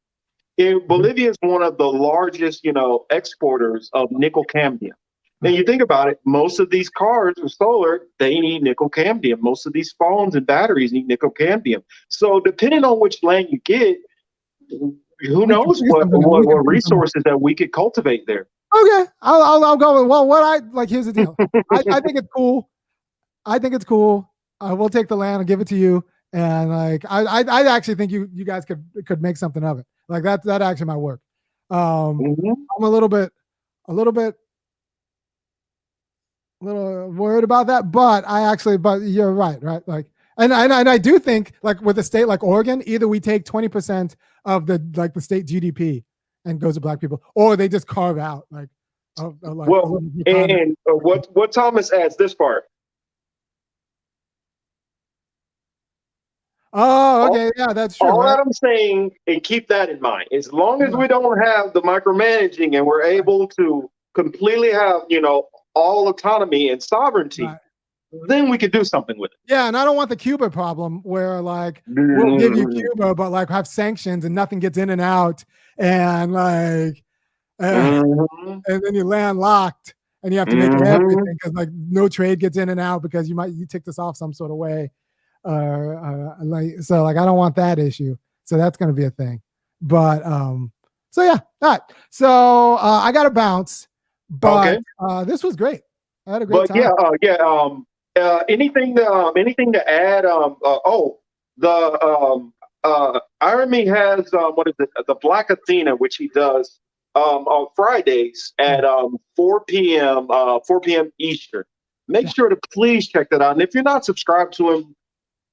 Bolivia is one of the largest, exporters of nickel cadmium. And you think about it, most of these cars are solar, they need nickel cadmium. Most of these phones and batteries need nickel cadmium. So depending on which land you get, who knows what resources that we could cultivate there. Okay, I'll go with, well, here's the deal. I think it's cool. I will take the land and give it to you. And I actually think you guys could make something of it. Like that actually might work. I'm a little worried about that, but you're right? Like, and I do think, like with a state like Oregon, either we take 20% of the state GDP and goes to black people, or they just carve out what Thomas adds this part. Oh, okay, yeah, that's true, All right? that I'm saying, and keep that in mind, as long as Yeah, we don't have the micromanaging and we're able to completely have, all autonomy and sovereignty, right. then we could do something with Yeah, and I don't want the Cuba problem where like we'll give you it. Cuba, but like have sanctions and nothing gets in and out, and like, Mhm. and then you're landlocked and you have to make Mhm. everything because like no trade gets in and out because you ticked us off some sort of way. Like so like I don't want that issue. So that's gonna be a thing. But so yeah, all right. So I gotta bounce, but Okay. this was great. I had a great But time. yeah, anything to add? The Irami has what is it? The Black Athena, which he does on Fridays Yeah, at 4 p.m. Eastern. Make yeah. sure to please check that out. And if you're not subscribed to him,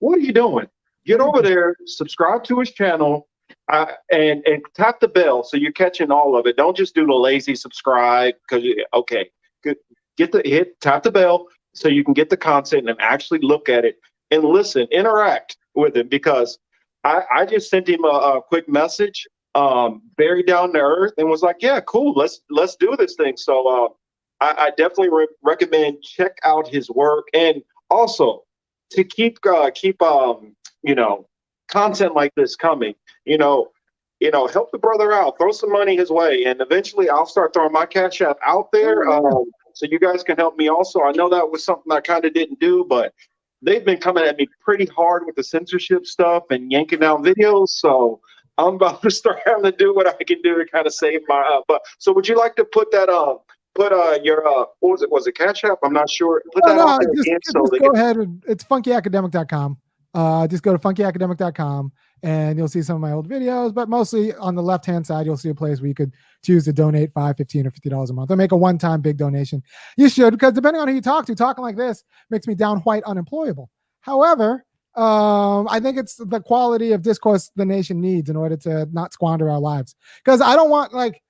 what are you doing? What Get are you over doing? there, subscribe to his channel, and tap the bell so you're catching all of it. Don't just do the lazy subscribe because okay, good. Tap the bell so you can get the content and actually look at it and listen, interact with it because I just sent him a quick message, very down to earth, and was like, yeah, cool, let's do this thing. So I definitely recommend check out his work and also to keep you know content like this coming. You know, help the brother out, throw some money his way, and eventually I'll start throwing my cash app out there. Yeah, So you guys can help me also. I know that was something I kind of didn't do, but they've been coming at me pretty hard with the censorship stuff and yanking down videos. So I'm about to start having to do what I can do to kind of save my. But so would you like to put that put your what was it? Was it Cash App? I'm not sure. Put oh that out no, there again so just they go can. ahead and it's funkyacademic.com. Just go to funkyacademic.com and you'll see some of my old videos, but mostly on the left-hand side, you'll see a place where you could choose to donate 5, 15, or $50 a month or make a one-time big donation. You should, because depending on who you talk to, talking like this makes me down white unemployable. However, I think it's the quality of discourse the nation needs in order to not squander our lives. Because I don't want like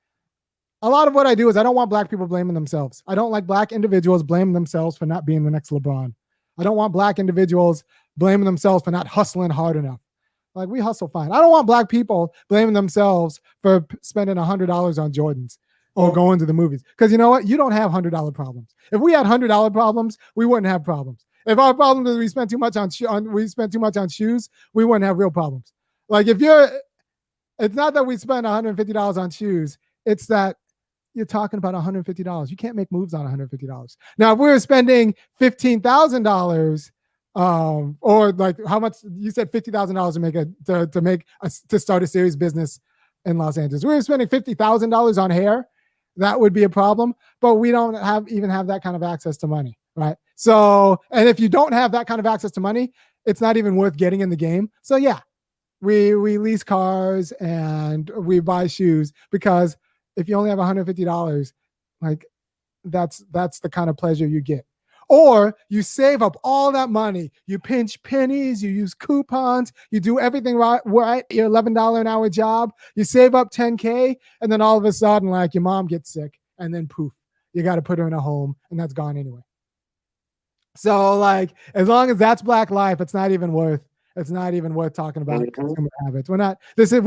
a lot of what I do is I don't want black people blaming themselves. I don't like black individuals blaming themselves for not being the next LeBron. I don't want black individuals blaming themselves for not hustling hard enough. Like we hustle fine. I don't want black people blaming themselves for spending $100 on Jordans or going to the movies. Because you know what? You don't have $100 problems. If we had $100 problems, we wouldn't have problems. If our problem is we spent too much on shoes, we wouldn't have real problems. Like if you're, it's not that we spend $150 on shoes. It's that you're talking about $150. You can't make moves on $150. Now, if we were spending $15,000, or like how much you said $50,000 to start a serious business in Los Angeles. We were spending $50,000 on hair. That would be a problem, but we don't have that kind of access to money, right? So, and if you don't have that kind of access to money, it's not even worth getting in the game. So yeah, we lease cars and we buy shoes because if you only have $150, like that's the kind of pleasure you get. Or you save up all that money, you pinch pennies, you use coupons, you do everything right, your $11 an hour job, you save up 10K, and then all of a sudden, like your mom gets sick, and then poof, you got to put her in a home, and that's gone anyway. So like as long as that's black life, it's not even worth talking about Mhm. consumer habits. We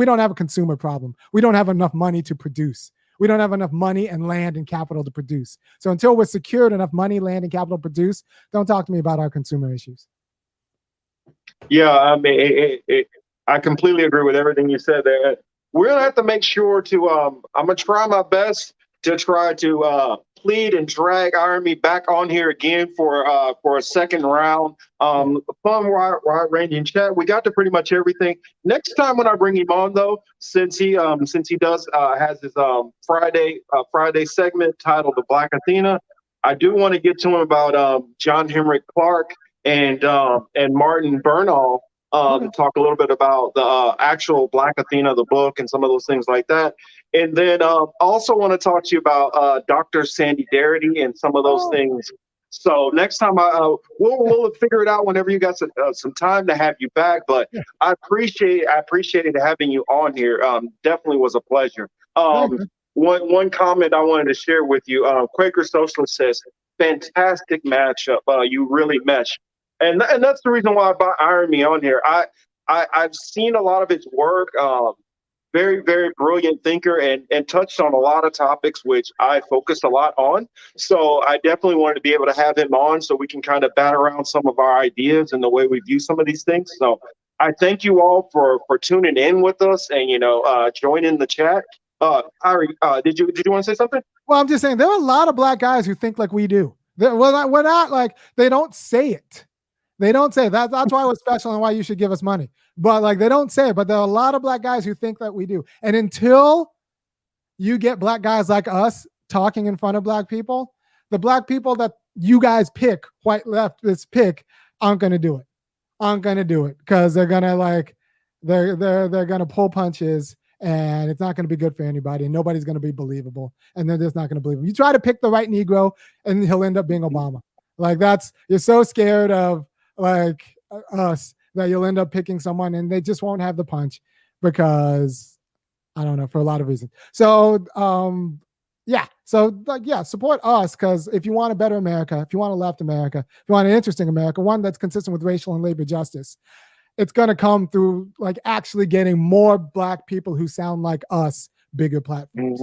don't have a consumer problem. We don't have enough money to produce. We don't have enough money and land and capital to produce. So until we're secured enough money, land, and capital to produce, don't talk to me about our consumer issues. Yeah, I mean, I completely agree with everything you said there. We're gonna have to make sure to. I'm gonna try my best to try to plead and drag Army back on here again for a second round. Fun, wide ranging chat. We got to pretty much everything. Next time when I bring him on, though, since he does has his Friday segment titled "The Black Athena," I do want to get to him about John Henrik Clark and Martin Bernal, Okay. talk a little bit about the actual Black Athena, the book, and some of those things like that. And then also want to talk to you about Dr. Sandy Darity and some of those Oh, things. So next time we'll figure it out whenever you got some time to have you back. But yeah. I appreciated having you on here. Definitely was a pleasure. Thanks. One comment I wanted to share with you. Quaker Socialist says, "Fantastic matchup. You really mesh." And that's the reason why I brought Irony on here. I've seen a lot of his work. Very, very brilliant thinker, and touched on a lot of topics which I focused a lot on. So I definitely wanted to be able to have him on so we can kind of bat around some of our ideas and the way we view some of these things. So I thank you all for tuning in with us and joining the chat. Ari, did you want to say something? Well, I'm just saying there are a lot of black guys who think like we do. We're not like, they don't say it. They don't say it. That's why we're special and why you should give us money. But like, they don't say it. But there are a lot of black guys who think that we do. And until you get black guys like us talking in front of black people, the black people that you guys pick, white leftists pick, aren't going to do it. Aren't going to do it because they're going to they're going to pull punches. And it's not going to be good for anybody, and nobody's going to be believable, and they're just not going to believe him. You try to pick the right Negro, and he'll end up being Obama. Like, you're so scared of us that you'll end up picking someone, and they just won't have the punch because I don't know, for a lot of reasons. So support us, because if you want a better America, if you want a left America, if you want an interesting America, one that's consistent with racial and labor justice, it's going to come through actually getting more black people who sound like us bigger platforms.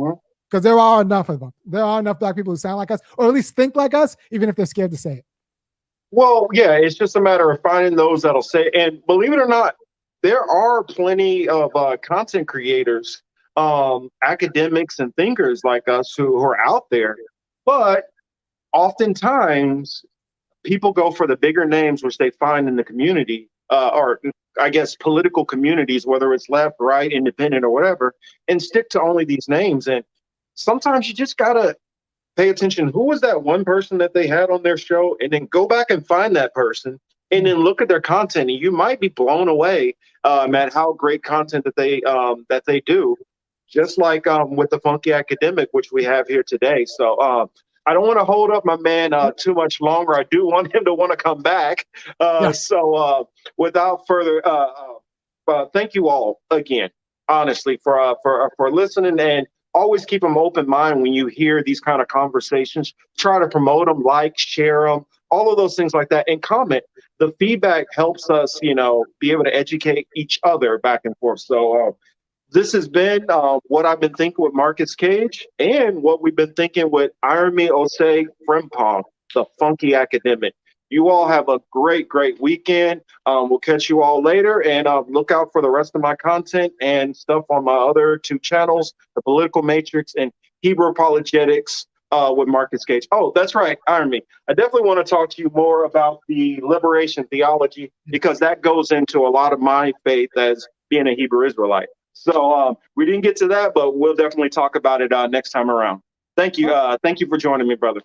Because there are enough of them. There are enough black people who sound like us, or at least think like us, even if they're scared to say it. Well, yeah, it's just a matter of finding those that'll say, and believe it or not, there are plenty of content creators, academics and thinkers like us who are out there. But oftentimes people go for the bigger names, which they find in the community, or I guess political communities, whether it's left, right, independent, or whatever, and stick to only these names. And sometimes you just gotta pay attention. Who was that one person that they had on their show? And then go back and find that person and then look at their content. And you might be blown away at how great content that they do. Just like with the Funky Academic, which we have here today. So I don't want to hold up my man too much longer. I do want him to want to come back. So without further, thank you all again, honestly, for listening, and always keep an open mind when you hear these kind of conversations. Try to promote them, share them, all of those things like that, and comment. The feedback helps us, be able to educate each other back and forth. So this has been what I've been thinking with Marcus Cage, and what we've been thinking with Irami Osei-Frimpong, the Funky Academic. You all have a great, great weekend. We'll catch you all later, and look out for the rest of my content and stuff on my other two channels, The Political Matrix and Hebrew Apologetics with Marcus Cage. Oh, that's right, Irami. I definitely want to talk to you more about the liberation theology, because that goes into a lot of my faith as being a Hebrew Israelite. So we didn't get to that, but we'll definitely talk about it next time around. Thank you. Thank you for joining me, brother.